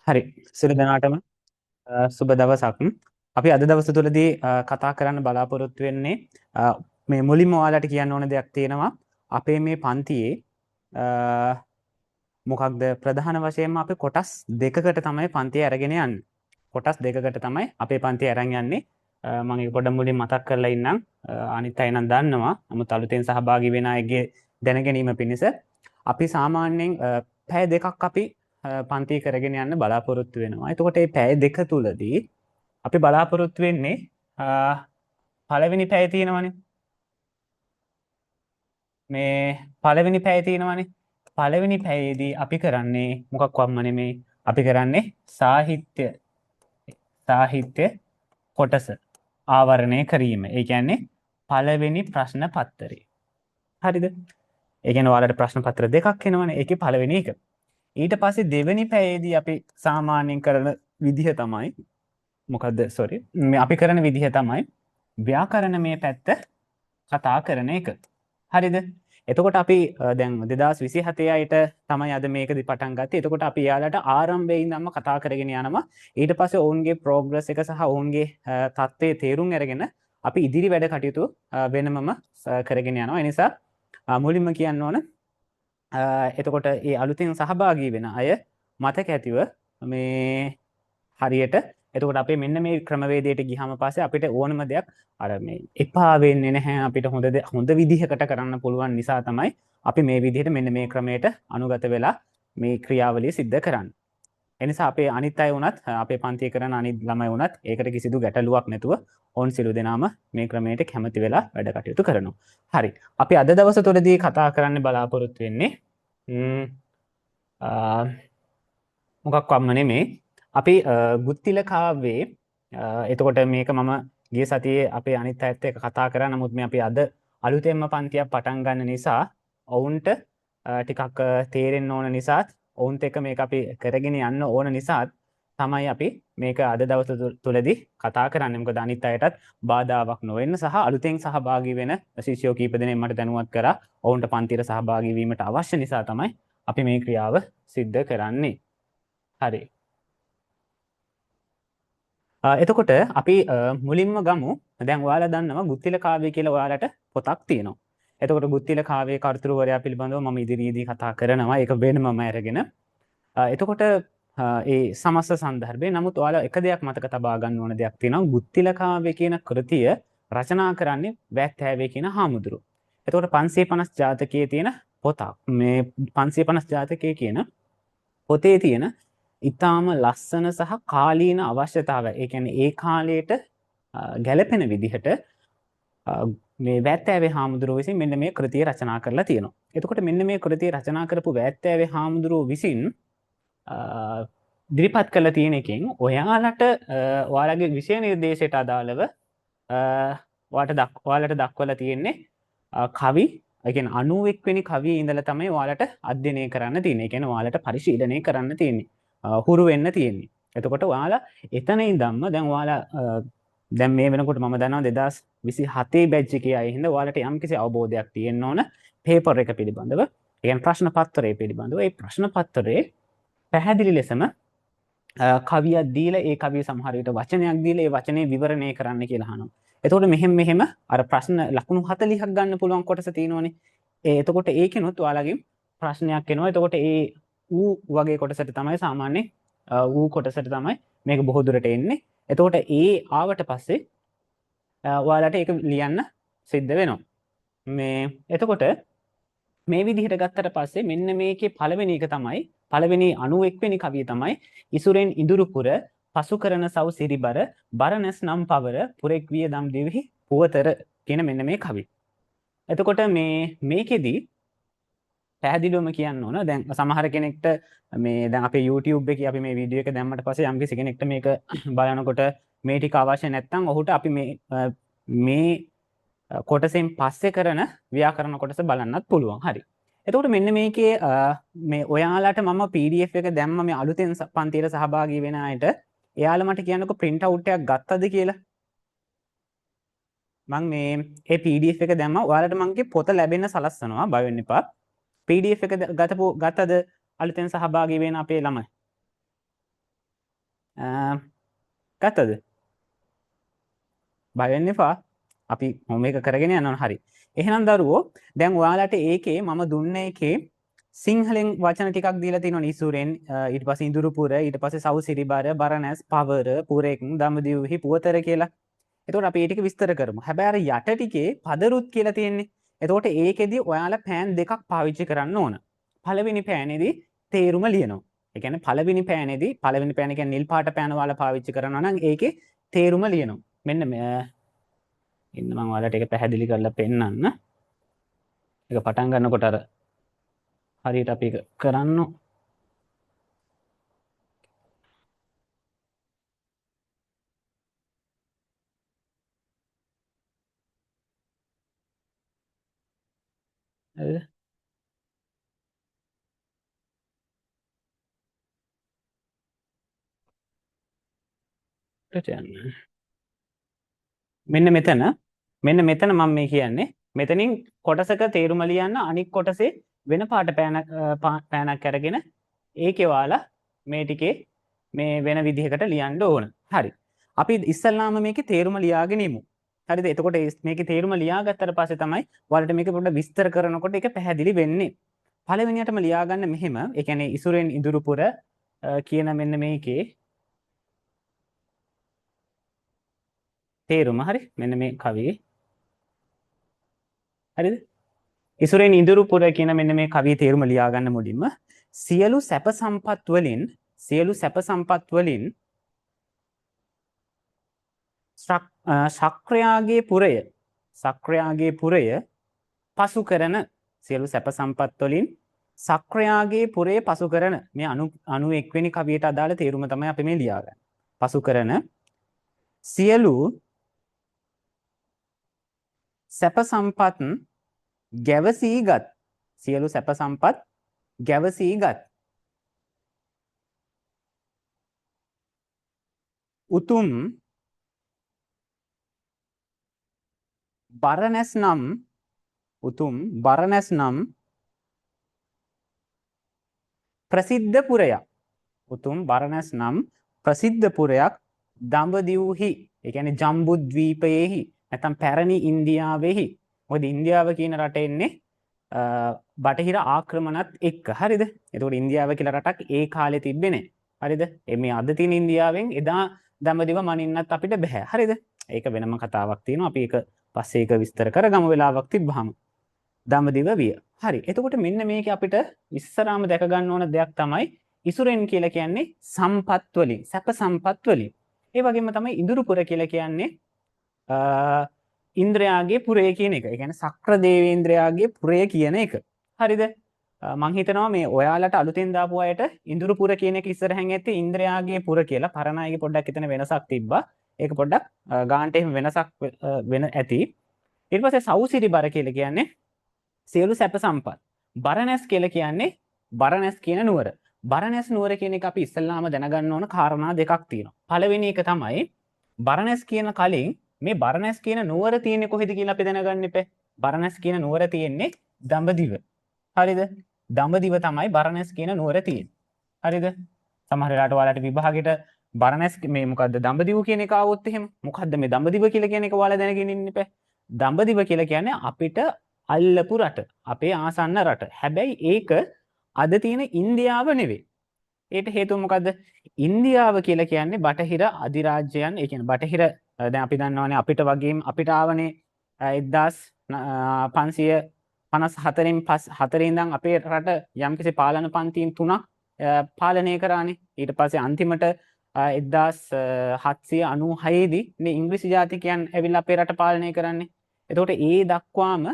හරි සියලු දෙනාටම සුබ දවසක්. අපි අද දවස තුලදී කතා කරන්න බලාපොරොත්තු වෙන්නේ මේ මුලින්ම ඔයාලට කියන්න ඕන දෙයක් තියෙනවා. අපේ මේ පන්තියේ මොකක්ද ප්‍රධාන වශයෙන්ම අපි කොටස් දෙකකට තමයි පන්තිය අරගෙන යන්නේ. කොටස් දෙකකට තමයි අපේ පන්තිය අරන් යන්නේ. මම ඒක පොඩ්ඩක් මුලින් මතක් කරලා ඉන්නම්. අනිත් අය නම් දන්නවා. නමුත් අලුතෙන් සහභාගී වෙන අයගේ දැනගැනීම පිණිස අපි සාමාන්‍යයෙන් පැය දෙකක් අපි පන්ති කරගෙන යන්න බලාපොරොත්තු වෙනවා. එතකොට මේ පැය දෙක තුලදී අපි බලාපොරොත්තු වෙන්නේ පළවෙනි පැය තියෙනවනේ. මේ පළවෙනි පැය තියෙනවනේ. පළවෙනි පැයේදී අපි කරන්නේ මොකක්වත්ම නෙමෙයි. අපි කරන්නේ සාහිත්‍ය කොටස ආවරණය කිරීම. ඒ කියන්නේ පළවෙනි ප්‍රශ්න පත්‍රය. හරිද? ඒ කියන්නේ ඔයාලට ප්‍රශ්න පත්‍ර දෙකක් එනවනේ. ඒකේ පළවෙනි එක. ඊට පස්සේ දෙවෙනි පැයේදී අපි සාමාන්‍යයෙන් කරන විදිහ තමයි මොකද්ද සෝරි අපි කරන විදිහ තමයි ව්‍යාකරණමය පැත්ත කතා කරන එක. හරිද? එතකොට අපි දැන් 2027 අයට තමයි අද මේකදි පටන් ගත්තේ. එතකොට අපි යාලට ආරම්භයේ ඉඳන්ම කතා කරගෙන යනවා. ඊට පස්සේ ඔවුන්ගේ ප්‍රෝග්‍රස් එක සහ ඔවුන්ගේ තත්ත්වයේ තේරුම් අරගෙන අපි ඉදිරි වැඩ කටයුතු වෙනමම කරගෙන යනවා. ඒ නිසා මුලින්ම කියන්න ඕන එතකොට ඒ අලුතින් සහභාගී වෙන අය මතක ඇතිව මේ හරියට එතකොට අපේ මෙන්න මේ ක්‍රමවේදයට ගියාම පස්සේ අපිට ඕනම දෙයක් අර මේ එපා වෙන්නේ නැහැ අපිට හොඳ විදිහකට කරන්න පුළුවන් නිසා තමයි අපි මේ විදිහට මෙන්න මේ ක්‍රමයට අනුගත වෙලා මේ ක්‍රියාවලිය සිද්ධ කරන්නේ. එනිසා අපේ අනිත් අය වුණත් අපේ පන්තිය කරන අනිත් ළමයි වුණත් ඒකට කිසිදු ගැටලුවක් නැතුව ඕන් සිළු දෙනාම මේ ක්‍රමයට කැමති වෙලා වැඩ කටයුතු කරනවා. හරි. අපි අද දවස තුළදී කතා කරන්න බලාපොරොත්තු වෙන්නේ මොකක්වත්ම නෙමේ. අපි ගුත්තිල කාව්වේ එතකොට මේක මම ගිය සතියේ අපේ අනිත් අයත් එක්ක කතා කරා. නමුත් මේ අපි අද අලුතෙන්ම පන්තියක් පටන් ගන්න නිසා ඔවුන්ට ටිකක් තේරෙන්න ඕන නිසාත් ඔවුන්ට එක මේක අපි කරගෙන යන්න ඕන නිසාත් තමයි අපි මේක අද දවස තුලදී කතා කරන්නේ. මොකද අනිත් අයටත් බාධාවක් නොවෙන්න සහ අලුතෙන් සහභාගී වෙන ශිෂ්‍යයෝ කීප දෙනෙක් මට දැනුවත් කරා ඔවුන්ට පන්තියට සහභාගී වීමට අවශ්‍ය නිසා තමයි අපි මේ ක්‍රියාව සිද්ධ කරන්නේ. හරි. එතකොට අපි මුලින්ම ගමු. දැන් ඔයාලා දන්නවා ගුත්තිල කාව්‍ය කියලා ඔයාලට පොතක් තියෙනවා. එතකොට ගුත්තිල කාව්‍යයේ කර්තෘවරයා පිළිබඳව මම ඉදිරියේදී කතා කරනවා. ඒක වෙනමම අරගෙන. එතකොට ඒ සමස්ත සන්දර්භේ නමුත් ඔයාලා එක දෙයක් මතක තබා ගන්න ඕන දෙයක් තියෙනවා. ගුත්තිල කාව්‍ය කියන කෘතිය රචනා කරන්නේ වැත්තෑවේ කියන හාමුදුරුවෝ. එතකොට 550 ජාතකයේ තියෙන පොතක්. මේ 550 ජාතකයේ කියන පොතේ තියෙන ඉතාම ලස්සන සහ කාලීන අවශ්‍යතාවය. ඒ කියන්නේ ඒ කාලයට ගැලපෙන විදිහට මේ වැත්තෑවේ හාමුදුරුවෝ විසින් මෙන්න මේ කෘතිය රචනා කරලා තියෙනවා. එතකොට මෙන්න මේ කෘතිය රචනා කරපු වැත්තෑවේ හාමුදුරුවෝ විසින් ඉදිරිපත් කරලා තියෙන එකෙන් ඔයාලට ඔයාලගේ විෂය නිර්දේශයට අදාළව ඔයාලට දක්වලා තියෙන්නේ කවි ඒ කියන්නේ 91 වෙනි කවියේ ඉඳලා තමයි ඔයාලට අධ්‍යයනය කරන්න තියෙන්නේ. ඒ කියන්නේ ඔයාලට පරිශීලනය කරන්න තියෙන්නේ. හුරු වෙන්න තියෙන්නේ. එතකොට ඔයාලා එතන ඉඳන්ම දැන් ඔයාලා දැන් මේ වෙනකොට මම දන්නවා 2027 බැච් එකේ අය හින්දා ඔයාලට යම්කිසි අවබෝධයක් තියෙන්න ඕන පේපර් එක පිළිබඳව. ඒ කියන්නේ ප්‍රශ්න පත්‍රය පිළිබඳව. ඒ ප්‍රශ්න පත්‍රයේ පැහැදිලි ලෙසම කවියක් දීලා ඒ කවිය සමහර විට වචනයක් දීලා ඒ වචනේ විවරණය කරන්න කියලා අහනවා. එතකොට මෙහෙම අර ප්‍රශ්න ලකුණු 40ක් ගන්න පුළුවන් කොටස තියෙනවනේ. එතකොට ඒකිනුත් ඔයාලගේ ප්‍රශ්නයක් එනවා. එතකොට ඒ ඌ වගේ කොටසට තමයි සාමාන්‍ය ඌ කොටසට තමයි මේක බොහෝ දුරට එන්නේ. එතකොට ඒ ආවට පස්සේ ඔයාලට ඒක ලියන්න සිද්ධ වෙනවා. මේ එතකොට මේ විදිහට ගත්තට පස්සේ මෙන්න මේකේ පළවෙනි එක තමයි පළවෙනි 91 වෙනි කවිය තමයි ඉසුරෙන් ඉඳුරුපුර පසු කරන සව් සිරිබර බරණස් නම් පවර පුරෙක් විය දම් දෙවි පුවතර කියන මෙන්න මේ කවිය. එතකොට මේකෙදී පැහැදිලිවම කියන්න ඕන දැන් සමහර කෙනෙක්ට මේ දැන් අපේ YouTube එකේ අපි මේ වීඩියෝ එක දැම්මට පස්සේ යම්කිසි කෙනෙක්ට මේක බලනකොට මේ ටික අවශ්‍ය නැත්නම් ඔහුට අපි මේ කොටසෙන් පස්සේ කරන ව්‍යාකරණ කොටස බලන්නත් පුළුවන්. හරි. එතකොට මෙන්න මේකේ මේ ඔයාලට මම PDF එක දැම්ම මේ අලුතෙන් පන්තියට සහභාගී වෙන අයට එයාලා මට කියන්නකෝ print out එකක් ගත්තද කියලා. මම මේ PDF එක දැම්මා. ඔයාලට මගේ පොත ලැබෙන්න සලස්වනවා බය වෙන්න එපා. PDF එක ගත්තද අලුතෙන් සහභාගී වෙන අපේ ළමයි? ගත්තද? බය වෙන්න එපා. අපි මොම එක කරගෙන යනවා හරි. එහෙනම් දරුවෝ දැන් ඔයාලට ඒකේ මම දුන්න එකේ සිංහලෙන් වචන ටිකක් දීලා තියෙනවා ඉසුරෙන් ඊට පස්සේ ඉඳුරුපුර ඊට පස්සේ සවුසිරිබර බරණැස් පවර පුරෙක් දඹදිව්හි පුවතර කියලා. එතකොට අපි ඒ ටික විස්තර කරමු. හැබැයි අර යට ටිකේ පදරුත් කියලා තියෙන්නේ. එතකොට ඒකෙදි ඔයාලා පෑන් දෙකක් පාවිච්චි කරන්න ඕන. පළවෙනි පෑනේදී තේරුම ලියනවා. ඒ කියන්නේ පළවෙනි පෑනේදී පළවෙනි පෑන කියන්නේ නිල් පාට පෑන ඔයාලා පාවිච්චි කරනවා නම් ඒකේ තේරුම ලියනවා. මෙන්න ඉන්න මම ඔයාලට ඒක පැහැදිලි කරලා පෙන්නන්න. ඒක පටන් ගන්නකොට අර හරියට අපි ඒක කරන්න හරිද? මෙන්න මෙතන මම මේ කියන්නේ මෙතනින් කොටසක තේරුම ලියන්න අනික් කොටසේ වෙන පාට පෑනක් අරගෙන ඒකේ ඔයාලා මේ ටිකේ මේ වෙන විදිහකට ලියන්න ඕන. හරි. අපි ඉස්සල්ලාම මේකේ තේරුම ලියාගෙන ඉමු. හරිද? එතකොට මේකේ තේරුම ලියාගත්තට පස්සේ තමයි ඔයාලට මේක පොඩ්ඩක් විස්තර කරනකොට ඒක පැහැදිලි වෙන්නේ. පළවෙනියටම ලියාගන්න මෙහෙම. ඒ කියන්නේ ඉසුරෙන් ඉඳුරුපුර කියන මෙන්න මේකේ තේරුම හරි මෙන්න මේ කවියේ හරිද? ඉසුරෙන් ඉඳුරුපුර කියන මෙන්න මේ කවියේ තේරුම ලියා ගන්න මුලින්ම සියලු සැප සම්පත් වලින් ශක්‍රයාගේ පුරය පසු කරන සියලු සැප සම්පත් වලින් ශක්‍රයාගේ පුරය පසු කරන මේ 91 වෙනි කවියට අදාළ තේරුම තමයි අපි මේ ලියාගන්නේ. පසු කරන සියලු සැප සම්පත් ගැවසීගත් සියලු සැප සම්පත් ගැවසීගත් උතුම් බරණැස් නම් ප්‍රසිද්ධ පුරයක් දඹදිව්හි ඒ කියන්නේ ජම්බුද්වීපයේහි නැත්නම් පැරණි ඉන්දියාවෙහි මොකද ඉන්දියාව කියන රට එන්නේ බටහිර ආක්‍රමණත් එක්ක හරිද? එතකොට ඉන්දියාව කියලා රටක් ඒ කාලේ තිබ්බේ නැහැ. හරිද? මේ අද තියෙන ඉන්දියාවෙන් එදා දඹදිව මනින්නත් අපිට බෑ. හරිද? ඒක වෙනම කතාවක් තියෙනවා. අපි ඒක පස්සේ ඒක විස්තර කරගමු වෙලාවක් තිබ්බහම. දඹදිව විය. හරි. එතකොට මෙන්න මේක අපිට ඉස්සරහම දැක ගන්න ඕන දෙයක් තමයි ඉසුරෙන් කියලා කියන්නේ සම්පත් වලින්, සැප සම්පත් වලින්. ඒ වගේම තමයි ඉඳුරුපුර කියලා කියන්නේ ඉන්ද්‍රයාගේ පුරය කියන එක. ඒ කියන්නේ සක්‍ර දේවේන්ද්‍රයාගේ පුරය කියන එක. හරිද? මං හිතනවා මේ ඔයාලට අලුතෙන් දාපු අයට ඉඳුරුපුර කියන එක ඉස්සරහින් ඇත්තේ ඉන්ද්‍රයාගේ පුර කියලා. පරණායිගේ පොඩ්ඩක් එතන වෙනසක් තිබ්බා. ඒක පොඩ්ඩක් ගානට එහෙම වෙනසක් වෙන ඇති. ඊට පස්සේ සවුසිරිබර කියලා කියන්නේ සියලු සැප සම්පත්. බරණැස් කියලා කියන්නේ බරණැස් කියන නුවර. බරණැස් නුවර කියන එක අපි ඉස්සල්ලාම දැනගන්න ඕන කාරණා දෙකක් තියෙනවා. පළවෙනි එක තමයි බරණැස් කියන කලින් මේ බරණැස් කියන නුවර තියෙන්නේ කොහෙද කියලා අපි දැනගන්න ඉපේ. බරණැස් කියන නුවර තියෙන්නේ දඹදිව. හරිද? දඹදිව තමයි බරණැස් කියන නුවර තියෙන්නේ. හරිද? සමහර වෙලාවට ඔයාලට විභාගෙට බරණැස් මේ මොකද්ද දඹදිව කියන එක ආවොත් එහෙම මොකද්ද මේ දඹදිව කියලා කියන එක ඔයාලා දැනගෙන ඉන්න ඉපේ. දඹදිව කියලා කියන්නේ අපිට අල්ලපු රට. අපේ ආසන්න රට. හැබැයි ඒක අද තියෙන ඉන්දියාව නෙවෙයි. ඒට හේතුව මොකද්ද? ඉන්දියාව කියලා කියන්නේ බටහිර අධිරාජ්‍යයන්. ඒ කියන්නේ බටහිර දැන් අපි දන්නවනේ අපිට වගේම අපිට ආවනේ 1554න් 4 ඉඳන් අපේ රට යම්කිසි පාලන පන්තින් 3ක් පාලනය කරානේ. ඊට පස්සේ අන්තිමට 1796 දී මේ ඉංග්‍රීසි ජාතිකයන් ඇවිල්ලා අපේ රට පාලනය කරන්නේ. එතකොට ඒ දක්වාම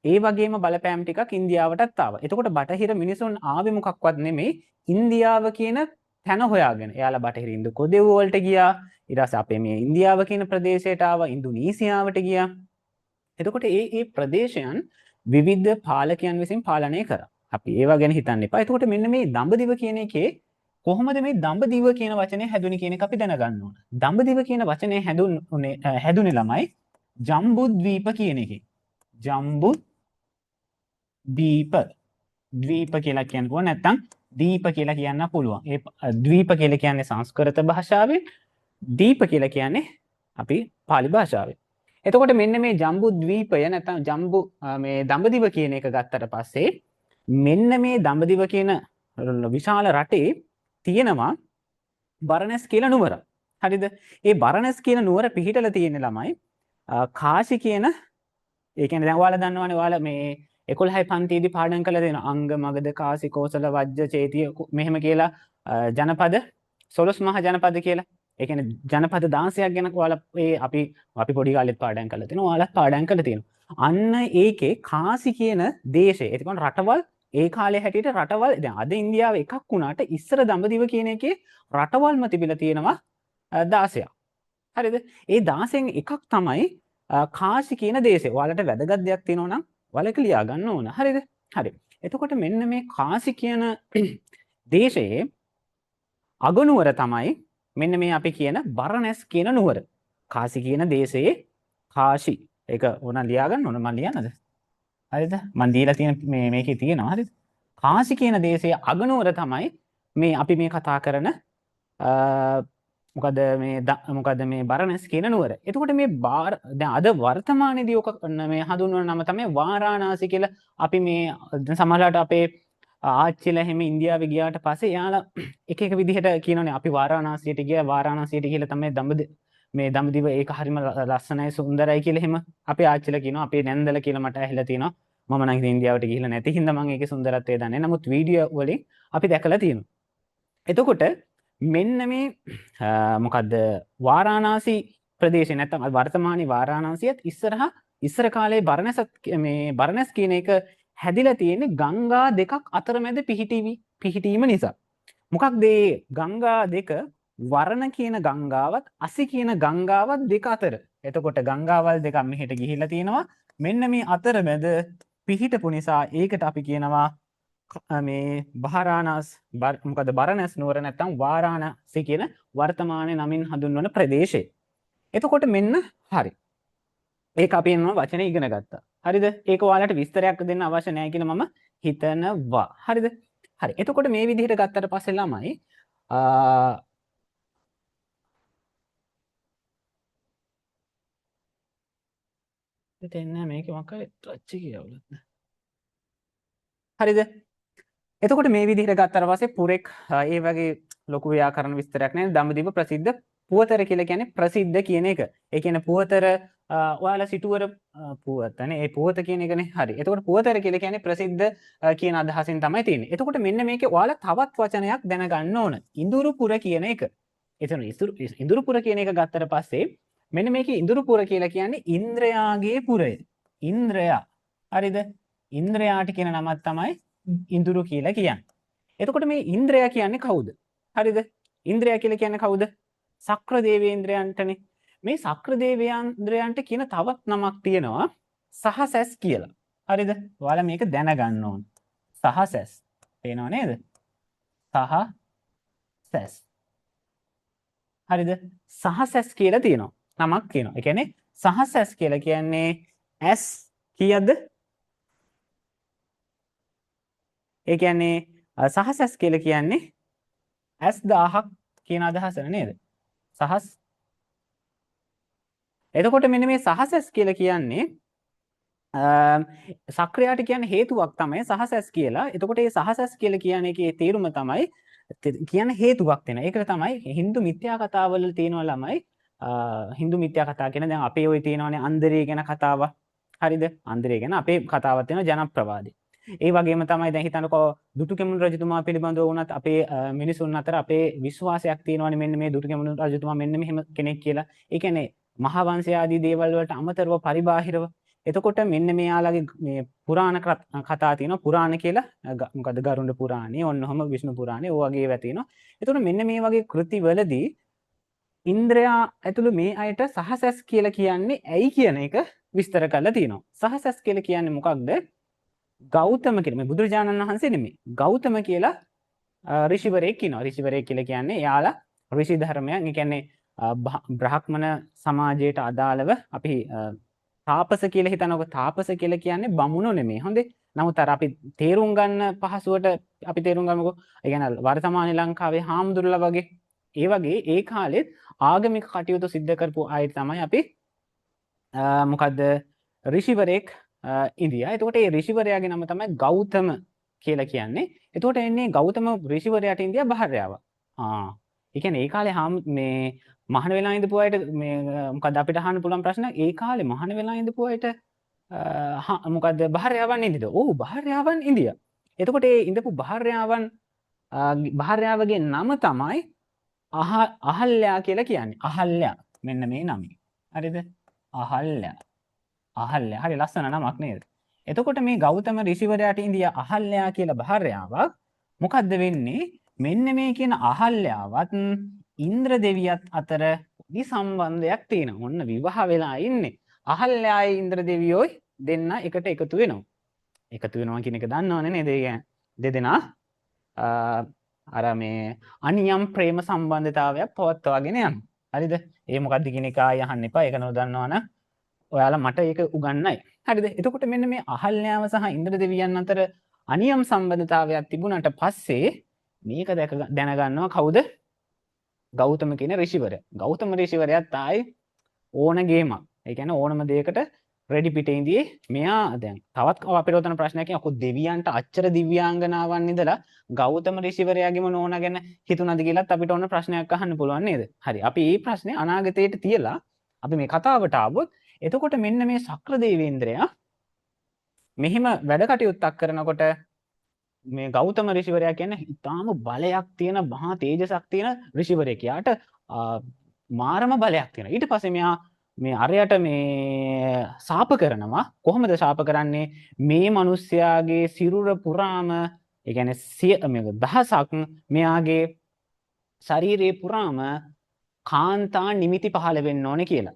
ඒ වගේම බලපෑම් ටිකක් ඉන්දියාවටත් ආවා. එතකොට බටහිර මිනිසුන් ආවේ මොකක්වත් නෙමෙයි ඉන්දියාව කියන තැන හොයාගෙන. එයාලා බටහිර ඉන්දු කොදෙව් වලට ගියා. ඊට පස්සේ අපේ මේ ඉන්දියාව කියන ප්‍රදේශයට ආවා. ඉන්දුනීසියාවට ගියා. එතකොට මේ ප්‍රදේශයන් විවිධ පාලකයන් විසින් පාලනය කරා. අපි ඒවා ගැන හිතන්න එපා. එතකොට මෙන්න මේ දඹදිව කියන එකේ කොහොමද මේ දඹදිව කියන වචනේ හැදුනේ කියන එක අපි දැනගන්න ඕන. දඹදිව කියන වචනේ හැදුනේ ළමයි ජම්බුද්වීප කියන එකේ. ජම්බුද්වීප ද්වීප කියලා කියනකොට නැත්තම් දීප කියලා කියන්න පුළුවන්. ඒ ද්වීප කියලා කියන්නේ සංස්කෘත භාෂාවෙන්, දීප කියලා කියන්නේ අපි පාලි භාෂාවෙන්. එතකොට මෙන්න මේ ජම්බු ද්වීපය නැත්නම් ජම්බු මේ දඹදිව කියන එක ගත්තට පස්සේ මෙන්න මේ දඹදිව කියන විශාල රටේ තියෙනවා බරණැස් කියලා නුවර. හරිද? ඒ බරණැස් කියන නුවර පිහිටලා තියෙන ළමයි කාශි කියන ඒ කියන්නේ දැන් ඔයාලා දන්නවනේ ඔයාලා මේ 11යි පන්තියේදී පාඩම් කරලා දෙනවා අංග මගධ කාශි කෝසල වජ්ජ චේතිය මෙහෙම කියලා ජනපද 12 මහා ජනපද කියලා. ඒ කියන්නේ ජනපද 16ක් ගැන ඔයාලා අපි පොඩි කාලෙත් පාඩම් කරලා තිනවා. ඔයාලත් පාඩම් කරලා තියෙනවා. අන්න ඒකේ කාශි කියන දේශය. ඒ කියන්නේ රටවල් ඒ කාලේ හැටියට රටවල් දැන් අද ඉන්දියාව එකක් වුණාට ඉස්සර දඹදිව කියන එකේ රටවල්ම තිබිලා තියෙනවා 16ක්. හරිද? ඒ 16න් එකක් තමයි කාශි කියන දේශය. ඔයාලට වැදගත් දෙයක් තියෙනවා නම් ඔයාලා ඒක ලියා ගන්න ඕන. හරිද? හරි. එතකොට මෙන්න මේ කාශි කියන දේශයේ අගනුවර තමයි මෙන්න මේ අපි කියන බරණැස් කියන නුවර. කාශි කියන දේශයේ කාශි. ඒක ඕන ලියා ගන්න ඕන. මම ලියන්නද? හරිද? මම දීලා තියෙන මේකේ තියෙනවා. හරිද? කාශි කියන දේශයේ අගනුවර තමයි මේ අපි මේ කතා කරන මොකද මේ බරණැස් කියන නුවර. එතකොට මේ දැන් අද වර්තමානයේදී ඔක මේ හඳුන්වන නම තමයි වාරාණසි කියලා. අපි මේ සමහරවිට අපේ ආච්චිලා එහෙම ඉන්දියාවේ ගියාට පස්සේ එයාලා එක එක විදිහට කියනෝනේ අපි වාරාණසියට ගියා වාරාණසියට ගිහලා තමයි දඹදිව ඒක හරිම ලස්සනයි සුන්දරයි කියලා එහෙම අපේ ආච්චිලා කියනවා. අපේ නැන්දලා කියලා මට ඇහිලා තියෙනවා. මම නම් ඉතින් ඉන්දියාවට ගිහිල්ලා නැති හින්දා මම ඒකේ සුන්දරත්වය දන්නේ නැහැ. නමුත් වීඩියෝ වලින් අපි දැකලා තියෙනවා. එතකොට මෙන්න මේ මොකද්ද වාරාණසි ප්‍රදේශය නැත්නම් වර්තමානයේ වාරාණසියත් ඉස්සර කාලේ බරණැස් කියන එක හැදිලා තියෙන්නේ ගංගා දෙකක් අතරමැද පිහිටීම නිසා. මොකක්ද මේ ගංගා දෙක වරණ කියන ගංගාවත් අසි කියන ගංගාවත් දෙක අතර. එතකොට ගංගාවල් දෙකක් මෙහෙට ගිහිල්ලා තියෙනවා. මෙන්න මේ අතරමැද පිහිටපු නිසා ඒකට අපි කියනවා මේ බරණැස් නුවර නැත්නම් වාරාණසි කියන වර්තමානයේ නමින් හඳුන්වන ප්‍රදේශය. එතකොට මෙන්න හරි. ඒක අපි එනවා වචනේ ඉගෙන ගත්තා. හරිද? ඒක ඔයාලට විස්තරයක් දෙන්න අවශ්‍ය නැහැ කියලා මම හිතනවා. හරිද? හරි. එතකොට මේ විදිහට ගත්තට පස්සේ ළමයි දෙන්න මේකේ මොකක්ද ටච් කියවලත් නෑ. හරිද? එතකොට මේ විදිහට ගත්තට පස්සේ පුරෙක් ඒ වගේ ලොකු ව්‍යාකරණ විස්තරයක් නැහැ. දඹදිව ප්‍රසිද්ධ පුවතර කියලා කියන්නේ ප්‍රසිද්ධ කියන එක. ඒ කියන්නේ පුවතර ඔයාලා සිටුවර පුවතනේ. ඒ පුවත කියන එකනේ. හරි. එතකොට පුවතර කියලා කියන්නේ ප්‍රසිද්ධ කියන අදහසින් තමයි තියෙන්නේ. එතකොට මෙන්න මේකේ ඔයාලා තවත් වචනයක් දැනගන්න ඕන. ඉඳුරුපුර කියන එක. එතන ඉඳුරුපුර කියන එක ගත්තට පස්සේ මෙන්න මේකේ ඉඳුරුපුර කියලා කියන්නේ ඉන්ද්‍රයාගේ පුරය. ඉන්ද්‍රයා. හරිද? ඉන්ද්‍රයාට කියන නමක් තමයි ඉඳුරු කියලා කියන්නේ. එතකොට මේ ඉන්ද්‍රයා කියන්නේ කවුද? හරිද? ඉන්ද්‍රයා කියලා කියන්නේ කවුද? සක්‍ර දේවේන්ද්‍රයන්ටනේ. මේ සක්‍ර දේවේන්ද්‍රයන්ට කියන තවත් නමක් තියෙනවා සහසැස් කියලා. හරිද? ඔයාලා මේක දැනගන්න ඕන. සහසැස්. පේනව නේද? සහසැස්. හරිද? සහසැස් කියලා තියෙනවා. නමක් කියනවා. ඒ කියන්නේ සහසැස් කියලා කියන්නේ ඇස් කීයද? ඒ කියන්නේ සහසැස් කියලා කියන්නේ ඇස් 1000ක් කියන අදහස නේද? සහස්. එතකොට මෙන්න මේ සහසැස් කියලා කියන්නේ සක්‍රියාට කියන්නේ හේතුවක් තමයි සහසැස් කියලා. එතකොට මේ සහසැස් කියලා කියන එකේ තේරුම තමයි කියන්නේ හේතුවක් දෙන. ඒකට තමයි Hindu මිත්‍යා කතාවල තියෙනවා ළමයි. Hindu මිත්‍යා කතා කියන දැන් අපේ ওই තියෙනවානේ අන්දරේ ගැන කතාව. හරිද? අන්දරේ ගැන අපේ කතාවක් තියෙනවා ජනප්‍රවාදී. ඒ වගේම තමයි දැන් හිතන්නකෝ දුටුගැමුණු රජතුමා පිළිබඳව වුණත් අපේ මිනිසුන් අතර අපේ විශ්වාසයක් තියෙනවානේ මෙන්න මේ දුටුගැමුණු රජතුමා මෙන්න මෙහෙම කෙනෙක් කියලා. ඒ කියන්නේ මහා වංශය ආදී දේවල් වලට අමතරව පරිබාහිරව. එතකොට මෙන්න මෙයාලගේ මේ පුරාණ කතා තියෙනවා. පුරාණ කියලා මොකද ගරුඩ පුරාණේ, ඔන්නෝම විෂ්ණු පුරාණේ ඕ වගේ ඒවා තියෙනවා. එතකොට මෙන්න මේ වගේ කෘතිවලදී ඉන්ද්‍රයා ඇතුළු මේ අයට සහසැස් කියලා කියන්නේ ඇයි කියන එක විස්තර කරලා තියෙනවා. සහසැස් කියලා කියන්නේ මොකක්ද? ගෞතම කියලා මේ බුදුරජාණන් වහන්සේ නෙමෙයි. ගෞතම කියලා ඍෂිවරයෙක් ඉන්නවා. ඍෂිවරයෙක් කියලා කියන්නේ එයාලා ඍෂි ධර්මයන්, ඒ කියන්නේ බ්‍රාහ්මණ සමාජයට අදාළව අපි තාපස කියලා හිතනකො තාපස කියලා කියන්නේ බමුණෝ නෙමෙයි. හොඳේ. නමුත් අර අපි තේරුම් ගන්න පහසුවට අපි තේරුම් ගමුකෝ. ඒ කියන්නේ වර්තමාන ලංකාවේ හාමුදුරුවෝ වගේ ඒ වගේ ඒ කාලෙත් ආගමික කටයුතු සිද්ධ කරපු අය තමයි අපි මොකද්ද ඍෂිවරයෙක් ඉන්දියා. එතකොට මේ ඍෂිවරයාගේ නම තමයි ගෞතම කියලා කියන්නේ. එතකොට එන්නේ ගෞතම ඍෂිවරයාට ඉන්දියා භාර්යාවක්. ඒ කියන්නේ ඒ කාලේ මේ මහාන වෙලා ඉඳපු අයට මේ මොකද්ද අපිට අහන්න පුළුවන් ප්‍රශ්න ඒ කාලේ මහාන වෙලා ඉඳපු අයට මොකද්ද භාර්යාවන් ඉඳිද? ඔව් භාර්යාවන් ඉන්දියා. එතකොට ඒ ඉඳපු භාර්යාවගේ නම තමයි අහල්යා කියලා කියන්නේ. අහල්යා. මෙන්න මේ නම. හරිද? අහල්යා. අහල්යා. හරි ලස්සන නමක් නේද? එතකොට මේ ගෞතම ඍෂිවරයාට ඉන්දියා අහල්යා කියලා භාර්යාවක් මොකද්ද වෙන්නේ? මෙන්න මේ කියන අහල්යාවත් ඉන්ද්‍ර දෙවියත් අතර පොඩි සම්බන්ධයක් තියෙනවා. ඔන්න විවාහ වෙලා ඉන්නේ. අහල්යායි ඉන්ද්‍ර දෙවියෝයි දෙන්න එකට එකතු වෙනවා. එකතු වෙනවා කියන එක දන්නවනේ නේද? දෙදෙනා අර මේ අනියම් ප්‍රේම සම්බන්ධතාවයක් පවත්වාගෙන යනවා. හරිද? ඒ මොකද්ද කියන එක ආය අහන්න එපා. ඒක නොදන්නවනම් ඔයාලා මට ඒක උගන්වයි. හරිද? එතකොට මෙන්න මේ අහල්යාව සහ ඉන්ද්‍ර දෙවියන් අතර අනියම් සම්බන්ධතාවයක් තිබුණාට පස්සේ මේක දැනගන්නවා කවුද? ගෞතම කියන ඍෂිවරයා. ගෞතම ඍෂිවරයාත් ආයි ඕන ගේමක්. ඒ කියන්නේ ඕනම දෙයකට රෙඩි පිටේ ඉඳී මෙයා දැන් තවත් අපිට උතන ප්‍රශ්නයක් කියනවා. කො දෙවියන්ට අච්චර දිව්‍යාංගනාවන් ඉඳලා ගෞතම ඍෂිවරයාගේම නෝනා ගැන හිතුණාද කියලාත් අපිට ඕන ප්‍රශ්නයක් අහන්න පුළුවන් නේද? හරි. අපි මේ ප්‍රශ්නේ අනාගතයට තියලා අපි මේ කතාවට ආවොත් එතකොට මෙන්න මේ ශක්‍ර දේවේන්ද්‍රයා මෙහිම වැඩ කටයුත්තක් කරනකොට මේ ගෞතම ඍෂිවරයා කියන්නේ ඊටාම බලයක් තියෙන මහා තේජසක් තියෙන ඍෂිවරයෙක්. යාට මාරම බලයක් තියෙනවා. ඊට පස්සේ මෙයා මේ අරයට මේ ශාප කරනවා. කොහොමද ශාප කරන්නේ? මේ මිනිස්යාගේ සිරුර පුරාම ඒ කියන්නේ දහසක් මෙයාගේ ශරීරේ පුරාම කාන්තා නිමිති පහළ වෙන්න ඕනේ කියලා.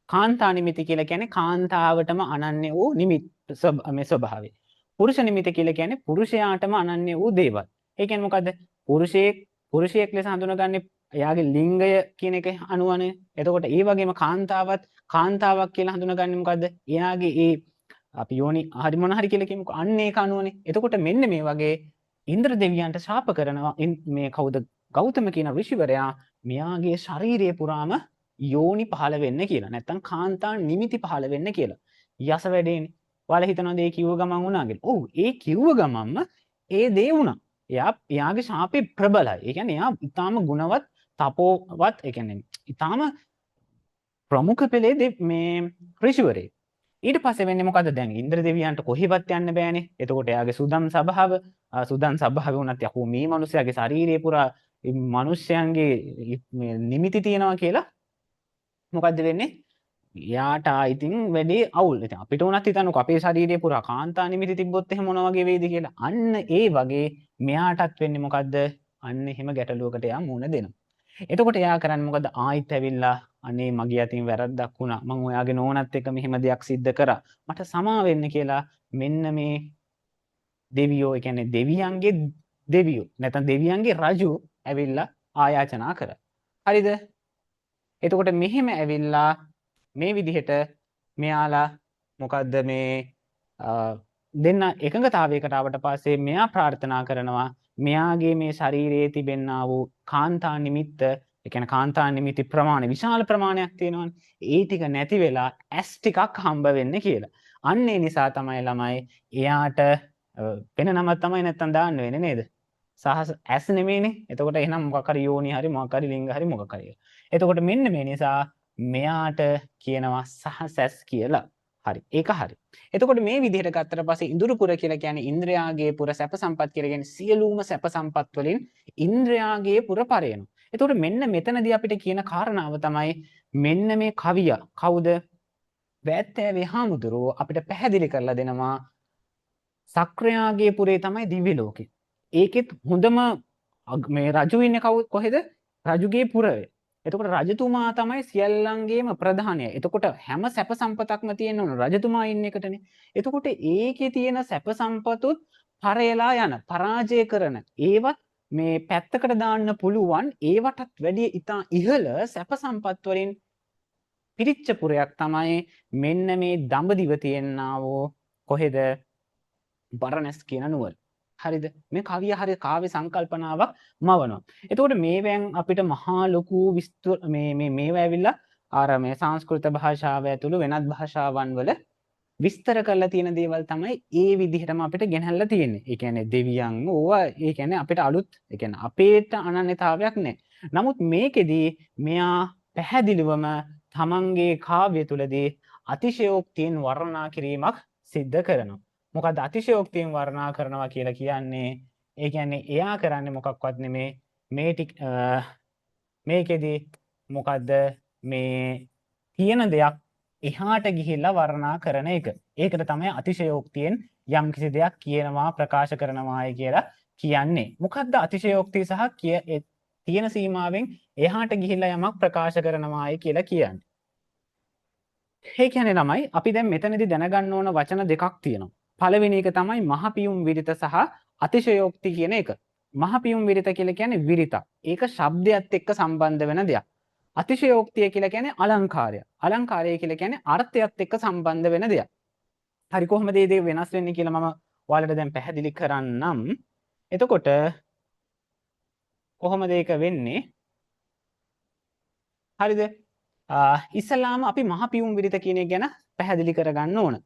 කාන්තා නිමිති කියලා කියන්නේ කාන්තාවටම අනන්‍ය වූ මේ ස්වභාවය. පුරුෂ නිමිති කියලා කියන්නේ පුරුෂයාටම අනන්‍ය වූ දේවල්. ඒ කියන්නේ මොකද්ද? පුරුෂයෙක් ලෙස හඳුනගන්නේ එයාගේ ලිංගය කියන එක අනුවනේ. එතකොට ඒ වගේම කාන්තාවක් කියලා හඳුනගන්නේ මොකද්ද? එයාගේ ඒ අපි යෝනි හරි මොන හරි කියලා කියමුකෝ. අන්න ඒක අනුවනේ. එතකොට මෙන්න මේ වගේ ඉන්ද්‍ර දෙවියන්ට ශාප කරනවා මේ කවුද? ගෞතම කියන ඍෂිවරයා මෙයාගේ ශාරීරිය පුරාම යෝනි පහළ වෙන්න කියලා. නැත්තම් කාන්තා නිමිති පහළ වෙන්න කියලා. යස වැඩේනේ. ඔයාලා හිතනවාද ඒ කිව්ව ගමන් වුණා කියලා? ඔව් ඒ කිව්ව ගමන්ම ඒ දේ වුණා. එයාගේ ශාපේ ප්‍රබලයි. ඒ කියන්නේ එයා ඊටාම ගුණවත් තපෝවත් ඒ කියන්නේ ඊටාම ප්‍රමුඛ පෙළේ මේ ඍෂිවරයෙක්. ඊට පස්සේ වෙන්නේ මොකද්ද? දැන් ඉන්ද්‍ර දෙවියන්ට කොහෙවත් යන්න බෑනේ. එතකොට එයාගේ සුදම් සභාව වුණත් යකෝ මේ මිනිස්යාගේ ශාරීරිය පුරා මිනිස්යන්ගේ නිමිති තියනවා කියලා මොකද්ද වෙන්නේ? යාට ඉතින් වැඩි අවුල්. ඉතින් අපිට උනත් හිතන්නකෝ අපේ ශරීරයේ පුරා කාන්තා නිමිති තිබ්බොත් එහෙම මොන වගේ වෙයිද කියලා. අන්න ඒ වගේ මෙයාටත් වෙන්නේ මොකද්ද? අන්න එහෙම ගැටලුවකට යා මුහුණ දෙනවා. එතකොට එයා කරන්නේ මොකද්ද? ආයිත් ඇවිල්ලා අනේ මගේ අතින් වැරද්දක් වුණා. මම ඔයාගේ නෝනත් එක්ක මෙහෙම දෙයක් සිද්ධ කරා. මට සමා වෙන්න කියලා මෙන්න මේ දෙවියෝ, ඒ කියන්නේ දෙවියන්ගේ දෙවියෝ නැත්නම් දෙවියන්ගේ රජු ඇවිල්ලා ආයාචනා කරා. හරිද? එතකොට මෙහෙම ඇවිල්ලා මේ විදිහට මෙයාලා මොකද්ද මේ දෙන්න එකඟතාවයකට ආවට පස්සේ මෙයා ප්‍රාර්ථනා කරනවා මෙයාගේ මේ ශරීරයේ තිබෙනා වූ කාන්තා නිමිත්ත, ඒ කියන්නේ කාන්තා නිමිති ප්‍රමාණය විශාල ප්‍රමාණයක් තියෙනවානේ. ඒ ටික නැති වෙලා ඇස් ටිකක් හම්බ වෙන්න කියලා. අන්න ඒ නිසා තමයි ළමයි එයාට වෙන නමක් තමයි නැත්තම් දාන්න වෙන්නේ නේද? ඇස් නෙමෙයිනේ. එතකොට එහෙනම් මොකක් හරි යෝනි හරි මොකක් හරි ලිංග හරි මොකක් හරි. එතකොට මෙන්න මේ නිසා මෙයාට කියනවා සහසැස් කියලා. හරි. ඒක හරි. එතකොට මේ විදිහට ගත්තට පස්සේ ඉඳුරුපුර කියලා කියන්නේ ඉන්ද්‍රයාගේ පුර සැප සම්පත් කියලා කියන්නේ සියලුම සැප සම්පත් වලින් ඉන්ද්‍රයාගේ පුර පරයනවා. එතකොට මෙන්න මෙතනදී අපිට කියන කාරණාව තමයි මෙන්න මේ කවියා කවුද? වැත්තෑවේ හාමුදුරුවෝ අපිට පැහැදිලි කරලා දෙනවා සක්‍රයාගේ පුරේ තමයි දිව්‍ය ලෝකේ. ඒකෙත් හොඳම මේ රජු ඉන්නේ කොහෙද? රජුගේ පුරේ. එතකොට රජතුමා තමයි සියල්ලන්ගේම ප්‍රධානය. එතකොට හැම සැප සම්පතක්ම තියෙන උන රජතුමා ඉන්න එකටනේ. එතකොට ඒකේ තියෙන සැප සම්පතුත් පරයලා යන, පරාජය කරන ඒවත් මේ පැත්තකට දාන්න පුළුවන් ඒවටත් වැඩිය ඉතා ඉහළ සැප සම්පත් වලින් පිරිච්ච පුරයක් තමයි මෙන්න මේ දඹදිව තියෙනා වූ කොහෙද? බරණැස් කියන නුවර. හරිද? මේ කවිය හරිය කාව්‍ය සංකල්පනාවක් මවනවා. එතකොට මේවෙන් අපිට මහා ලොකු මේවා ඇවිල්ලා අර මේ සංස්කෘත භාෂාව ඇතුළු වෙනත් භාෂාවන් වල විස්තර කරලා තියෙන දේවල් තමයි ඒ විදිහටම අපිට ගෙනහැල්ලා තියෙන්නේ. ඒ කියන්නේ දෙවියන් ඕවා ඒ කියන්නේ අපිට අලුත් ඒ කියන්නේ අපේට අනන්‍යතාවයක් නැහැ. නමුත් මේකෙදී මෙයා පැහැදිලිවම තමන්ගේ කාව්‍ය තුලදී අතිශයෝක්තියෙන් වර්ණනා කිරීමක් සිද්ධ කරනවා. මොකද අතිශයෝක්තියෙන් වර්ණනා කරනවා කියලා කියන්නේ ඒ කියන්නේ එයා කරන්නේ මොකක්වත් නෙමේ මේකෙදී මොකද්ද මේ තියෙන දෙයක් එහාට ගිහිල්ලා වර්ණනා කරන එක. ඒකට තමයි අතිශයෝක්තියෙන් යම් කිසි දෙයක් කියනවා ප්‍රකාශ කරනවායි කියලා කියන්නේ. මොකද්ද අතිශයෝක්තිය සහ තියෙන සීමාවෙන් එහාට ගිහිල්ලා යමක් ප්‍රකාශ කරනවායි කියලා කියන්නේ. ඒ කියන්නේ ළමයි අපි දැන් මෙතනදී දැනගන්න ඕන වචන දෙකක් තියෙනවා. පළවෙනි එක තමයි මහපියුම් විරිත සහ අතිශයෝක්ති කියන එක. මහපියුම් විරිත කියලා කියන්නේ විරිතක්. ඒක ශබ්දයත් එක්ක සම්බන්ධ වෙන දෙයක්. අතිශයෝක්තිය කියලා කියන්නේ අලංකාරය. අලංකාරය කියලා කියන්නේ අර්ථයත් එක්ක සම්බන්ධ වෙන දෙයක්. හරි කොහොමද මේ දේ වෙනස් වෙන්නේ කියලා මම ඔයාලට දැන් පැහැදිලි කරන්නම්. එතකොට කොහොමද ඒක වෙන්නේ? හරිද? ඉස්සලාම අපි මහපියුම් විරිත කියන එක ගැන පැහැදිලි කරගන්න ඕන.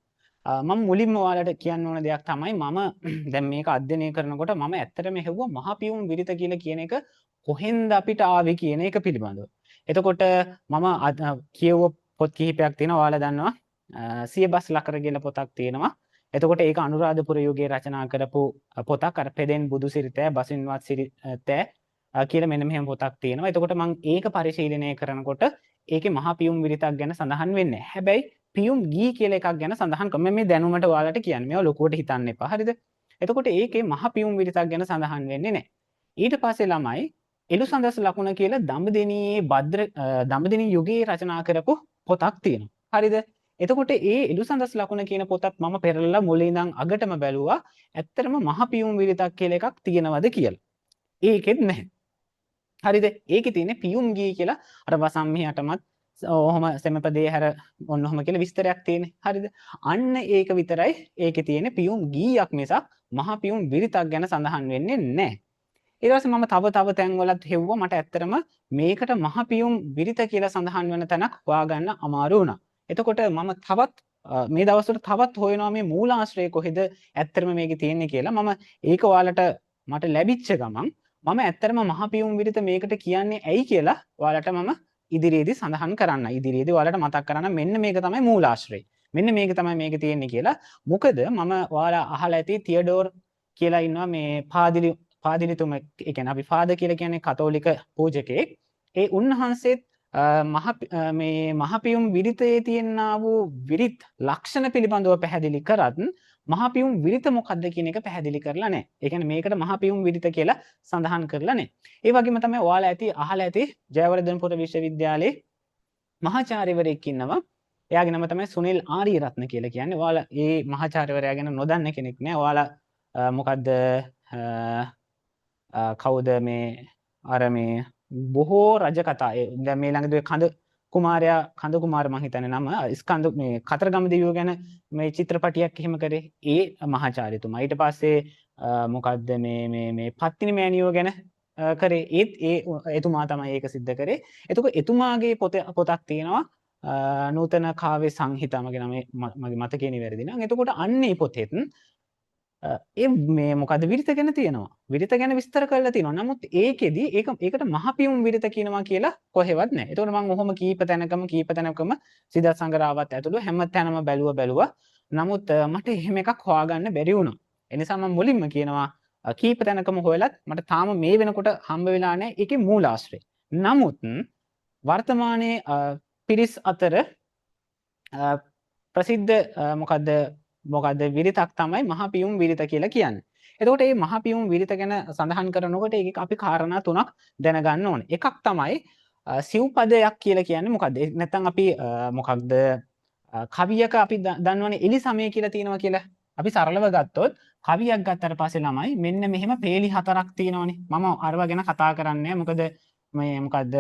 මම මුලින්ම ඔයාලට කියන්න ඕන දෙයක් තමයි මම දැන් මේක අධ්‍යයනය කරනකොට මම ඇත්තටම හෙව්වා මහපියුම් විරිත කියලා කියන එක කොහෙන්ද අපිට ආවේ කියන එක පිළිබඳව. එතකොට මම කියව පොත් කිහිපයක් තියෙනවා ඔයාලා දන්නවා. සියබස් ලකර කියලා පොතක් තියෙනවා. එතකොට ඒක අනුරාධපුර යුගයේ රචනා කරපු පොතක්. අර පෙදෙන් බුදු සිරිතෑ බසින්වත් සිරිතෑ කියලා මෙන්න මෙහෙම පොතක් තියෙනවා. එතකොට මම ඒක පරිශීලනය කරනකොට ඒකේ මහා පියුම් විරිතක් ගැන සඳහන් වෙන්නේ. හැබැයි පියුම් ගී කියලා එකක් ගැන සඳහන් කරනවා. මේ දැනුමට ඔයාලට කියන්නේ. මේවා ලොකුවට හිතන්න එපා. හරිද? එතකොට ඒකේ මහා පියුම් විරිතක් ගැන සඳහන් වෙන්නේ නැහැ. ඊට පස්සේ ළමයි එළුසඳස් ලකුණ කියලා දඹදෙණී යුගයේ රචනා කරපු පොතක් තියෙනවා. හරිද? එතකොට ඒ එළුසඳස් ලකුණ කියන පොතත් මම පෙරලලා මුලින් ඉඳන් අගටම බැලුවා. ඇත්තටම මහා පියුම් විරිතක් කියලා එකක් තියෙනවද කියලා. ඒකෙත් නැහැ. හරිද? ඒකේ තියෙන්නේ පියුම් ගී කියලා අර වසම්මියටමත් ඔහොම සෙමපදේ හැර ඔන්නෝම කියලා විස්තරයක් තියෙන්නේ. හරිද? අන්න ඒක විතරයි ඒකේ තියෙන්නේ පියුම් ගීයක් මිසක් මහා පියුම් විරිතක් ගැන සඳහන් වෙන්නේ නැහැ. ඊට පස්සේ මම තව තැන්වලත් හෙව්වා මට ඇත්තටම මේකට මහා පියුම් විරිත කියලා සඳහන් වෙන තැනක් හොයාගන්න අමාරු වුණා. එතකොට මම මේ දවස්වල තවත් හොයනවා මේ මූලාශ්‍රය කොහෙද ඇත්තටම මේකේ තියෙන්නේ කියලා. මම ඒක ඔයාලට මට ලැබිච්ච ගමන් මම ඇත්තටම මහා පියුම් විරිත මේකට කියන්නේ ඇයි කියලා ඔයාලට මම ඉදිරියේදී සඳහන් කරන්න. ඉදිරියේදී ඔයාලට මතක් කරන්න මෙන්න මේක තමයි මූලාශ්‍රය. මෙන්න මේක තමයි මේක තියෙන්නේ කියලා. මොකද මම ඔයාලා අහලා ඇති තියඩෝර් කියලා ඉන්නවා මේ පාදිලිතුමෙක්. ඒ කියන්නේ අපි ෆාදර් කියලා කියන්නේ කතෝලික පූජකයෙක්. ඒ උන්වහන්සේත් මහපියුම් විරිතයේ තියෙනා වූ විරිත් ලක්ෂණ පිළිබඳව පැහැදිලි කරත් මහපියුම් විරිත මොකක්ද කියන එක පැහැදිලි කරලා නැහැ. ඒ කියන්නේ මේකට මහපියුම් විරිත කියලා සඳහන් කරලා නැහැ. ඒ වගේම තමයි ඔයාලා අහලා ඇති ජයවර්ධනපුර විශ්වවිද්‍යාලයේ මහාචාර්යවරයෙක් ඉන්නවා. එයාගේ නම තමයි සුනිල් ආරියරත්න කියලා කියන්නේ. ඔයාලා මේ මහාචාර්යවරයා ගැන නොදන්න කෙනෙක් නෑ. ඔයාලා මොකද්ද කවුද මේ අර මේ බොහෝ රජ කතා දැන් මේ ළඟදී කඳ කුමාර මම හිතන්නේ නම ස්කන්ධ මේ කතරගම දෙවියෝ ගැන මේ චිත්‍රපටියක් එහෙම කරේ ඒ මහාචාර්යතුමා. ඊට පස්සේ මොකද්ද මේ පත්තිනි මෑණියෝ ගැන කරේ එතුමා තමයි ඒක සිද්ධ කරේ. එතකොට එතුමාගේ පොතක් තියෙනවා නූතන කාව්‍ය සංහිතා මගේ මතකේ නිවැරදි නම්. එතකොට අන්නේ පොතෙත් මේ මොකද විරිත ගැන තියෙනවා. විරිත ගැන විස්තර කරලා තියෙනවා. නමුත් ඒකෙදි ඒකට මහපියුම් විරිත කියනවා කියලා කොහෙවත් නැහැ. ඒතකොට මම ඔහොම කීප තැනකම සිද්ධාර්ථ සංගරාවත් ඇතුළු හැම තැනම බැලුවා. නමුත් මට එහෙම එකක් හොයාගන්න බැරි වුණා. ඒ නිසා මම මුලින්ම කියනවා කීප තැනකම හොයලත් මට තාම මේ වෙනකොට හම්බ වෙලා නැහැ ඒකේ මූලාශ්‍රය. නමුත් වර්තමානයේ පිරිස් අතර ප්‍රසිද්ධ මොකද්ද විරිතක් තමයි මහා පියුම් විරිත කියලා කියන්නේ. එතකොට මේ මහා පියුම් විරිත ගැන සඳහන් කරනකොට ඒක අපි කාරණා තුනක් දැනගන්න ඕනේ. එකක් තමයි සිව්පදයක් කියලා කියන්නේ මොකද්ද? නැත්නම් අපි මොකක්ද කවියක අපි දන්නවනේ එලි සමය කියලා තියෙනවා කියලා. අපි සරලව ගත්තොත් කවියක් ගත්තට පස්සේ ළමයි මෙන්න මෙහෙම පේලි හතරක් තියෙනවනේ. මම අරව ගැන කතා කරන්නේ මොකද මේ මොකද්ද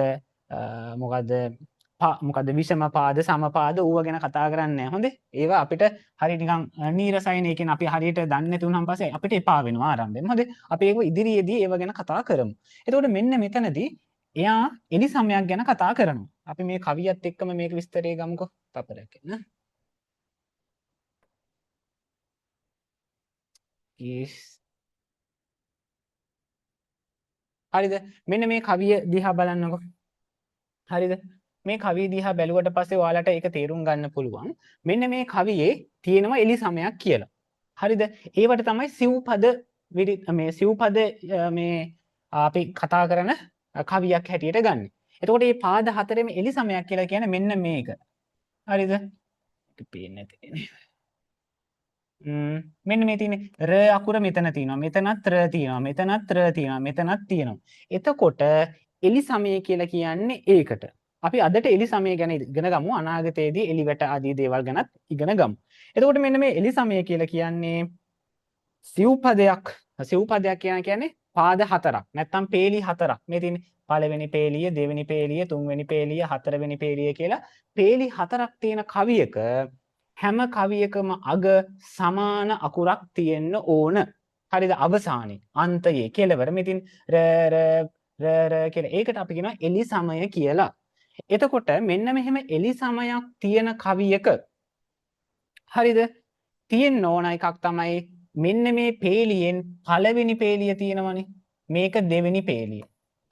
මොකද විෂම පාද සමපාද ඌව ගැන කතා කරන්නේ නැහැ. හොඳේ. ඒවා අපිට හරි නිකන් නීරසයින. ඒ කියන්නේ අපි හරියට දන්නේ නැති වුණාන් පස්සේ අපිට එපා වෙනවා ආරම්භයෙන්. හොඳේ. අපි ඒක ඉදිරියේදී ඒව ගැන කතා කරමු. එතකොට මෙන්න මෙතනදී එයා එලි සමයක් ගැන කතා කරනවා. අපි මේ කවියත් එක්කම මේක විස්තරය ගමුකෝ. තපරයක් න. හරිද? මෙන්න මේ කවිය දිහා බලන්නකෝ. හරිද? මේ කවිය දිහා බැලුවට පස්සේ ඔයාලට ඒක තේරුම් ගන්න පුළුවන්. මෙන්න මේ කවියේ තියෙනවා එලි සමයක් කියලා. හරිද? ඒවට තමයි සිව්පද මේ සිව්පද මේ අපි කතා කරන කවියක් හැටියට ගන්න. එතකොට මේ පාද හතරෙම එලි සමයක් කියලා කියන්නේ මෙන්න මේක. හරිද? ඒක පේන්නේ නැති. මෙන්න මේ තියෙන්නේ ර අකුර මෙතන තියෙනවා. මෙතනත් ර තියෙනවා. මෙතනත් ර තියෙනවා. මෙතනත් තියෙනවා. එතකොට එලි සමය කියලා කියන්නේ ඒකට. අපි අදට එලි සමය ගැන ඉගෙන ගමු. අනාගතයේදී එලිවැට ආදී දේවල් ගැනත් ඉගෙන ගමු. එතකොට මෙන්න මේ එලි සමය කියලා කියන්නේ සිව්පදයක්. සිව්පදයක් කියන්නේ පාද හතරක්. නැත්තම් පේලි හතරක්. මේ තියෙන්නේ පළවෙනි පේලිය, දෙවෙනි පේලිය, තුන්වෙනි පේලිය, හතරවෙනි පේලිය කියලා පේලි හතරක් තියෙන කවියක හැම කවියකම අග සමාන අකුරක් තියෙන්න ඕන. හරිද? අවසානයේ අන්තයේ කෙලවර මෙතින් ර කියලා. ඒකට අපි කියනවා එලි සමය කියලා. එතකොට මෙන්න මෙහෙම එලි සමයක් තියෙන කවියක හරිද? තියෙන්න ඕන එකක් තමයි මෙන්න මේ පේලියෙන් පළවෙනි පේලිය තියෙනවනේ. මේක දෙවෙනි පේලිය.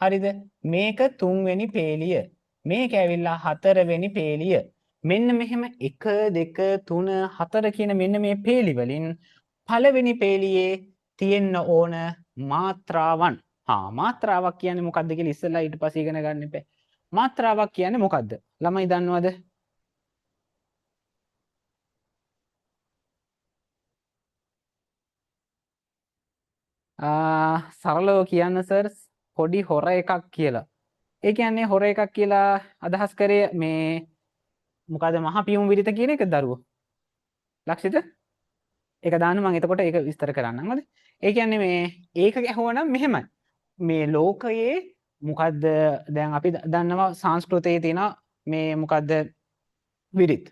හරිද? මේක තුන්වෙනි පේලිය. මේක ඇවිල්ලා හතරවෙනි පේලිය. මෙන්න මෙහෙම 1 2 3 4 කියන මෙන්න මේ පේලි වලින් පළවෙනි පේලියේ තියෙන්න ඕන මාත්‍රාවන්. මාත්‍රාවක් කියන්නේ මොකද්ද කියලා ඉස්සෙල්ලා ඊට පස්සේ ඉගෙන ගන්න එපා. මාත්‍රාවක් කියන්නේ මොකද්ද? ළමයි දන්නවද? සරලව කියන්න සර් පොඩි හොර එකක් කියලා. ඒ කියන්නේ හොර එකක් කියලා අදහස් කරේ මේ මොකද මහා පියුම් විරිත කියන එක දරුවෝ. ලක්ෂිත ඒක දාන්න මම එතකොට ඒක විස්තර කරන්නම්. හරිද? ඒ කියන්නේ මේ ඒක ගැහුවනම් මෙහෙමයි. මේ ලෝකයේ මොකද්ද දැන් අපි දන්නවා සංස්කෘතයේ තියෙන මේ මොකද්ද විරිත්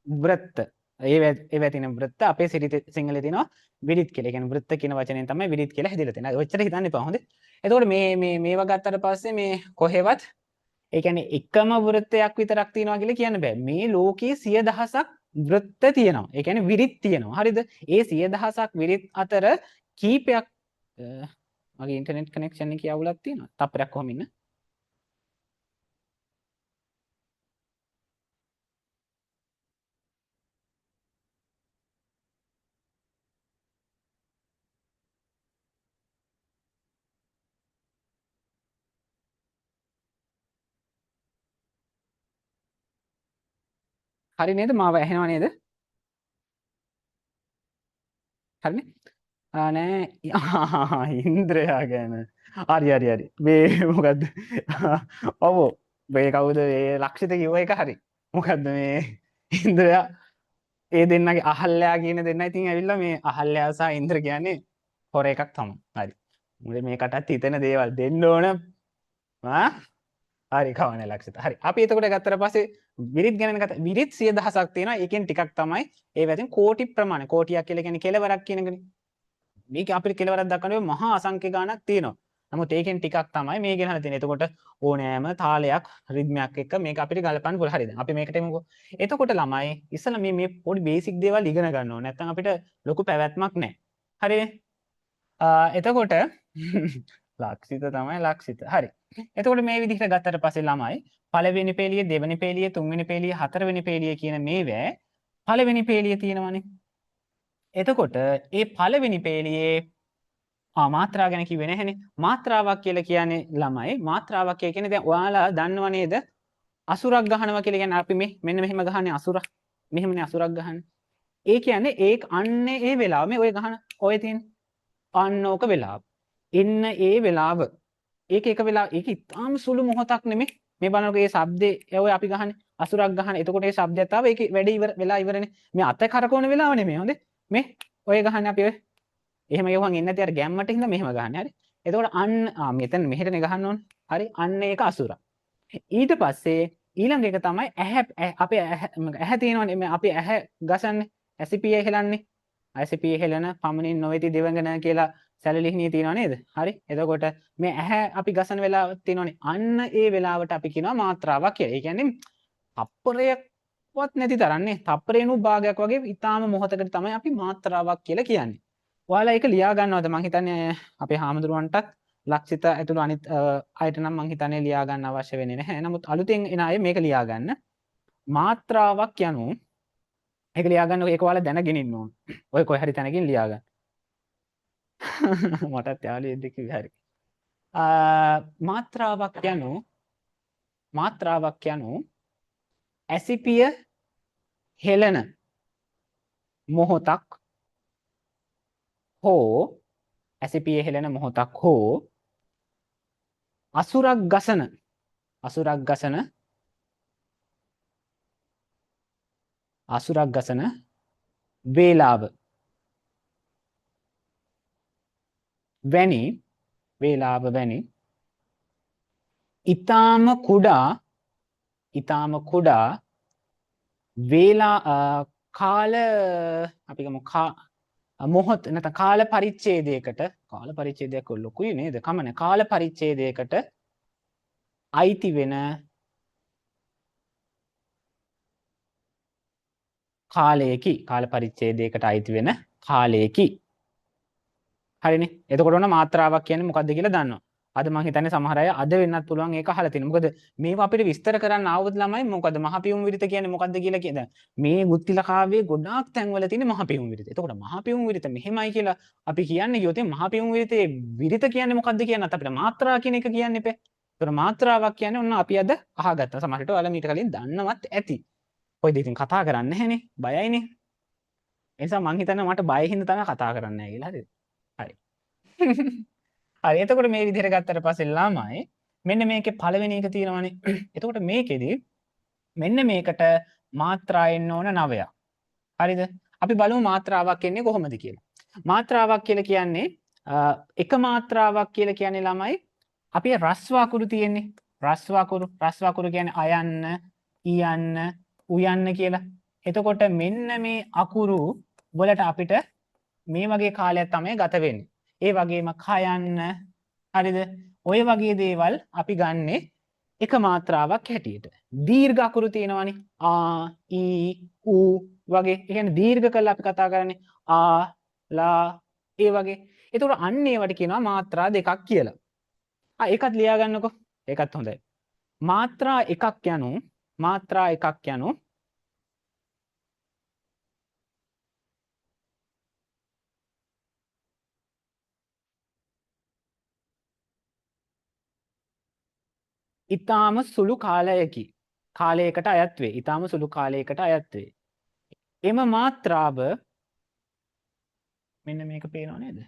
වෘත්ත ඒ තියෙන වෘත්ත අපේ සිංහලේ තියෙනවා විරිත් කියලා. ඒ කියන්නේ වෘත්ත කියන වචනයෙන් තමයි විරිත් කියලා හැදිලා තියෙන්නේ. ඔච්චර හිතන්න එපා. හොඳේ. එතකොට මේවා ගත්තට පස්සේ මේ කොහෙවත් ඒ කියන්නේ එකම වෘත්තයක් විතරක් තියෙනවා කියලා කියන්න බෑ. මේ ලෝකයේ 100,000ක් වෘත්ත තියෙනවා. ඒ කියන්නේ විරිත් තියෙනවා. හරිද? ඒ 100,000ක් විරිත් අතර කීපයක් මගේ ඉන්ටර්නෙට් කනෙක්ෂන් එකේ අවුලක් තියෙනවා. තප්පරයක් කොහොම ඉන්න. හරි නේද? මාව ඇහෙනව නේද? හරිනේ? නෑ ඉන්ද්‍රයා ගැන. හරි. මේ මොකද්ද? ඔව්. මේ කවුද මේ ලක්ෂිත කිව්ව එක හරි. මොකද්ද මේ ඉන්ද්‍රයා ඒ දෙන්නගේ අහල්ලයා කියන දෙන්න ඉතින් ඇවිල්ලා මේ අහල්ලයා සහ ඉන්ද්‍ර කියන්නේ හොර එකක් තමයි. හරි. මුල මේකටත් හිතෙන දේවල් දෙන්න ඕන. හරි කවන්නේ ලක්ෂිත. හරි. අපි එතකොට ගත්තට පස්සේ විරිත් ගැන කතා විරිත් 100,000ක් තියෙනවා. ඒකෙන් ටිකක් තමයි ඒ වැදින් කෝටි ප්‍රමාණය. කෝටියක් කියලා කියන්නේ කෙලවරක් කියන එකනේ. මේක අපිට කෙලවරක් දක්වන්නේ මහා අසංඛ්‍ය ගාණක් තියෙනවා. නමුත් ඒකෙන් ටිකක් තමයි මේ ගෙනහලා තියෙන්නේ. එතකොට ඕනෑම තාලයක් රිද්මයක් එක්ක මේක අපිට ගලපන්න පුළුවන්. හරිද? අපි මේකට එමුකෝ. එතකොට ළමයි ඉස්සලා මේ පොඩි බේසික් දේවල් ඉගෙන ගන්න ඕනේ. නැත්නම් අපිට ලොකු පැවැත්මක් නැහැ. හරිනේ? එතකොට ලක්ෂිත තමයි ලක්ෂිත. හරි. එතකොට මේ විදිහට ගත්තට පස්සේ ළමයි පළවෙනි පේලිය, දෙවෙනි පේලිය, තුන්වෙනි පේලිය, හතරවෙනි පේලිය කියන මේවැ පළවෙනි පේලිය තියෙනවනේ. එතකොට ඒ පළවෙනි පේලියේ මාත්‍රා ගැන කිව්වේ නැහැනේ. මාත්‍රාවක් කියලා කියන්නේ ළමයි මාත්‍රාවක් කියන්නේ දැන් ඔයාලා දන්නව නේද? අසුරක් ගහනවා කියලා කියන්නේ අපි මෙන්න මෙහෙම ගහන්නේ අසුරක්. මෙහෙමනේ අසුරක් ගහන්නේ. ඒ කියන්නේ ඒක අන්නේ ඒ වෙලාව මේ ඔය ගහන ඔය තියෙන අන්න ඕක වෙලාව. එන්න ඒ වෙලාව. ඒක එක වෙලාව ඒක ඉතාම සුළු මොහොතක් නෙමෙයි. මේ බලනකොට ඒ ශබ්දේ ඔය අපි ගහන්නේ අසුරක් ගහන. එතකොට ඒ ශබ්දයත් ආව ඒක වැඩ ඉවර වෙලා ඉවරනේ. මේ අත කරකවන වෙලාව නෙමෙයි. හොඳේ. මේ ඔය ගහන්නේ අපි ඔය එහෙම ගහුවන් එන්නේ නැති අර ගැම්මට හින්දා මෙහෙම ගහන්නේ. හරි. එතකොට අන්න මෙතන මෙහෙටනේ ගහන්න ඕනේ. හරි. අන්න ඒක අසුරක්. ඊට පස්සේ ඊළඟ එක තමයි අපේ ඇහැ තියෙනවනේ මේ අපි ඇහැ ගසන්නේ ඇසිපිය හෙලන්නේ ඇසිපිය හෙලන පමණින් නොවේති දෙවඟන කියලා සැලලිහිණියේ තියෙනව නේද? හරි. එතකොට මේ ඇහැ අපි ගසන වෙලාවක් තියෙනවනේ. අන්න ඒ වෙලාවට අපි කියනවා මාත්‍රාවක් කියලා. ඒ කියන්නේ තප්පරයක්වත් නැති තරන්නේ. තප්පරේනු භාගයක් වගේ ඊටාම මොහොතකට තමයි අපි මාත්‍රාවක් කියලා කියන්නේ. ඔයාලා ඒක ලියා ගන්නවද? මං හිතන්නේ අපේ හාමුදුරුවන්ටත් ලක්ෂිත ඇතුළු අනිත් අයට නම් මං හිතන්නේ ලියා ගන්න අවශ්‍ය වෙන්නේ නැහැ. නමුත් අලුතෙන් එන අය මේක ලියා ගන්න. මාත්‍රාවක් යනු ඒක ලියා ගන්න ඒක ඔයාලා දැනගෙන ඉන්න ඕන. ඔය කොයි හරි තැනකින් ලියා ගන්න. මටත් යාළුවෙක් දෙකේ හරි. මාත්‍රාවක් යනු ඇසිපිය හෙලන මොහොතක් හෝ ඇසිපිය හෙලන මොහොතක් හෝ අසුරක් ගසන වේලාව වැනි ඊටාම කුඩා වේලා කාල අපි ගමු මොහොත නැත්නම් කාල පරිච්ඡේදයකට ලොකුයි නේද? කමන කාල පරිච්ඡේදයකට අයිති වෙන කාල පරිච්ඡේදයකට අයිති වෙන කාලයකි. හරිනේ. එතකොට ඔන්න මාත්‍රාවක් කියන්නේ මොකක්ද කියලා දන්නවා. අද මම හිතන්නේ සමහර අය අද වෙන්නත් පුළුවන් ඒක අහලා තියෙනවා. මොකද මේවා අපිට විස්තර කරන්න ආවොත් ළමයි මොකද මහපියුම් විරිත කියන්නේ මොකක්ද කියලා කියද. මේ ගුත්තිල කාව්‍යයේ ගොඩාක් තැන්වල තියෙන මහපියුම් විරිත. එතකොට මහපියුම් විරිත මෙහෙමයි කියලා අපි කියන්නේ යොතේ මහපියුම් විරිතේ විරිත කියන්නේ මොකක්ද කියනත් අපිට මාත්‍රා කියන එක කියන්න එපා. ඒතර මාත්‍රාවක් කියන්නේ ඔන්න අපි අද අහගත්තා. සමහරට ඔයාලා මීට කලින් දන්නවත් ඇති. කොයිද ඉතින් කතා කරන්නේ නැහනේ. බයයිනේ. ඒ නිසා මං හිතන්නේ මට බය හින්දා තමයි කතා කරන්නේ නැහැ කියලා. හරිද? හරි. හරි එතකොට මේ විදිහට ගත්තට පස්සේ ළමයි මෙන්න මේකේ පළවෙනි එක තියෙනවානේ. එතකොට මේකෙදි මෙන්න මේකට මාත්‍රා එන්න ඕන 9ක්. හරිද? අපි බලමු මාත්‍රාවක් එන්නේ කොහොමද කියලා. මාත්‍රාවක් කියලා කියන්නේ එක මාත්‍රාවක් කියලා කියන්නේ ළමයි අපි රස්ව අකුරු තියෙන්නේ. රස්ව අකුරු කියන්නේ අයන්න, ඊයන්න, උයන්න කියලා. එතකොට මෙන්න මේ අකුරු වලට අපිට මේ වගේ කාලයක් තමයි ගත වෙන්නේ. ඒ වගේම කයන්න හරිද? ඔය වගේ දේවල් අපි ගන්නෙ එක මාත්‍රාවක් හැටියට. දීර්ඝ අකුරු තියෙනවනේ. ආ, ඊ, ඌ වගේ. ඒ කියන්නේ දීර්ඝ කරලා අපි කතා කරන්නේ ආ, ලා ඒ වගේ. ඒතකොට අන්න ඒවට කියනවා මාත්‍රා දෙකක් කියලා. ඒකත් ලියා ගන්නකො. ඒකත් හොඳයි. මාත්‍රා එකක් යනු ඊටාම සුළු කාලයකට අයත් වේ. ඊටාම සුළු කාලයකට අයත් වේ. එම මාත්‍රාව මෙන්න මේක පේනව නේද?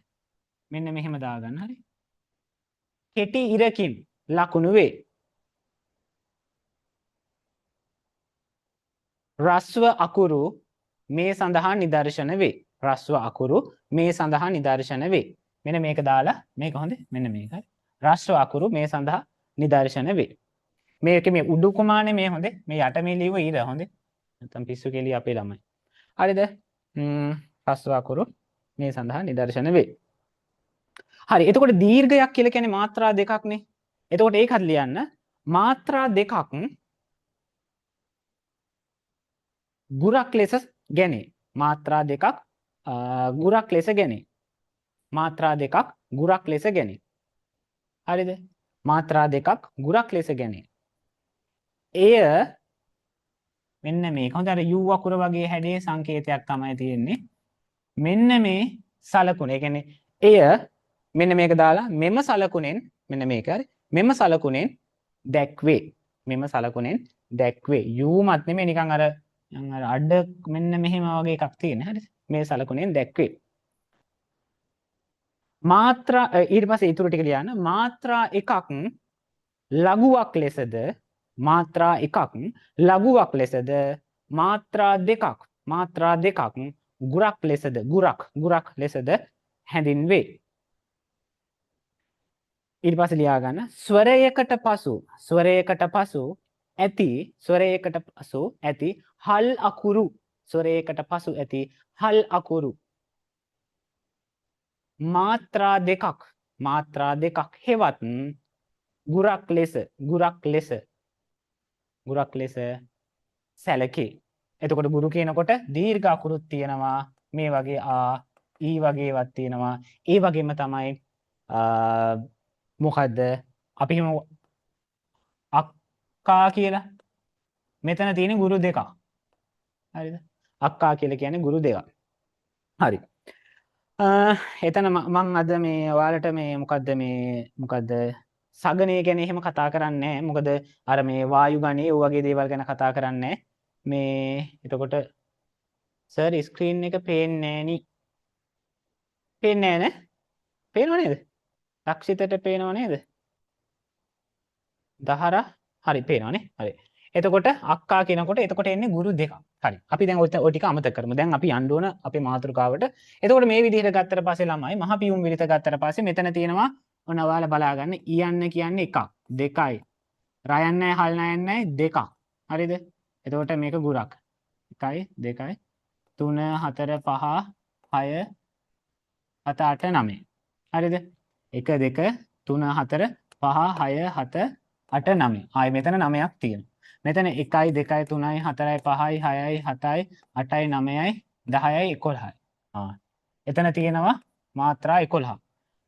මෙන්න මෙහෙම දාගන්න හරි. කෙටි ඉරකින් ලකුණු වේ. රස්ව අකුරු මේ සඳහා නිදර්ශන වේ. මෙන්න මේක දාලා මේක හොඳේ. මෙන්න මේක හරි. රස්ව අකුරු මේ සඳහා නිදර්ශන වේ. මේකේ මේ උඩු කුමානේ මේ හොඳේ. මේ යට මේ ලියුව ඊර හොඳේ. නැත්නම් පිස්සු කෙලිය අපේ ළමයි. හරිද? රස්ව අකුරු මේ සඳහා නිදර්ශන වේ. හරි. එතකොට දීර්ඝයක් කියලා කියන්නේ මාත්‍රා දෙකක්නේ. එතකොට ඒකත් ලියන්න. මාත්‍රා දෙකක් ගුරක් ලෙස ගැනේ. මාත්‍රා දෙකක් ගුරක් ලෙස ගැනේ. හරිද? මාත්‍රා දෙකක් ගුරක් ලෙස ගැනේ. එය මෙන්න මේක. හොඳ අර U අකුර වගේ හැඩේ සංකේතයක් තමයි තියෙන්නේ. මෙන්න මේ සලකුණ. ඒ කියන්නේ එය මෙන්න මේක දාලා මෙම සලකුණෙන් මෙන්න මේක හරි. මෙම සලකුණෙන් දැක්වේ. U මත් නෙමෙයි නිකන් අර අඩ මෙන්න මෙහෙම වගේ එකක් තියෙන. හරිද? මේ සලකුණෙන් දැක්වේ. මාත්‍රා ඊට පස්සේ ඊටු ටික ලියන්න. මාත්‍රා එකක් ලඝුවක් ලෙසද මාත්‍රා දෙකක් ගුරක් ලෙසද හැඳින්වේ. ඊට පස්සේ ලියා ගන්න ස්වරයකට පසු ඇති ස්වරයකට පසු ඇති හල් අකුරු ස්වරයකට පසු ඇති හල් අකුරු මාත්‍රා දෙකක් හෙවත් ගුරක් ලෙස සැලකේ. එතකොට ගුරු කියනකොට දීර්ඝ අකුරුත් තියෙනවා මේ වගේ ආ ඊ වගේවත් තියෙනවා. ඒ වගේම තමයි මොකද්ද අපි හිමු අක්කා කියලා. මෙතන තියෙන ගුරු දෙකක්. හරිද? අක්කා කියලා කියන්නේ ගුරු දෙකක්. හරි. එතන මම අද මේ ඔයාලට මේ මොකද්ද සගණය ගැන එහෙම කතා කරන්නේ නැහැ. මොකද අර මේ වායු ගණයේ ඔය වගේ දේවල් ගැන කතා කරන්නේ මේ එතකොට සර් ස්ක්‍රීන් එක පේන්නේ නෑනි. පේන්නේ නෑ නේ? පේනව නේද? රක්ෂිතට පේනව නේද? දහර හරි පේනවනේ. හරි. එතකොට අක්කා කියනකොට එතකොට එන්නේ ගුරු දෙකක්. හරි. අපි දැන් ඔය ටික අමතක කරමු. දැන් අපි යන්න ඕන අපේ මාතෘකාවට. එතකොට මේ විදිහට ගත්තට පස්සේ ළමයි මහ පියුම් විරිත ගත්තට පස්සේ මෙතන තියෙනවා ඔන්න ඔයාලා බලාගන්න ඊයන්න කියන්නේ එකක්, දෙකයි. රයන්නයි හල්නයන්නයි දෙකක්. හරිද? එතකොට මේක ගුරක්. 1යි 2යි 3 4 5 6 7 8 9. හරිද? 1 2 3 4 5 6 7 8 9. ආයි මෙතන 9ක් තියෙනවා. මෙතන 1යි 2යි 3යි 4යි 5යි 6යි 7යි 8යි 9යි 10යි 11යි. එතන තියෙනවා මාත්‍රා 11.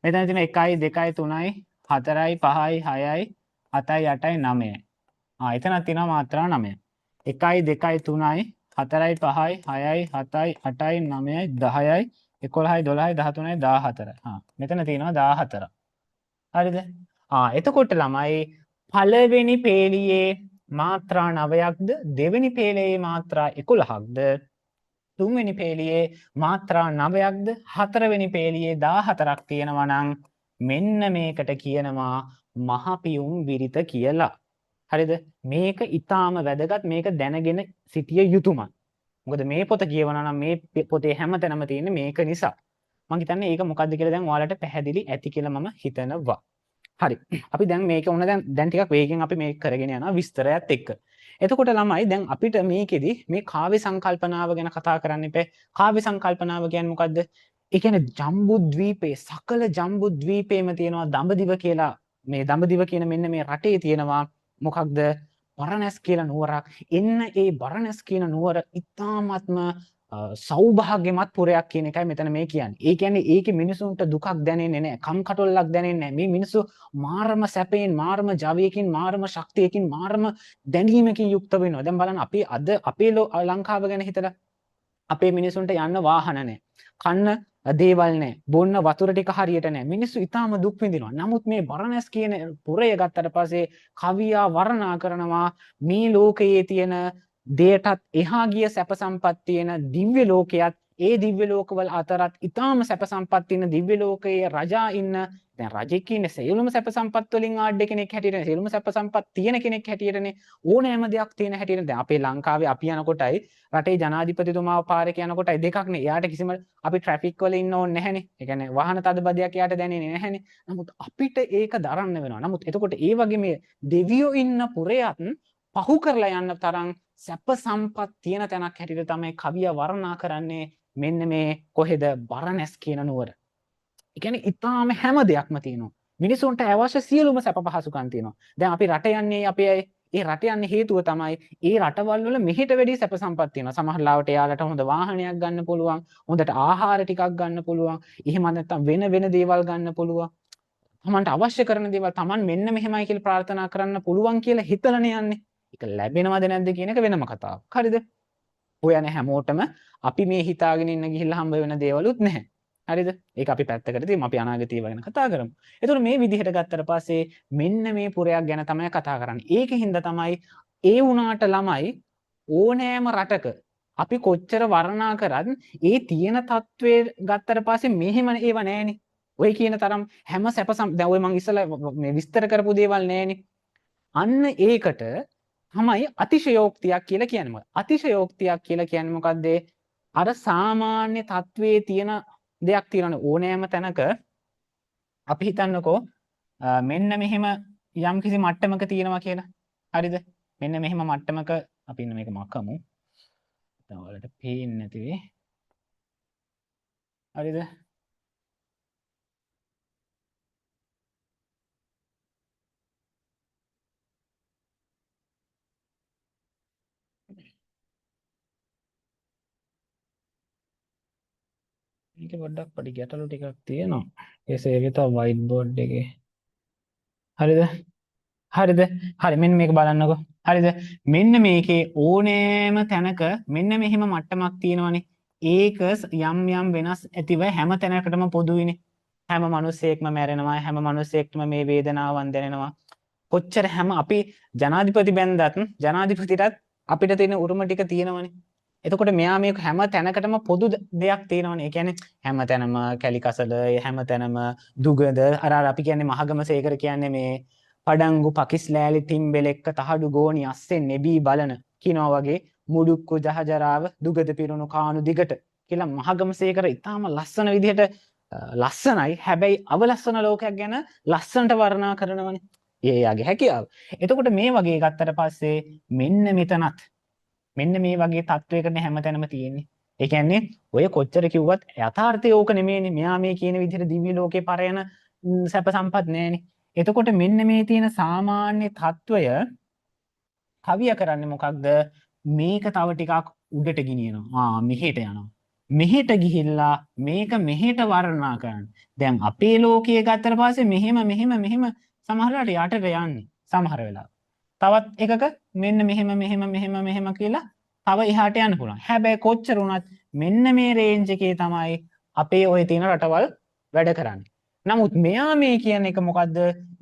මෙතන තියෙන 1යි 2යි 3යි 4යි 5යි 6යි 7යි 8යි 9යි. එතන තියෙනවා මාත්‍රා 9. 1යි 2යි 3යි 4යි 5යි 6යි 7යි 8යි 9යි 10යි 11යි 12යි 13යි 14යි. මෙතන තියෙනවා 14. හරිද? එතකොට ළමයි පළවෙනි පේලියේ මාත්‍රා 9ක්ද දෙවෙනි පේලියේ මාත්‍රා 11ක්ද තුන්වෙනි පේලියේ මාත්‍රා 9ක්ද හතරවෙනි පේලියේ 14ක් තියෙනවා නම් මෙන්න මේකට කියනවා මහපියුම් විරිත කියලා. හරිද? මේක ඊටාම වැදගත්. මේක දැනගෙන සිටිය යුතුමයි. මොකද මේ පොත කියවනවා නම් මේ පොතේ හැමතැනම තියෙන්නේ මේක නිසා. මම හිතන්නේ ඒක මොකද්ද කියලා දැන් ඔයාලට පැහැදිලි ඇති කියලා මම හිතනවා. හරි. අපි දැන් මේක උන දැන් ටිකක් වේගෙන් අපි මේක කරගෙන යනවා විස්තරයත් එක්ක. එතකොට ළමයි දැන් අපිට මේකෙදි මේ කාව්‍ය සංකල්පනාව ගැන කතා කරන්න එපා. කාව්‍ය සංකල්පනාව කියන්නේ මොකද්ද? ඒ කියන්නේ ජම්බුද්වීපයේ සකල ජම්බුද්වීපයේම තියෙනවා දඹදිව කියලා. මේ දඹදිව කියන මෙන්න මේ රටේ තියෙනවා මොකක්ද? බරණැස් කියලා නුවරක්. එන්න ඒ බරණැස් කියන නුවර ඉතාමත්ම සෞභාග්‍යමත් පුරයක් කියන එකයි මෙතන මේ කියන්නේ. ඒ කියන්නේ ඒකේ මිනිසුන්ට දුකක් දැනෙන්නේ නැහැ. කම් කටොල්ලක් දැනෙන්නේ නැහැ. මේ මිනිස්සු මාරම සැපයෙන්, මාරම ජවයකින්, මාරම ශක්තියකින්, මාරම දැනීමකින් යුක්ත වෙනවා. දැන් බලන්න අපි අද අපේ ලංකාව ගැන හිතලා අපේ මිනිසුන්ට යන්න වාහන නැහැ. කන්න දේවල් නැහැ. බොන්න වතුර ටික හරියට නැහැ. මිනිස්සු ඊටාම දුක් විඳිනවා. නමුත් මේ බරණැස් කියන පුරය ගත්තට පස්සේ කවියා වර්ණනා කරනවා මේ ලෝකයේ තියෙන දෙයටත් එහා ගිය සැප සම්පත් තියෙන දිව්‍ය ලෝකයක්. ඒ දිව්‍ය ලෝකවල අතරත් ඊටාම සැප සම්පත් තියෙන දිව්‍ය ලෝකයේ රජා ඉන්න දැන් රජෙක් ඉන්නේ සියලුම සැප සම්පත් වලින් ආඩ්‍ය කෙනෙක් හැටියට සියලුම සැප සම්පත් තියෙන කෙනෙක් හැටියටනේ ඕනෑම දෙයක් තියෙන හැටියට දැන් අපේ ලංකාවේ අපි යනකොටයි රටේ ජනාධිපතිතුමාව පාරේ යනකොටයි දෙකක්නේ. එයාට කිසිම අපි ට්‍රැෆික් වල ඉන්න ඕනේ නැහැනේ. ඒ කියන්නේ වාහන තදබදයක් එයාට දැනෙන්නේ නැහැනේ. නමුත් අපිට ඒක දරන්න වෙනවා. නමුත් එතකොට ඒ වගේ මේ දෙවියෝ ඉන්න පුරයත් පහු කරලා යන්න තරම් සැප සම්පත් තියෙන තැනක් හැටියට තමයි කවිය වර්ණනා කරන්නේ මෙන්න මේ කොහෙද බරණැස් කියන නුවර. ඒ කියන්නේ ඊටාම හැම දෙයක්ම තියෙනවා. මිනිසුන්ට අවශ්‍ය සියලුම සැප පහසුකම් තියෙනවා. දැන් අපි රට යන්නේ අපේ අය ඒ රට යන්න හේතුව තමයි ඒ රටවල් වල මෙහෙට වැඩි සැප සම්පත් තියෙනවා. සමහර ලාවට එයාලට හොඳ වාහනයක් ගන්න පුළුවන්, හොඳට ආහාර ටිකක් ගන්න පුළුවන්, එහෙම නැත්නම් වෙන දේවල් ගන්න පුළුවන්. තමන්ට අවශ්‍ය කරන දේවල් තමන් මෙන්න මෙහෙමයි කියලා ප්‍රාර්ථනා කරන්න පුළුවන් කියලා හිතලානේ යන්නේ. ඒක ලැබෙනවද නැද්ද කියන එක වෙනම කතාවක්. හරිද? ඔය යන හැමෝටම අපි මේ හිතාගෙන ඉන්න ගිහිල්ලා හම්බ වෙන දේවලුත් නැහැ. හරිද? ඒක අපි පැත්තකට තියමු. අපි අනාගතය ගැන කතා කරමු. එතකොට මේ විදිහට ගත්තට පස්සේ මෙන්න මේ පුරයක් ගැන තමයි කතා කරන්නේ. ඒකෙන්ද තමයි ඒ වුණාට ළමයි ඕනෑම රටක අපි කොච්චර වර්ණනා කරත් ඒ තියෙන තත්ත්වයේ ගත්තට පස්සේ මෙහෙම ඒව නැහැනේ. ඔය කියන තරම් හැම සැපසම් දැන් ඔය මං ඉස්සලා මේ විස්තර කරපු දේවල් නැහැනේ. අන්න ඒකට තමයි අතිශයෝක්තියක් කියලා කියන්නේ. මොකක්ද? අතිශයෝක්තියක් කියලා කියන්නේ මොකද්ද? අර සාමාන්‍ය තත්වයේ තියෙන දෙයක් තියෙනවනේ ඕනෑම තැනක අපි හිතන්නකෝ මෙන්න මෙහෙම යම් කිසි මට්ටමක තියෙනවා කියලා. හරිද? මෙන්න මෙහෙම මට්ටමක අපි ඉන්න මේක මකමු. ඔයාලට පේන්නේ නැති වෙයි. හරිද? මේක පොඩ්ඩක් පොඩි ගැටලු ටිකක් තියෙනවා. ඒ සේවය තව white board එකේ. හරිද? හරිද? හරි මෙන්න මේක බලන්නකෝ. හරිද? මෙන්න මේකේ ඕනෑම තැනක මෙන්න මෙහෙම මට්ටමක් තියෙනවනේ. ඒක යම් යම් වෙනස් ඇතිව හැම තැනකටම පොදුයිනේ. හැම මිනිස්සෙක්ම මැරෙනවා, හැම මිනිස්සෙක්ම මේ වේදනාවන් දැනෙනවා. කොච්චර හැම අපි ජනාධිපති බැන්දත් ජනාධිපතිටත් අපිට තියෙන උරුම ටික තියෙනවනේ. එතකොට මෙයා මේක හැම තැනකටම පොදු දෙයක් තියෙනවනේ. ඒ කියන්නේ හැම තැනම කැලිකසල, හැම තැනම දුගඳ අර අපි කියන්නේ මහගම සේකර කියන්නේ මේ පඩංගු පකිස්ලෑලි ටිම්බෙලෙක්ක තහඩු ගෝනි අස්සෙන් නෙබී බලන කියනවා වගේ මුඩුක්කු ජහජරාව දුගද පිරුණු කානු දිගට කියලා මහගම සේකර ඉතාම ලස්සන විදිහට ලස්සනයි. හැබැයි අවලස්සන ලෝකයක් ගැන ලස්සනට වර්ණනා කරනවනේ. එයාගේ හැකියාව. එතකොට මේ වගේ ගත්තට පස්සේ මෙන්න මෙතනත් මෙන්න මේ වගේ තත්වයකට හැමතැනම තියෙන්නේ. ඒ කියන්නේ ඔය කොච්චර කිව්වත් යථාර්ථය ඕක නෙමෙයිනේ. මෙයා මේ කියන විදිහට දිව්‍ය ලෝකේ පරයන සැප සම්පත් නෑනේ. එතකොට මෙන්න මේ තියෙන සාමාන්‍ය తত্ত্বය කවිය කරන්නේ මොකක්ද? මේක තව ටිකක් උඩට ගෙනියනවා. මෙහෙට යනවා. මෙහෙට ගිහිල්ලා මේක මෙහෙට වර්ණනා කරන්න. දැන් අපේ ලෝකයේ ගත්තට පස්සේ මෙහෙම සමහරවිට යටට යන්නේ සමහර වෙලාවට. තවත් එකක මෙන්න මෙහෙම කියලා තව එහාට යන්න පුළුවන්. හැබැයි කොච්චර වුණත් මෙන්න මේ රේන්ජ් එකේ තමයි අපේ ඔය තියෙන රටවල් වැඩ කරන්නේ. නමුත් මෙයා මේ කියන එක මොකද්ද?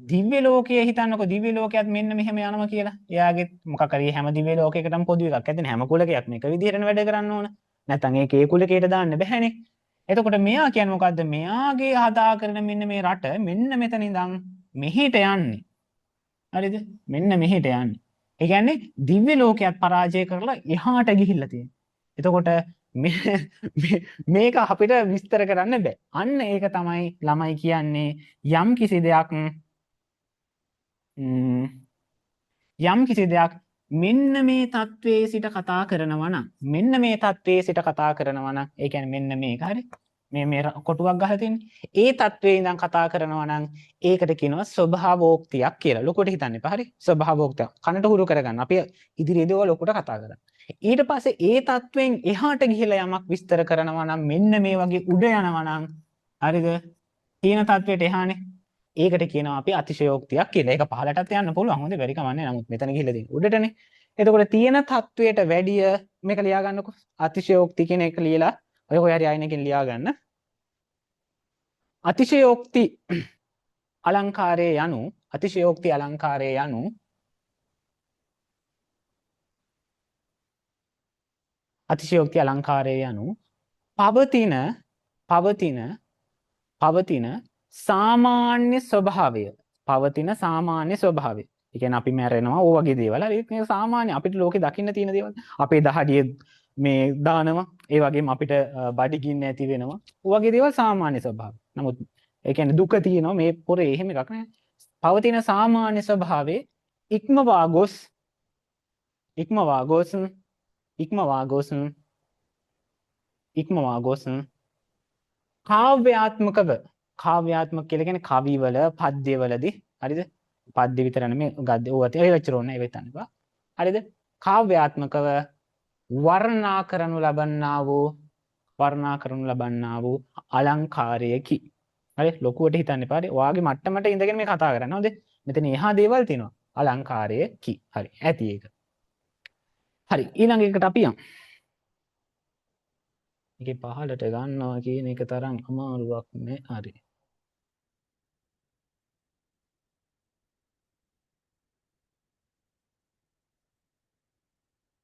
දිව්‍ය ලෝකයේ හිතන්නකො දිව්‍ය ලෝකයක් මෙන්න මෙහෙම යනවා කියලා. එයාගේ මොකක් හරි හැම දිව්‍ය ලෝකයකටම පොදු එකක් ඇතිනේ. හැම කුලකයක් මේක විදිහටම වැඩ කරන්න ඕන. නැත්නම් ඒකේ කුලකයට දාන්න බැහැනේ. එතකොට මෙයා කියන්නේ මොකද්ද? මෙයාගේ හදා කරන මෙන්න මේ රට මෙන්න මෙතන ඉඳන් මෙහෙට යන්නේ. හරිද? මෙන්න මෙහෙට යන්නේ. ඒ කියන්නේ දිව්‍ය ලෝකයක් පරාජය කරලා එහාට ගිහිල්ලා තියෙනවා. එතකොට මේක අපිට විස්තර කරන්න බෑ. අන්න ඒක තමයි ළමයි කියන්නේ යම් කිසි දෙයක් මෙන්න මේ தત્ත්වයේ සිට කතා කරනවා නම් මෙන්න මේ தત્ත්වයේ සිට කතා කරනවා නම් ඒ කියන්නේ මෙන්න මේක හරි මේ කොටුවක් ගහලා තියෙන්නේ ඒ தત્ත්වයේ ඉඳන් කතා කරනවා නම් ඒකට කියනවා ස්වභාවෝක්තියක් කියලා. ලොකුට හිතන්න එපා හරි. ස්වභාවෝක්තිය කනට හුරු කරගන්න. අපි ඉදිරියේදී ඔය ලොකුට කතා කරා. ඊට පස්සේ ඒ தત્ත්වයෙන් එහාට ගිහිලා යමක් විස්තර කරනවා නම් මෙන්න මේ වගේ උඩ යනවා නම් හරිද? තියෙන தત્ත්වයට එහානේ. ඒකට කියනවා අපි අතිශයෝක්තියක් කියලා. ඒක පහලටත් යන්න පුළුවන්. හොඳේ බැරි කමන්නේ. නමුත් මෙතන ගිහිල්ලා තියෙන උඩටනේ. එතකොට තියෙන தત્ත්වයට වැඩිය මේක ලියා ගන්නකො. අතිශයෝක්ති කියන එක ලියලා ඔය කොහේ හරි අයිනකින් ලියා ගන්න. අතිශයෝක්ති අලංකාරයේ යනු අතිශයෝක්ති අලංකාරයේ යනු අතිශයෝක්ති අලංකාරයේ යනු පවතින සාමාන්‍ය ස්වභාවය. පවතින සාමාන්‍ය ස්වභාවය. ඒ කියන්නේ අපි මැරෙනවා ඕ වගේ දේවල්. හරි මේක සාමාන්‍ය අපිට ලෝකේ දකින්න තියෙන දේවල්. අපේ දහඩිය මේ දානවා. ඒ වගේම අපිට බඩගින්න ඇති වෙනවා. ඕ වගේ දේවල් සාමාන්‍ය ස්වභාවය. නමුත් ඒ කියන්නේ දුක තියෙනවා මේ පොරේ එහෙම එකක් නෑ. පවතින සාමාන්‍ය ස්වභාවයේ ඉක්මවා ගොස් කාව්‍යාත්මක කියලා කියන්නේ කවිවල පද්‍යවලදී හරිද? පද්‍ය විතර නෙමෙයි ගද්‍ය ඕවා ඒ වෙච්චර ඕනේ ඒ වෙතන්න බා. හරිද? කාව්‍යාත්මකව වර්ණනා කරනු ලබන්නා වූ අලංකාරයකි. හරි ලොකුවට හිතන්න එපා. හරි ඔයාගේ මට්ටමට ඉඳගෙන මේ කතා කරන්න. හොඳේ. මෙතන එහා දේවල් තියෙනවා. අලංකාරයකි. හරි ඇති ඒක. හරි ඊළඟ එකට අපි යමු. මේකේ පහලට ගන්නවා කියන එක තරම් අමාරුවක් නෑ. හරි.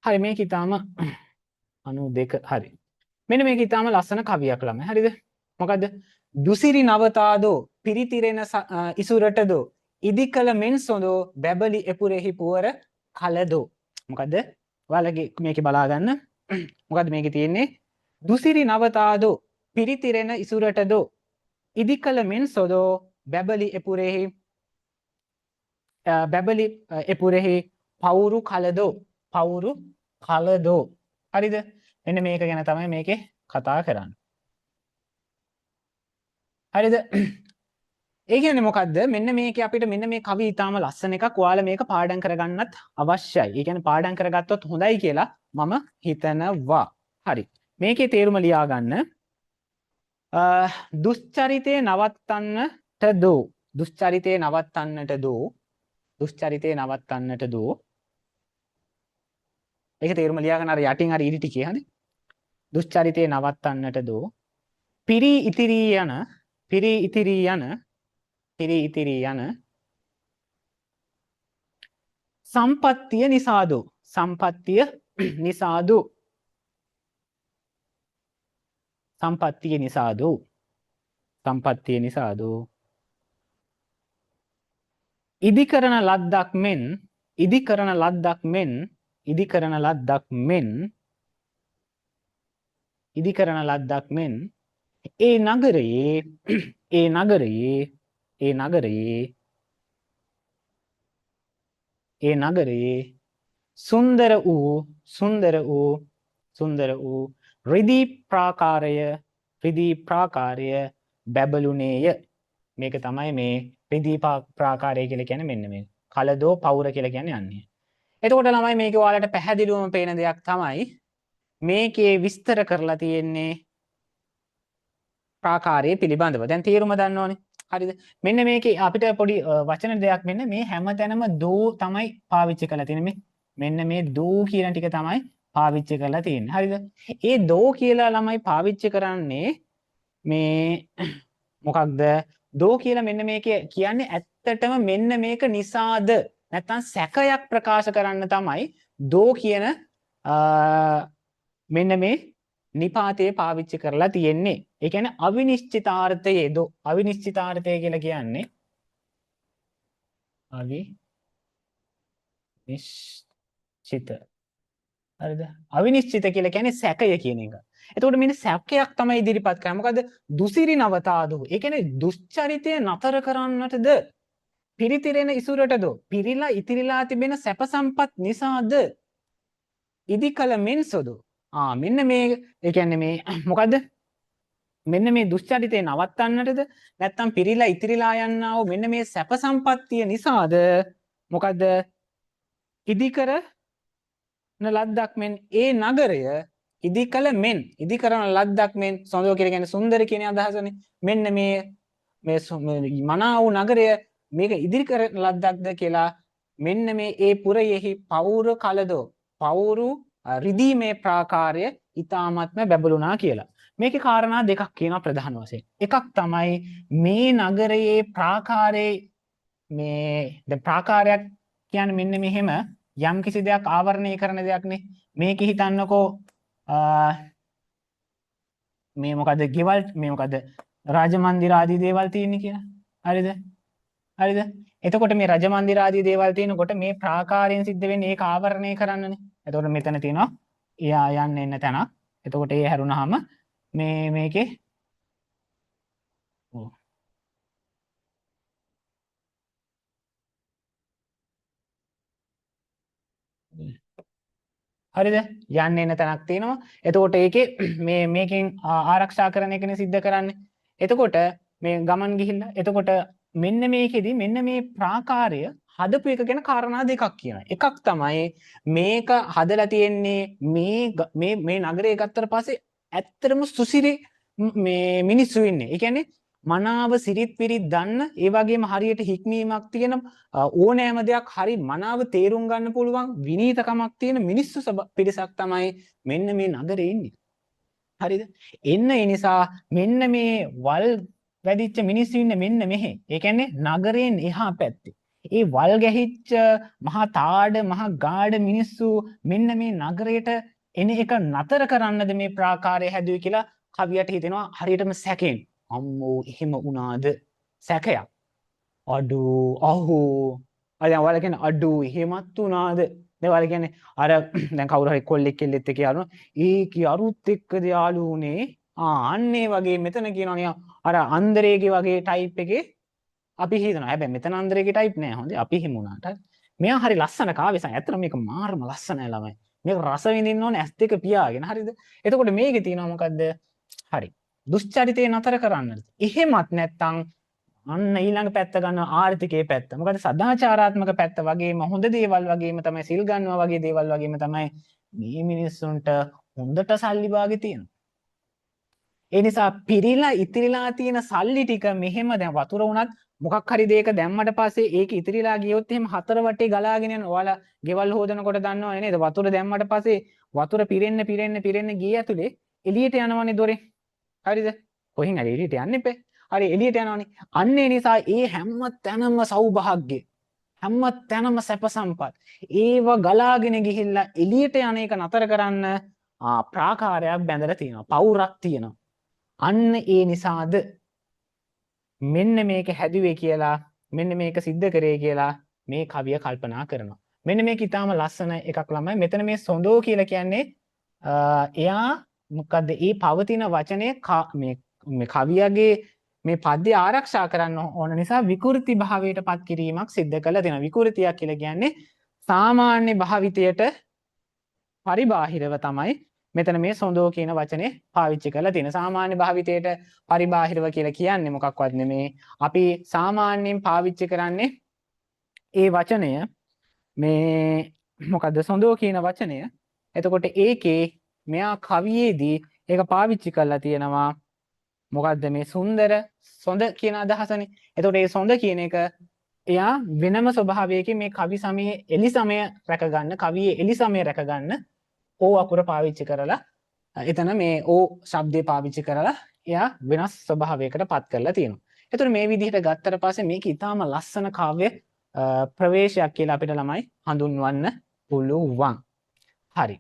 හරි මේක ඊටාම 92 හරි. මෙන්න මේක ඊටාම ලස්සන කවියක් ළමයි. හරිද? මොකද්ද? දුසිරි නවතාදෝ පිරිතිරෙන ඉසුරටදෝ ඉදිකල මෙන් සොඳෝ බැබලි එපුරෙහි පුවර කලදෝ. මොකද්ද? ඔයාලගේ මේකේ බලා ගන්න. මොකද්ද මේකේ තියෙන්නේ? දුසිරි නවතාදෝ පිරිතිරෙන ඉසුරටදෝ ඉදිකල මෙන් සොඳෝ බැබලි එපුරෙහි පවුරු කලදෝ පවුරු කලදෝ හරිද මෙන්න මේක ගැන තමයි මේකේ කතා කරන්නේ හරිද ඒ කියන්නේ මොකද්ද මෙන්න මේකේ අපිට මෙන්න මේ කවි ඊටාම ලස්සන එකක් ඔයාලා මේක පාඩම් කරගන්නත් අවශ්‍යයි. ඒ කියන්නේ පාඩම් කරගත්තොත් හොඳයි කියලා මම හිතනවා. හරි. මේකේ තේරුම ලියා ගන්න. දුෂ්චරිතේ නවත්තන්නට දෝ දුෂ්චරිතේ නවත්තන්නට දෝ දුෂ්චරිතේ නවත්තන්නට දෝ ඒක තේරුම ලියා ගන්න අර යටින් අර ඉරි ටිකේ හරි. දුෂ්චරිතේ නවත්තන්නට දෝ පිරි ඉතිරි යන සම්පත්තිය නිසාදු සම්පත්තිය නිසාදු සම්පත්තිය නිසාදු සම්පත්තිය නිසාදු ඉදිකරන ලද්දක් මෙන් ඉදිකරන ලද්දක් මෙන් ඉදිකරන ලද්දක් මෙන් ඉදිකරන ලද්දක් මෙන් ඒ නගරයේ ඒ නගරයේ ඒ නගරයේ ඒ නගරයේ සුන්දර වූ රිදී ප්‍රාකාරය බැබළුනේය මේක තමයි මේ රිදී ප්‍රාකාරය කියලා කියන්නේ මෙන්න මේ කලදෝ පවුර කියලා කියන්නේ යන්නේ. එතකොට ළමයි මේක ඔයාලට පැහැදිලිවම පේන දෙයක් තමයි මේකේ විස්තර කරලා තියෙන්නේ ප්‍රාකාරයේ පිළිබඳව. දැන් තේරුම දන්නවනේ. හරිද? මෙන්න මේකේ අපිට පොඩි වචන දෙයක් මෙන්න මේ හැමතැනම දෝ තමයි පාවිච්චි කරලා තියෙන්නේ. මෙන්න මේ දෝ කියන ටික තමයි පාවිච්චි කරලා තියෙන්නේ. හරිද? ඒ දෝ කියලා ළමයි පාවිච්චි කරන්නේ මේ මොකක්ද? දෝ කියලා මෙන්න මේකේ කියන්නේ ඇත්තටම මෙන්න මේක නිසාද නැත්නම් සැකයක් ප්‍රකාශ කරන්න තමයි දෝ කියන මෙන්න මේ නිපාතේ පාවිච්චි කරලා තියෙන්නේ. ඒ කියන්නේ අවිනිශ්චිතාර්ථයේ දෝ අවිනිශ්චිතාර්ථය කියලා කියන්නේ අවිනිශ්චිත. හරිද? අවිනිශ්චිත කියලා කියන්නේ සැකය කියන එක. එතකොට මෙන්න සැකයක් තමයි ඉදිරිපත් කරන්නේ. මොකද දුසිරි නවතාදු. ඒ කියන්නේ දුෂ්චරිතය නතර කරන්නටද පිරිතිරෙන ඉසුරටද පිරිලා ඉතිරිලා තිබෙන සැප සම්පත් නිසාද ඉදිකල මෙන්සොදු. මෙන්න මේ ඒ කියන්නේ මේ මොකද්ද? මෙන්න මේ දුෂ්චරිතේ නවත්තන්නටද නැත්නම් පිරිලා ඉතිරිලා යන්නා වූ මෙන්න මේ සැප සම්පත්තිය නිසාද මොකද්ද? ඉදිකර ලද්දක් මෙන් ඒ නගරය ඉදිකල මෙන් ඉදිකරන ලද්දක් මෙන් සොඳව කියලා කියන්නේ සුන්දර කියන අදහසනේ. මෙන්න මේ මනා වූ නගරය මේක ඉදිරි කරන ලද්දක්ද කියලා මෙන්න මේ ඒ පුරයෙහි පවුරු කලදෝ පවුරු රිදීමේ ප්‍රාකාරය ඊ타මත්ම බැබළුණා කියලා. මේකේ කාරණා දෙකක් කියනවා ප්‍රධාන වශයෙන්. එකක් තමයි මේ නගරයේ ප්‍රාකාරයේ මේ දැන් ප්‍රාකාරයක් කියන්නේ මෙන්න මෙහෙම යම් කිසි දෙයක් ආවරණය කරන දෙයක්නේ. මේක හිතන්නකෝ මේ මොකද ගෙවල් මේ මොකද රාජමන්දිර ආදී දේවල් තියෙන්නේ කියලා. හරිද? හරිද? එතකොට මේ රජමන්දිර ආදී දේවල් තියෙනකොට මේ ප්‍රාකාරයෙන් සිද්ධ වෙන්නේ ඒක ආවරණය කරන්නනේ. එතකොට මෙතන තියෙනවා එයා යන්න එන්න තැනක්. එතකොට ඒ හැරුණාම මේකේ හරිද? යන්න එන්න තැනක් තියෙනවා. එතකොට ඒකේ මේකෙන් ආරක්ෂා කරන එකනේ සිද්ධ කරන්නේ. එතකොට මේ ගමන් ගිහිල්ලා එතකොට මෙන්න මේකෙදි මෙන්න මේ ප්‍රාකාරය හදපු එක ගැන කාරණා දෙකක් කියනවා. එකක් තමයි මේක හදලා තියෙන්නේ මේ නගරය ගත්තට පස්සේ ඇත්තටම සුසිරි මේ මිනිස්සු ඉන්නේ. ඒ කියන්නේ මනාව සිරිත් පිරිත් දන්න ඒ වගේම හරියට හික්මීමක් තියෙන ඕනෑම දෙයක් හරි මනාව තේරුම් ගන්න පුළුවන් විනීතකමක් තියෙන මිනිස්සු පිරිසක් තමයි මෙන්න මේ නගරේ ඉන්නේ. හරිද? එන්න ඒ නිසා මෙන්න මේ වල් වැඩිච්ච මිනිස්සු ඉන්නේ මෙන්න මෙහෙ. ඒ කියන්නේ නගරයෙන් එහා පැත්තේ. ඒ වල් ගැහිච්ච මහා තාඩ මහා ගාඩ මිනිස්සු මෙන්න මේ නගරයට එන එක නතර කරන්නද මේ ප්‍රාකාරය හැදුවේ කියලා කවියට හිතෙනවා හරියටම සැකෙන්. අම්මෝ එහෙම වුණාද? සැකයක්. අඩෝ අහෝ. දැන් ඔයාලා කියන්නේ අඩෝ එහෙමත් වුණාද? දැන් ඔයාලා කියන්නේ අර දැන් කවුරු හරි කොල්ලෙක් කෙල්ලෙත් එක්ක යාළුවා ඒකේ අරුත් එක්කද යාළු උනේ? අන්නේ වගේ මෙතන කියනවනේ අර අන්දරේගේ වගේ ටයිප් එකේ අපි හිතනවා. හැබැයි මෙතන අන්දරේගේ ටයිප් නෑ. හොඳේ අපි හිමු උනාට. මෙයා හරි ලස්සන කාව්‍යසං. ඇත්තට මේක මාරම ලස්සනයි ළමයි. මේක රස විඳින්න ඕනේ ඇස් දෙක පියාගෙන. හරිද? එතකොට මේකේ තියෙනවා මොකද්ද? හරි. දුෂ්චරිතේ නතර කරන්න. එහෙමත් නැත්තම් අන්න ඊළඟ පැත්ත ගන්න ආර්ථිකයේ පැත්ත. මොකද සදාචාරාත්මක පැත්ත වගේම හොඳ දේවල් වගේම තමයි සිල් ගන්නවා වගේ දේවල් වගේම තමයි මේ මිනිස්සුන්ට හොඳට සල්ලි වාගේ තියෙනවා. ඒ නිසා පිරීලා ඉතිරිලා තියෙන සල්ලි ටික මෙහෙම දැන් වතුර උනත් මොකක් හරි දෙයක දැම්මට පස්සේ ඒක ඉතිරිලා ගියොත් එහෙම හතර වටේ ගලාගෙන යනවා. ඔයාලා ගෙවල් හොදනකොට දන්නවනේ නේද? වතුර දැම්මට පස්සේ වතුර පිරෙන්න ගියේ ඇතුලේ එළියට යනවනේ දොරේ. හරිද? කොහෙන් හරි එළියට යන්න එපේ. හරි එළියට යනවනේ. අන්න ඒ නිසා ඒ හැම තැනම සෞභාග්‍ය හැම තැනම සැප සම්පත් ඒව ගලාගෙන ගිහිල්ලා එළියට යන එක නතර කරන්න ප්‍රාකාරයක් බැඳලා තියෙනවා. පවුරක් තියෙනවා. අන්න ඒ නිසාද මෙන්න මේක හැදුවේ කියලා මෙන්න මේක සිද්ධ කරේ කියලා මේ කවිය කල්පනා කරනවා. මෙන්න මේක ඊටාම ලස්සන එකක් ළමයි. මෙතන මේ සොඳෝ කියලා කියන්නේ එයා මොකද්ද? ඒ පවතින වචනය මේ කවියගේ මේ පද්‍ය ආරක්ෂා කරන්න ඕන නිසා විකෘති භාවයට පත් කිරීමක් සිද්ධ කළා දෙනවා. විකෘතියක් කියලා කියන්නේ සාමාන්‍ය භාවිතයට පරිබාහිරව තමයි මෙතන මේ සොඳෝ කියන වචනේ පාවිච්චි කරලා තියෙන. සාමාන්‍ය භාවිතයට පරිබාහිරව කියලා කියන්නේ මොකක්වත් නෙමේ. අපි සාමාන්‍යයෙන් පාවිච්චි කරන්නේ ඒ වචනය මේ මොකද්ද සොඳෝ කියන වචනය. එතකොට ඒකේ මෙයා කවියේදී ඒක පාවිච්චි කරලා තියෙනවා මොකද්ද මේ සුන්දර සොඳ කියන අදහසනේ. එතකොට මේ සොඳ කියන එක එයා වෙනම ස්වභාවයකින් මේ කවි සමයේ එලි සමය රැකගන්න කවියේ එලි සමය රැකගන්න ඕ අකුර පාවිච්චි කරලා එතන මේ ඕ ශබ්දය පාවිච්චි කරලා එයා වෙනස් ස්වභාවයකට පත් කරලා තියෙනවා. එතකොට මේ විදිහට ගත්තට පස්සේ මේක ඊටාම ලස්සන කාව්‍ය ප්‍රවේශයක් කියලා අපිට ළමයි හඳුන්වන්න පුළුවන්. හරි.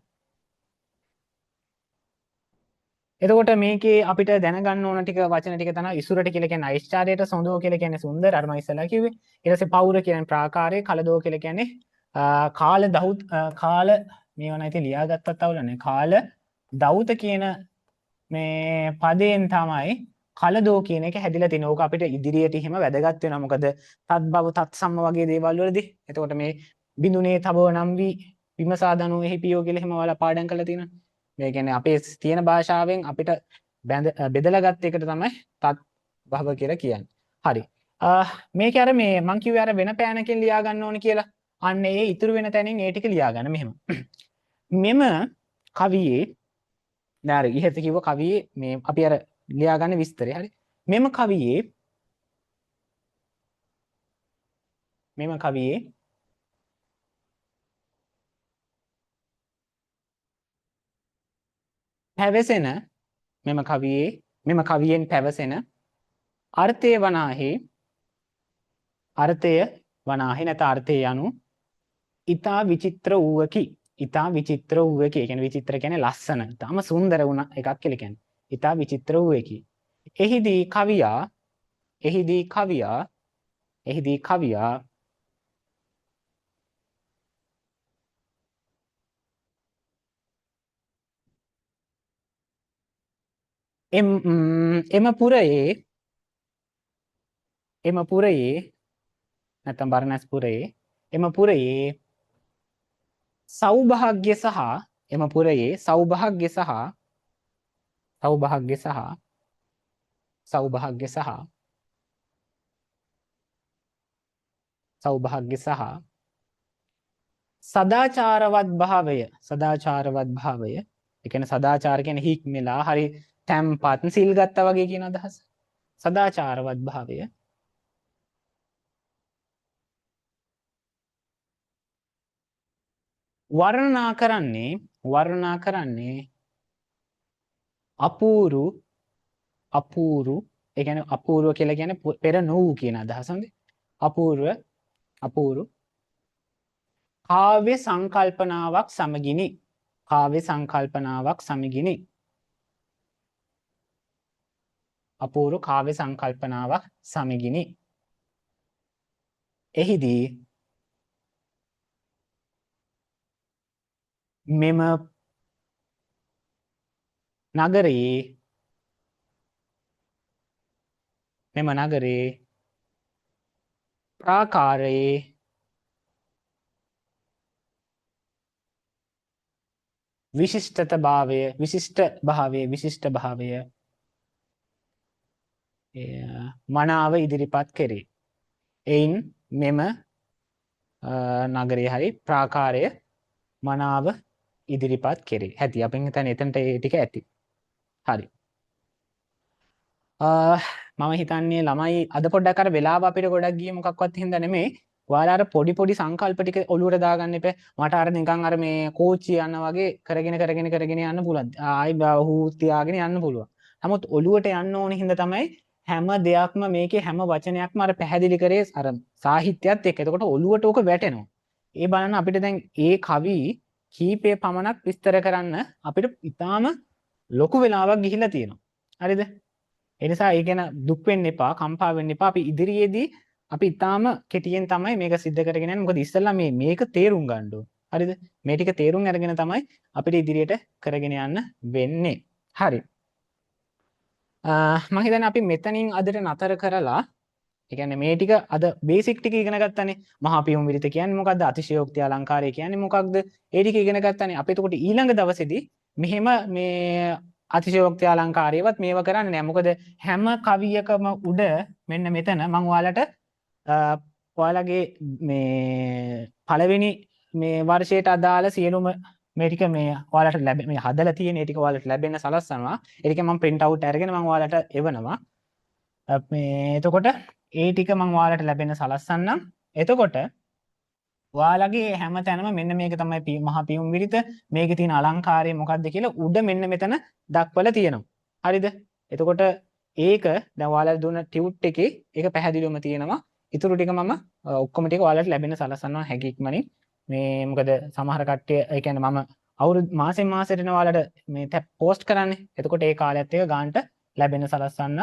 එතකොට මේකේ අපිට දැනගන්න ඕන ටික වචන ටික තමයි ඉසුරට කියලා කියන්නේ ඓශ්චර්යයට, සොඳෝ කියලා කියන්නේ සුන්දර අර මම ඉස්සලා කිව්වේ. ඊට පස්සේ පෞර කියන්නේ ප්‍රාකාරය, කලදෝ කියලා කියන්නේ කාල දහුත් කාල මේවා නැති ලියාගත්තත් අවුලන්නේ. කාල දෞත කියන මේ පදයෙන් තමයි කලදෝ කියන එක හැදිලා තිනේ. ඕක අපිට ඉදිරියට එහෙම වැදගත් වෙනවා. මොකද තත් බව තත් සම්ම වගේ දේවල් වලදී. එතකොට මේ බිඳුනේ තබව නම් වී විමසා දනෝ එහි පියෝ කියලා එහෙම ඔයාලා පාඩම් කරලා තියෙනවා. මේ කියන්නේ අපේ තියෙන භාෂාවෙන් අපිට බෙදලා ගත්ත එකට තමයි තත් බව කියලා කියන්නේ. හරි. මේක අර මේ මං කිව්වේ අර වෙන පෑනකින් ලියා ගන්න ඕනේ කියලා. අන්න ඒ ඉතුරු වෙන තැනින් ඒ ටික ලියා ගන්න මෙහෙම. මෙම කවියේ දැන් ඉහත කිව්ව කවියේ මේ අපි අර ලියා ගන්න විස්තරය හරි. මෙම කවියේ පැවසෙන මෙම කවියෙන් පැවසෙන අර්ථය වනාහි නැත අර්ථය යනු ඊතා විචිත්‍ර වූවකි. ඊතා විචිත්‍ර වූවකි. ඒ කියන්නේ විචිත්‍ර කියන්නේ ලස්සන. ඊටාම සුන්දර වුණ එකක් කියලා කියන්නේ. ඊතා විචිත්‍ර වූවකි. එහිදී කවියා එම පුරයේ නැත්නම් බරණැස් පුරයේ එම පුරයේ සෞභාග්‍ය සහ සදාචාරවත් භාවය ඒ කියන්නේ සදාචාර කියන්නේ හික්මලා හරි තැම්පත් සිල් ගත්තා වගේ කියන අදහස. සදාචාරවත් භාවය වර්ණනා කරන්නේ අපූරු ඒ කියන්නේ අපූර්ව කියලා කියන්නේ පෙර නොවූ කියන අදහස හොඳේ. අපූර්ව කාව්‍ය සංකල්පනාවක් සමගිනි. අපූර්ව කාව්‍ය සංකල්පනාවක් සමගිනි. එහිදී මෙම නගරේ ප්‍රාකාරයේ විශිෂ්ට භාවය මනාව ඉදිරිපත් කෙරේ. එයින් මෙම නගරයේ හරි ප්‍රාකාරය මනාව ඉදිරිපත් කෙරේ. ඇති අපෙන් හිතන්නේ එතනට ඒ ටික ඇති. හරි. මම හිතන්නේ ළමයි අද පොඩ්ඩක් අර වෙලාව අපිට ගොඩක් ගියේ මොකක්වත් හින්දා නෙමෙයි. ඔයාලා අර පොඩි සංකල්ප ටික ඔලුවට දාගන්න එපා. මට අර නිකන් අර මේ කෝච්චි යන වගේ කරගෙන යන්න පුළුවන්. ආයි හූත් තියාගෙන යන්න පුළුවන්. නමුත් ඔලුවට යන්න ඕන හින්දා තමයි හැම දෙයක්ම මේකේ හැම වචනයක්ම අර පැහැදිලි කරේ අර සාහිත්‍යයත් එක්ක. එතකොට ඔලුවට ඕක වැටෙනවා. ඒ බලන්න අපිට දැන් ඒ කවි කීපය පමණක් විස්තර කරන්න අපිට ඉතාම ලොකු වෙලාවක් ගිහිල්ලා තියෙනවා. හරිද? ඒ නිසා ඒ ගැන දුක් වෙන්න එපා, කම්පා වෙන්න එපා. අපි ඉදිරියේදී අපි ඉතාම කෙටියෙන් තමයි මේක සිද්ධ කරගෙන යන්නේ. මොකද ඉස්සෙල්ලා මේක තේරුම් ගන්න ඕන. හරිද? මේ ටික තේරුම් අරගෙන තමයි අපිට ඉදිරියට කරගෙන යන්න වෙන්නේ. හරි. මම හිතන්නේ අපි මෙතනින් අදට නතර කරලා ඒ කියන්නේ මේ ටික අද බේසික් ටික ඉගෙන ගත්තානේ. මහා පියුම් විරිත කියන්නේ මොකක්ද? අතිශයෝක්ති අලංකාරය කියන්නේ මොකක්ද? ඒ ටික ඉගෙන ගත්තානේ. අපි එතකොට ඊළඟ දවසේදී මෙහෙම මේ අතිශයෝක්ති අලංකාරයවත් මේව කරන්නේ නැහැ. මොකද හැම කවියකම උඩ මෙන්න මෙතන මම ඔයාලට ඔයාලගේ මේ පළවෙනි මේ වර්ෂයට අදාළ සියලුම මේ ටික මේ ඔයාලට මේ හදලා තියෙන ඒ ටික ඔයාලට ලැබෙන්න සලස්වනවා. ඒ ටික මම print out අරගෙන මම ඔයාලට එවනවා. මේ එතකොට ඒ ටික මම ඔයාලට ලැබෙන්න සලස්සන්නම්. එතකොට ඔයාලගේ හැම තැනම මෙන්න මේක තමයි මහා පියුම් විරිත. මේකේ තියෙන අලංකාරය මොකක්ද කියලා උඩ මෙන්න මෙතන දක්වලා තියෙනවා. හරිද? එතකොට ඒක දැන් ඔයාලට දුන්න ටියුට් එකේ ඒක පැහැදිලිවම තියෙනවා. ඊටු ටික මම ඔක්කොම ටික ඔයාලට ලැබෙන්න සලස්සනවා හැකි ඉක්මනින්. මේ මොකද සමහර කට්ටිය ඒ කියන්නේ මම අවුරුදු මාසෙන් මාසෙට ඔයාලට මේ පෝස්ට් කරන්නේ. එතකොට ඒ කාලයත් එක ගානට ලැබෙන්න සලස්සන්න.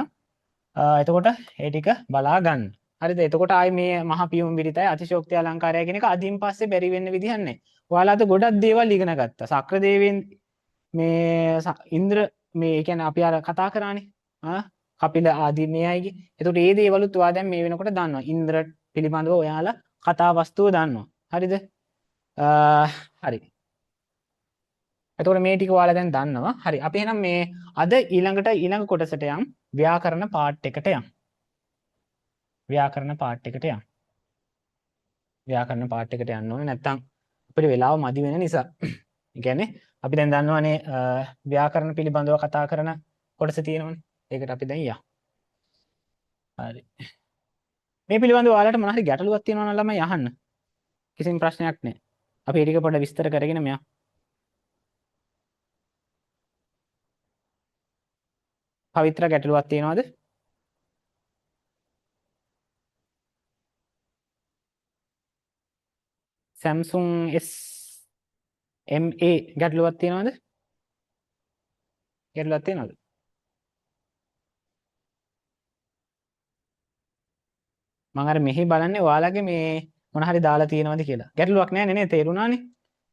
එතකොට ඒ ටික බලා ගන්න. හරිද? එතකොට ආයි මේ මහා පියුම් විරිතයි අතිශෝක්ති අලංකාරය කියන එක අදින් පස්සේ බැරි වෙන්න විදිහක් නැහැ. ඔයාලා අද ගොඩක් දේවල් ඉගෙන ගත්තා. සක්‍ර දේවයන් මේ ඉන්ද්‍ර මේ කියන්නේ අපි අර කතා කරානේ. කපිල ආදී මේ අයගේ. එතකොට මේ දේවලුත් ඔයා දැන් මේ වෙනකොට දන්නවා. ඉන්ද්‍ර පිළිබඳව ඔයාලා කතා වස්තුව දන්නවා. හරිද? හරි. එතකොට මේ ටික ඔයාලා දැන් දන්නවා. හරි. අපි එහෙනම් මේ අද ඊළඟ කොටසට යම් ව්‍යාකරණ පාර්ට් එකට යම්. ව්‍යාකරණ පාර්ට් එකට යම්. ව්‍යාකරණ පාර්ට් එකට යන්න ඕනේ නැත්නම් අපිට වෙලාව මදි වෙන නිසා. ඒ කියන්නේ අපි දැන් දන්නවනේ ව්‍යාකරණ පිළිබඳව කතා කරන කොටස තියෙනවනේ. ඒකට අපි දැන් යමු. හරි. මේ පිළිබඳව ඔයාලට මොන හරි ගැටලුවක් තියෙනවා නම් ළමයි අහන්න. කිසිම ප්‍රශ්නයක් නැහැ. අපි ඒ ටික පොඩ්ඩක් විස්තර කරගෙන මෙයා. පවිත්‍ර ගැටලුවක් තියෙනවද? Samsung SMA ගැටලුවක් තියෙනවද? ගැටලුවක් තියෙනවද? මම අර මෙහි බලන්නේ ඔයාලගේ මේ මොන හරි දාලා තියෙනවද කියලා. ගැටලුවක් නැහැ නේ තේරුණානේ.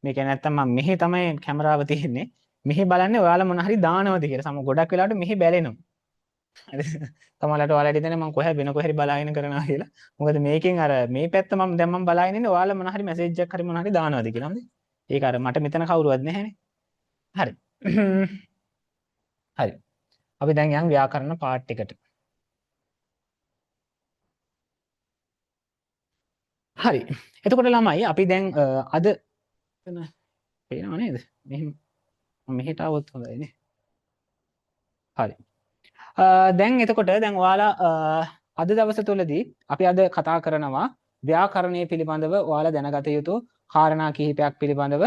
මේ කියන්නේ නැත්තම් මම මෙහි තමයි කැමරාව තියෙන්නේ. මෙහි බලන්නේ ඔයාලා මොන හරි දානවද කියලා. සම ගොඩක් වෙලාවට මෙහි බැලෙනවා. හරි. තමයිලට ඔයාලට හිතන්නේ මම කොහේ වෙන කොහේ බලාගෙන කරනවා කියලා. මොකද මේකෙන් අර මේ පැත්ත මම බලාගෙන ඉන්නේ ඔයාලා මොන හරි මැසේජ් එකක් හරි මොන හරි දානවද කියලා. හරිද? ඒක අර මට මෙතන කවුරුවත් නැහැනේ. හරි. හරි. අපි දැන් යන් ව්‍යාකරණ පාර්ට් එකට. හරි. එතකොට ළමයි අපි දැන් අද පේනව නේද? මෙහෙම මෙහෙට આવොත් හොඳයි නේ. හරි. දැන් එතකොට දැන් ඔයාලා අද දවස තුලදී අපි අද කතා කරනවා ව්‍යාකරණය පිළිබඳව ඔයාලා දැනගත යුතු කාරණා කිහිපයක් පිළිබඳව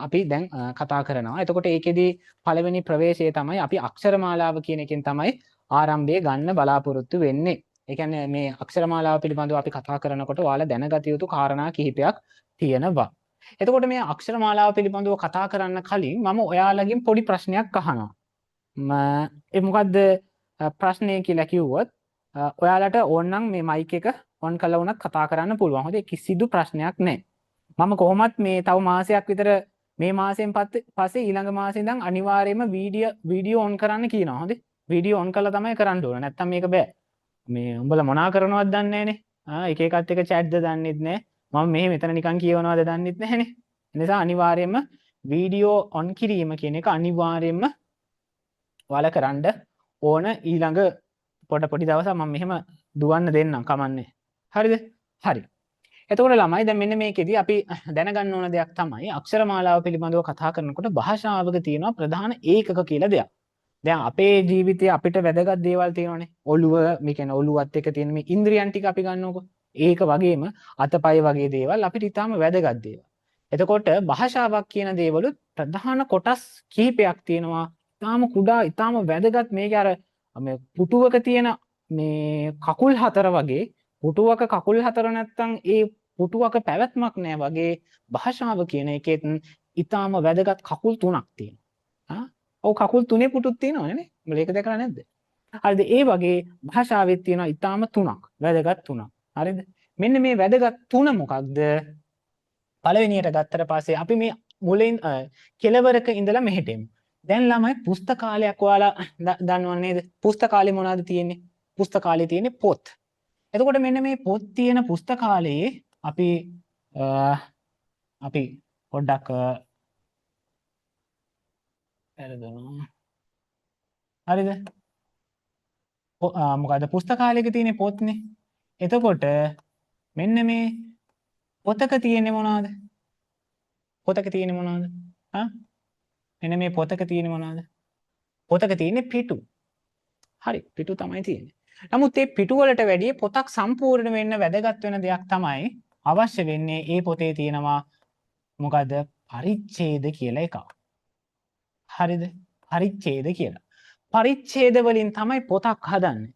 අපි දැන් කතා කරනවා. එතකොට ඒකෙදි පළවෙනි ප්‍රවේශය තමයි අපි අක්ෂරමාලාව කියන එකෙන් තමයි ආරම්භය ගන්න බලාපොරොත්තු වෙන්නේ. ඒ කියන්නේ මේ අක්ෂරමාලාව පිළිබඳව අපි කතා කරනකොට ඔයාලා දැනගත යුතු කාරණා කිහිපයක් තියෙනවා. එතකොට මේ අක්ෂරමාලාව පිළිබඳව කතා කරන්න කලින් මම ඔයාලගෙන් පොඩි ප්‍රශ්නයක් අහනවා. ඒ මොකද්ද ප්‍රශ්නය කියලා කිව්වොත් ඔයාලට ඕනනම් මේ මයික් එක ඔන් කරලා වුණත් කතා කරන්න පුළුවන්. හොඳේ කිසිදු ප්‍රශ්නයක් නැහැ. මම කොහොමත් මේ තව මාසයක් විතර මේ මාසෙන් පස්සේ ඊළඟ මාසෙ ඉඳන් අනිවාර්යයෙන්ම වීඩියෝ ඔන් කරන්න කියනවා. හොඳේ. වීඩියෝ ඔන් කරලා තමයි කරන්න ඕන. නැත්තම් මේක බෑ. මේ උඹලා මොනා කරනවද දන්නේ නැහනේ. එක එකත් එක chatද දන්නෙත් නැහැ. මම මෙතන නිකන් කියවනවද දන්නෙත් නැහනේ. ඒ නිසා අනිවාර්යයෙන්ම වීඩියෝ ඔන් කිරීම කියන එක අනිවාර්යයෙන්ම ඔයාලා කරන්න ඕන. ඊළඟ පොඩි දවසක් මම මෙහෙම දුවන්න දෙන්නම් කමන්නේ. හරිද? හරි. එතකොට ළමයි දැන් මෙන්න මේකෙදි අපි දැනගන්න ඕන දෙයක් තමයි අක්ෂර මාලාව පිළිබඳව කතා කරනකොට භාෂාවක තියෙනවා ප්‍රධාන ඒකක කියලා දෙයක්. දැන් අපේ ජීවිතයේ අපිට වැදගත් දේවල් තියෙනවානේ. ඔළුව, මේ කියන්නේ ඔළුවත් එක්ක තියෙන මේ ඉන්ද්‍රියන් ටික අපි ගන්නකො. ඒක වගේම අතපය වගේ දේවල් අපිට ඊටාම වැදගත් දේවල්. එතකොට භාෂාවක් කියන දේවලුත් ප්‍රධාන කොටස් කිහිපයක් තියෙනවා. ඊටාම කුඩා, ඊටාම වැදගත්. මේක අර මේ පුටුවක තියෙන මේ කකුල් හතර වගේ, පුටුවක කකුල් හතර නැත්තම් ඒ පුටුවක පැවැත්මක් නෑ වගේ භාෂාව කියන එකෙත් ඊටාම වැදගත් කකුල් තුනක් තියෙනවා. ඔව් කකුල් තුනේ පුටුත් තියෙනවනේ නේ. උඹලා ඒක දැකලා නැද්ද? හරිද? ඒ වගේ භාෂාවෙත් තියෙනවා ඊටාම තුනක්. වැදගත් තුනක්. හරිද? මෙන්න මේ වැදගත් තුන මොකක්ද? පළවෙනියට ගත්තට පස්සේ අපි මේ මුලින් කෙලවරක ඉඳලා මෙහෙට එමු. දැන් ළමයි පුස්තකාලයක් ඔයාලා දන්නව නේද? පුස්තකාලේ මොනවද තියෙන්නේ? පුස්තකාලේ තියෙන්නේ පොත්. එතකොට මෙන්න මේ පොත් තියෙන පුස්තකාලයේ අපි පොඩ්ඩක් වැරදුනා. හරිද? මොකද පුස්තකාලයක තියෙන පොත්නේ. එතකොට මෙන්න මේ පොතක තියෙන්නේ මොනවද? පොතක තියෙන්නේ මොනවද? මෙන්න මේ පොතක තියෙන්නේ මොනවද? පොතක තියෙන්නේ පිටු. හරි, පිටු තමයි තියෙන්නේ. නමුත් මේ පිටු වලට වැඩිය පොතක් සම්පූර්ණ වෙන්න වැදගත් වෙන දෙයක් තමයි අවශ්‍ය වෙන්නේ. ඒ පොතේ තියෙනවා මොකද? පරිච්ඡේද කියලා එකක්. හරිද? පරිච්ඡේද කියලා. පරිච්ඡේද වලින් තමයි පොතක් හදන්නේ.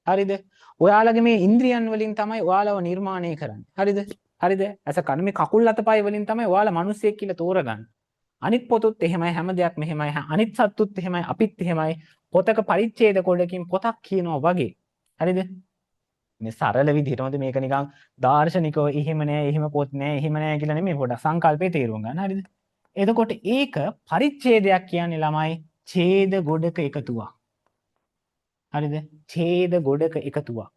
හරිද? ඔයාලගේ මේ ඉන්ද්‍රියන් වලින් තමයි ඔයාලව නිර්මාණය කරන්නේ. හරිද? හරිද? අස කන මේ කකුල් අතපය වලින් තමයි ඔයාලා මිනිස්සෙක් කියලා තෝරගන්නේ. අනිත් පොතුත් එහෙමයි, හැම දෙයක්ම එහෙමයි. අනිත් සත්තුත් එහෙමයි, අපිත් එහෙමයි. පොතක පරිච්ඡේද කොටකින් පොතක් කියනවා වගේ. හරිද? මේ සරල විදිහටමද මේක නිකන් දාර්ශනිකව එහෙම නෑ, එහෙම පොත් නෑ, එහෙම නෑ කියලා නෙමෙයි. පොඩක් සංකල්පේ තේරුම් ගන්න. හරිද? එතකොට ඒක පරිච්ඡේදයක් කියන්නේ ළමයි ඡේද ගොඩක එකතුවක්. හරිද? ඡේද ගොඩක එකතුවක්.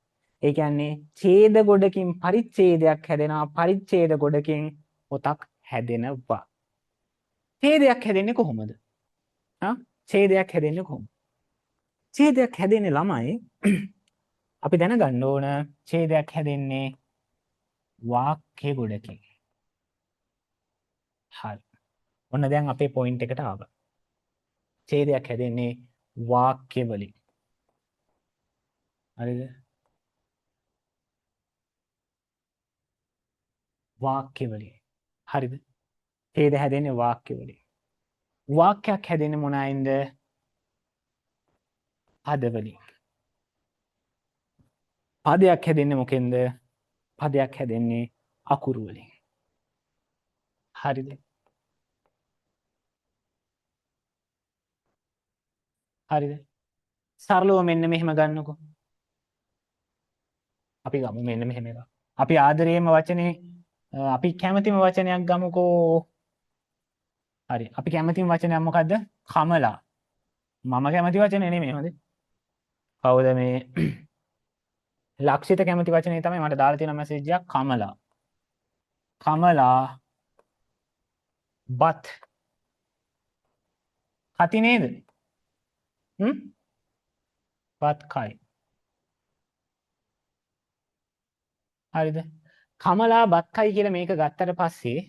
ඒ කියන්නේ ඡේද ගොඩකින් පරිච්ඡේදයක් හැදෙනවා. පරිච්ඡේද ගොඩකින් පොතක් හැදෙනවා. ඡේදයක් හැදෙන්නේ කොහොමද? ඡේදයක් හැදෙන්නේ කොහොමද? ඡේදයක් හැදෙන්නේ ළමයි අපි දැනගන්න ඕන ඡේදයක් හැදෙන්නේ වාක්‍ය ගොඩකින්. හරි. ඔන්න දැන් අපේ පොයින්ට් එකට ආවා. ඡේදයක් හැදෙන්නේ වාක්‍ය වලින්. හරිද? වාක්‍ය වලින්. හරිද? ඡේද හැදෙන්නේ වාක්‍ය වලින්. වාක්‍යයක් හැදෙන්නේ මොනයින්ද? පද වලින්. පදයක් හැදෙන්නේ මොකෙන්ද? පදයක් හැදෙන්නේ අකුරු වලින්. හරිද? හරිද? සරලව මෙන්න මෙහෙම ගන්නකො. අපි ගමු මෙන්න මෙහෙම එකක්. අපි ආදරේම වචනේ අපි කැමතිම වචනයක් ගමුකෝ. හරි. අපි කැමතිම වචනයක් මොකද්ද? කමලා. මම කැමති වචනේ නෙමෙයි හොඳේ. කවුද මේ ලක්ෂිත කැමති වචනේ තමයි මට දාලා තියෙන මැසේජ් එකක් කමලා. කමලා බත් කති නේද? බත් කයි. හරිද? කමලා බත් කයි කියලා මේක ගත්තට පස්සේ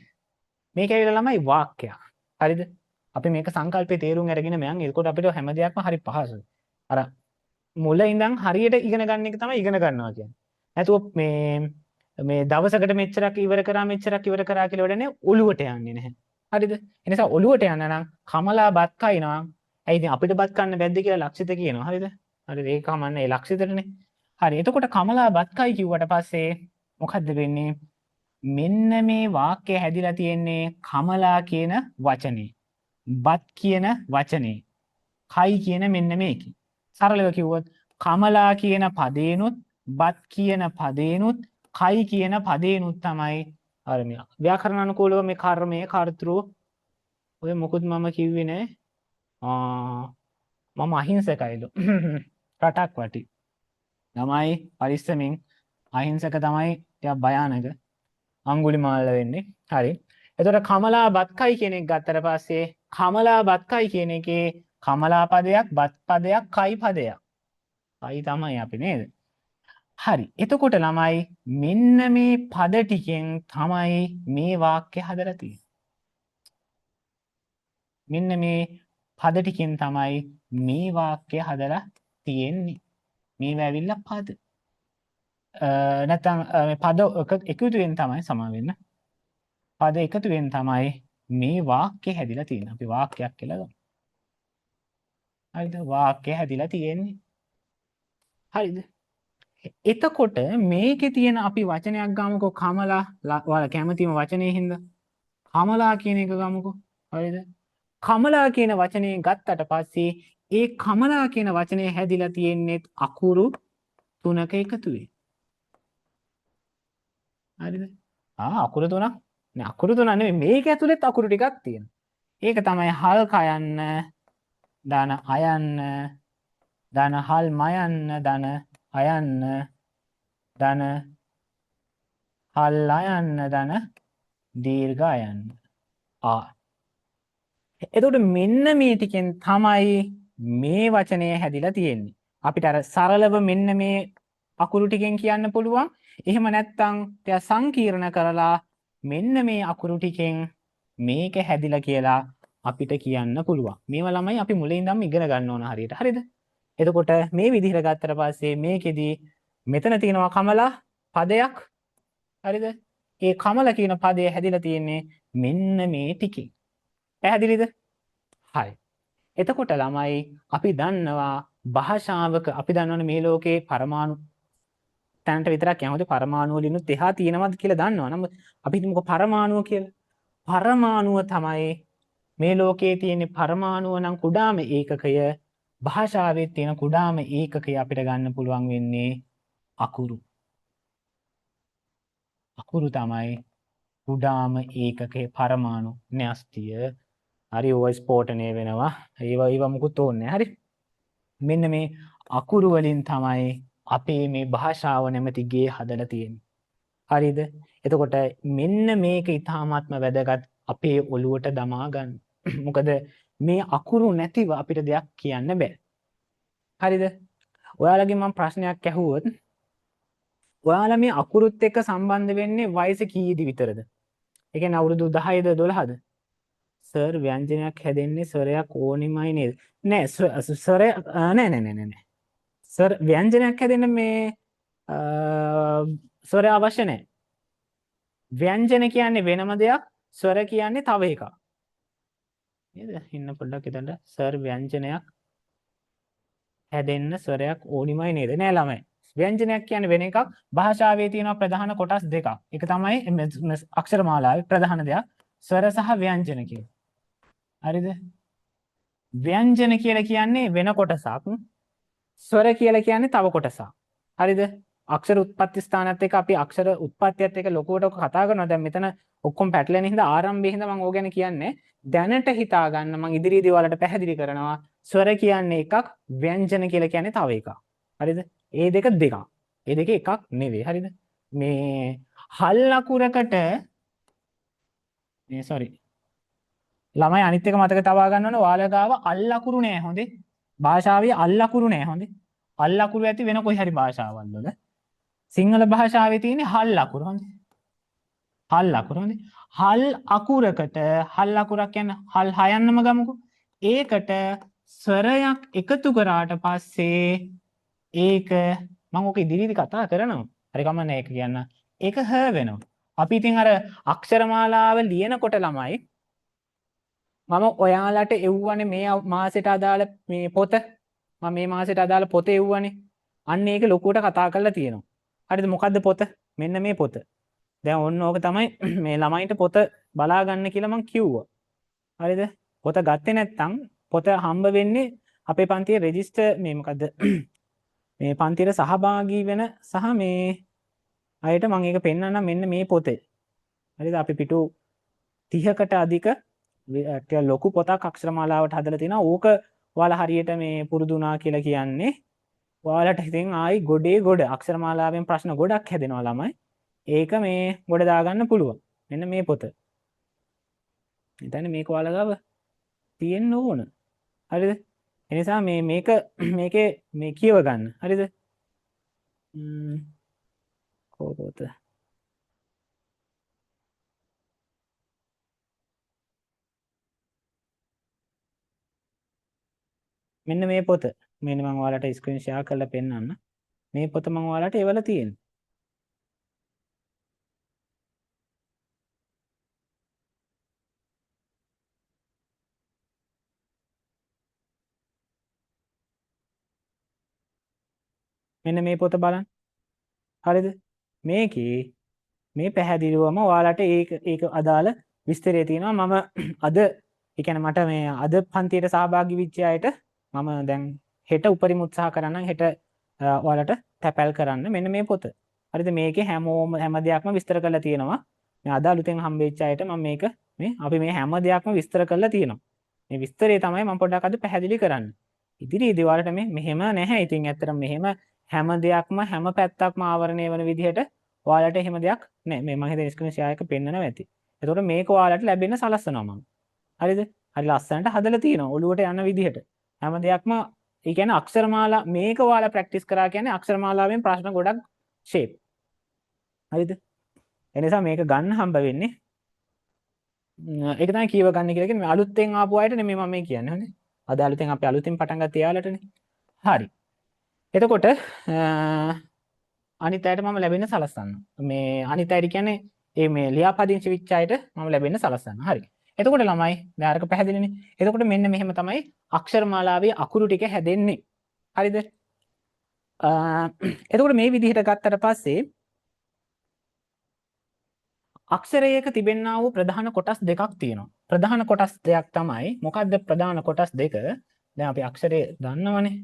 මේක ඇවිල්ලා ළමයි වාක්‍යයක්. හරිද? අපි මේක සංකල්පේ තේරුම් අරගෙන මයන් එතකොට අපිට හැම දෙයක්ම හරි පහසුයි. අර මුල ඉඳන් හරියට ඉගෙන ගන්න එක තමයි ඉගෙන ගන්නවා කියන්නේ. නැතුව මේ දවසකට මෙච්චරක් ඉවර කරා මෙච්චරක් ඉවර කරා කියලා වැඩනේ ඔළුවට යන්නේ නැහැ. හරිද? ඒ නිසා ඔළුවට යන්න නම් කමලා බත් කයිනවා. ඇයි ඉතින් අපිට බත් කන්න බැද්ද කියලා ලක්ෂිත කියනවා. හරිද? හරිද? ඒක කමන්නේ ඒ ලක්ෂිතටනේ. හරි. එතකොට කමලා බත් කයි කිව්වට පස්සේ මොකද්ද වෙන්නේ? මෙන්න මේ වාක්‍යය හැදිලා තියෙන්නේ කමලා කියන වචනේ. බත් කියන වචනේ. කයි කියන මෙන්න මේකේ. සරලව කිව්වොත් කමලා කියන පදේනුත් බත් කියන පදේනුත් කයි කියන පදේනුත් තමයි අර මේ ව්‍යාකරණ අනුකූලව මේ කර්මය කර්තෘ ඔය මොකුත් මම කිව්වේ නෑ. මම අහිංසකයිලු. රටක් වටි. ළමයි පරිස්සමින් අහිංසක තමයි ටිකක් භයානක. අඟුලිමාල වෙන්නේ. හරි. එතකොට කමලා බත්කයි කියන එක ගත්තට පස්සේ කමලා බත්කයි කියන එකේ කමලා පදයක් බත් පදයක් කයි පදයක්. කයි තමයි අපි නේද? හරි. එතකොට ළමයි මෙන්න මේ පද ටිකෙන් තමයි මේ වාක්‍ය හදලා තියෙන්නේ. මෙන්න මේ පද ටිකෙන් තමයි මේ වාක්‍ය හදලා තියෙන්නේ. මේව ඇවිල්ලා පද. නැත්නම් පද එකතුවෙන් තමයි සමා වෙන්න. පද එකතුවෙන් තමයි මේ වාක්‍ය හැදිලා තියෙන්නේ. අපි වාක්‍යයක් කියලා ගමු. හරිද? වාක්‍ය හැදිලා තියෙන්නේ. හරිද? එතකොට මේකේ තියෙන අපි වචනයක් ගමුකෝ කමලා ඔයාලා කැමතිම වචනේ හින්දා කමලා කියන එක ගමුකෝ. හරිද? කමලා කියන වචනේ ගත්තට පස්සේ ඒ කමලා කියන වචනේ හැදිලා තියෙන්නේ අකුරු තුනක එකතුවෙන්. හරිද? අකුරු තුනක්. නෑ අකුරු තුනක් නෙමෙයි මේක ඇතුළෙත් අකුරු ටිකක් තියෙනවා. ඒක තමයි හල් කයන්න, දන අයන්න, දන හල් මයන්න, දන අයන්න, දන හල් අයන්න, දන දීර්ඝ අයන්න. එතකොට මෙන්න මේ ටිකෙන් තමයි මේ වචනය හැදිලා තියෙන්නේ. අපිට අර සරලව මෙන්න මේ අකුරු ටිකෙන් කියන්න පුළුවන්. එහෙම නැත්නම් ටික සංකීර්ණ කරලා මෙන්න මේ අකුරු ටිකෙන් මේක හැදිලා කියලා අපිට කියන්න පුළුවන්. මේවා ළමයි අපි මුලින් ඉඳන්ම ඉගෙන ගන්න ඕන හරියට. හරිද? එතකොට මේ විදිහට ගත්තට පස්සේ මේකෙදි මෙතන තියෙනවා කමලා පදයක්. හරිද? ඒ කමල කියන පදය හැදිලා තියෙන්නේ මෙන්න මේ ටිකෙන්. පැහැදිලිද? හරි. එතකොට ළමයි අපි දන්නවා භාෂාවක අපි දන්නවනේ මේ ලෝකේ පරමාණු තැනට විතරක් යනකොට පරමාණු වලිනුත් එහා තියෙනවද කියලා දන්නවා. නමුත් අපි හිතමුකෝ පරමාණුව කියලා. පරමාණුව තමයි මේ ලෝකයේ තියෙන පරමාණුව නම් කුඩාම ඒකකය. භාෂාවේ තියෙන කුඩාම ඒකකය අපිට ගන්න පුළුවන් වෙන්නේ අකුරු. අකුරු තමයි කුඩාම ඒකකයේ පරමාණු න්‍යෂ්ටිය. හරි ඔය ස්පෝටනේ වෙනවා. ඒවා මුකුත් ඕනේ නැහැ. හරි. මෙන්න මේ අකුරු වලින් තමයි අපේ මේ භාෂාව නැමැති ගේ හදලා තියෙන්නේ. හරිද? එතකොට මෙන්න මේක ඊටාත්ම වැදගත් අපේ ඔළුවට දමා ගන්න. මොකද මේ අකුරු නැතිව අපිට දෙයක් කියන්න බෑ. හරිද? ඔයාලගෙන් මම ප්‍රශ්නයක් ඇහුවොත් ඔයාලා මේ අකුරුත් එක්ක සම්බන්ධ වෙන්නේ වයස කීයේදී විතරද? ඒ කියන්නේ අවුරුදු 10ද 12ද? සර් ව්‍යංජනයක් හැදෙන්නේ ස්වරයක් ඕනෙමයි නේද? නෑ ස්වර නෑ. සර් ව්‍යංජනයක් හැදෙන්න මේ ස්වරය අවශ්‍ය නෑ. ව්‍යංජන කියන්නේ වෙනම දෙයක්, ස්වර කියන්නේ තව එකක්. නේද? ඉන්න පොඩ්ඩක් හිතන්න. සර් ව්‍යංජනයක් හැදෙන්න ස්වරයක් ඕනිමයි නේද? නෑ ළමයි. ව්‍යංජනයක් කියන්නේ වෙන එකක්. භාෂාවේ තියෙන ප්‍රධාන කොටස් දෙකක්. එක තමයි අක්ෂර මාලාවේ ප්‍රධාන දෙයක් ස්වර සහ ව්‍යංජන කියලා. හරිද? ව්‍යංජන කියලා කියන්නේ වෙන කොටසක්. ස්වර කියලා කියන්නේ තව කොටසක්. හරිද? අක්ෂර උත්පත්ති ස්ථානත් එක්ක අපි අක්ෂර උත්පත්තියත් එක්ක ලොකුවට කතා කරනවා. දැන් මෙතන ඔක්කොම පැටලෙන හින්දා ආරම්භයේ හින්දා මම ඕක ගැන කියන්නේ. දැනට හිතා ගන්න මම ඉදිරියේදී ඔයාලට පැහැදිලි කරනවා. ස්වර කියන්නේ එකක්, ව්‍යංජන කියලා කියන්නේ තව එකක්. හරිද? ඒ දෙක දෙකක්. ඒ දෙක එකක් නෙවෙයි. හරිද? මේ හල් අකුරකට මේ sorry ළමයි අනිත් එක මතක තබා ගන්න ඕනේ. ඔයාලා ගාව අල් අකුරු නෑ හොඳේ. භාෂාවේ අල් අකුරු නෑ හොඳේ. අල් අකුරු ඇති වෙන කොයි හරි භාෂාවල් වල. සිංහල භාෂාවේ තියෙන්නේ හල් අකුරු හොඳේ. හල් අකුරු හොඳේ. හල් අකුරකට හල් අකුරක් කියන්නේ හල් හයන්නම ගමුකෝ. ඒකට ස්වරයක් එකතු කරාට පස්සේ ඒක මම ඔක ඉදිරියේදී කතා කරනවා. හරි කමන්නේ ඒක කියන්න. ඒක හ වෙනවා. අපි ඉතින් අර අක්ෂරමාලාව ලියනකොට ළමයි මම ඔයාලට එව්වනේ මේ මාසෙට අදාළ මේ පොත. මම මේ මාසෙට අදාළ පොත එව්වනේ. අන්න ඒක ලොකුවට කතා කරලා තියෙනවා. හරිද? මොකද්ද පොත? මෙන්න මේ පොත. දැන් ඔන්න ඕක තමයි මේ ළමයින්ට පොත බලා ගන්න කියලා මම කිව්වා. හරිද? පොත ගත්තේ නැත්නම් පොත හම්බ වෙන්නේ අපේ පන්තියේ රෙජිස්ටර් මේ මොකද්ද? මේ පන්තියට සහභාගී වෙන සහ මේ අයට මම ඒක පෙන්නන්නම් මෙන්න මේ පොතේ. හරිද? අපි පිටු 30කට අධික ලොකු පොතක් අක්ෂරමාලාවට හදලා තිනවා. ඕක ඔයාලා හරියට මේ පුරුදු වුණා කියලා කියන්නේ ඔයාලට ඉතින් ආයි ගොඩ අක්ෂරමාලාවෙන් ප්‍රශ්න ගොඩක් හැදෙනවා ළමයි. ඒක මේ ගොඩ දාගන්න පුළුවන්. මෙන්න මේ පොත. හිතන්නේ මේක ඔයාලා ගාව තියෙන්න ඕන. හරිද? ඒ නිසා මේක මේකේ මේ කියව ගන්න. හරිද? කොහොමද? මෙන්න මේ පොත. මෙන්න මම ඔයාලට ස්ක්‍රීන් ෂෙයා කරලා පෙන්නන්න. මේ පොත මම ඔයාලට එවලා තියෙනවා. මෙන්න මේ පොත බලන්න. හරිද? මේකේ මේ පැහැදිලිවම ඔයාලට ඒක අදාළ විස්තරය තියෙනවා. මම අද ඒ කියන්නේ මට මේ අද පන්තියට සහභාගී වෙච්ච අයට මම දැන් හෙට උපරිම උත්සාහ කරන්නම් හෙට ඔයාලට තැපැල් කරන්න මෙන්න මේ පොත. හරිද? මේකේ හැම දෙයක්ම විස්තර කරලා තියෙනවා. මේ අද අලුතෙන් හම්බෙච්ච අයට මම මේක අපි මේ හැම දෙයක්ම විස්තර කරලා තියෙනවා. මේ විස්තරය තමයි මම පොඩ්ඩක් අද පැහැදිලි කරන්නේ. ඉදිරියේදී ඔයාලට මෙහෙම නැහැ. ඉතින් ඇත්තටම මෙහෙම හැම දෙයක්ම හැම පැත්තක්ම ආවරණය වෙන විදිහට ඔයාලට එහෙම දෙයක් නෑ. මේ මම හිතන්නේ ස්ක්‍රීන් ෂෙයා එක පෙන්නනවා ඇති. එතකොට මේක ඔයාලට ලැබෙන්න සලස්වනවා මම. හරිද? හරි ලස්සනට හදලා තියෙනවා ඔළුවට යන විදිහට. හැම දෙයක්ම ඒ කියන්නේ අක්ෂරමාලා මේක ඔයාලා ප්‍රැක්ටිස් කරා කියන්නේ අක්ෂරමාලාවෙන් ප්‍රශ්න ගොඩක් ෂේප්. හරිද? ඒ නිසා මේක ගන්න හම්බ වෙන්නේ ඒක තමයි කියව ගන්න කියලා කියන්නේ අලුතෙන් ආපු අයට නෙමෙයි මම මේ කියන්නේ. හරිද? අද අලුතෙන් අපි අලුතෙන් පටන් ගත්ත යාලටනේ. හරි. එතකොට අනිත් අයට මම ලැබෙන්න සලස්සන්න. මේ අනිත් අයට කියන්නේ මේ ලියාපදිංචි වෙච්ච අයට මම ලැබෙන්න සලස්සන්න. හරි. එතකොට ළමයි දැන් අරක පැහැදිලිනේ. එතකොට මෙන්න මෙහෙම තමයි අක්ෂරමාලාවේ අකුරු ටික හැදෙන්නේ. හරිද? එතකොට මේ විදිහට ගත්තට පස්සේ අක්ෂරයක තිබෙන්නා වූ ප්‍රධාන කොටස් දෙකක් තියෙනවා. ප්‍රධාන කොටස් දෙකක් තමයි මොකක්ද ප්‍රධාන කොටස් දෙක? දැන් අපි අක්ෂරය දන්නවනේ.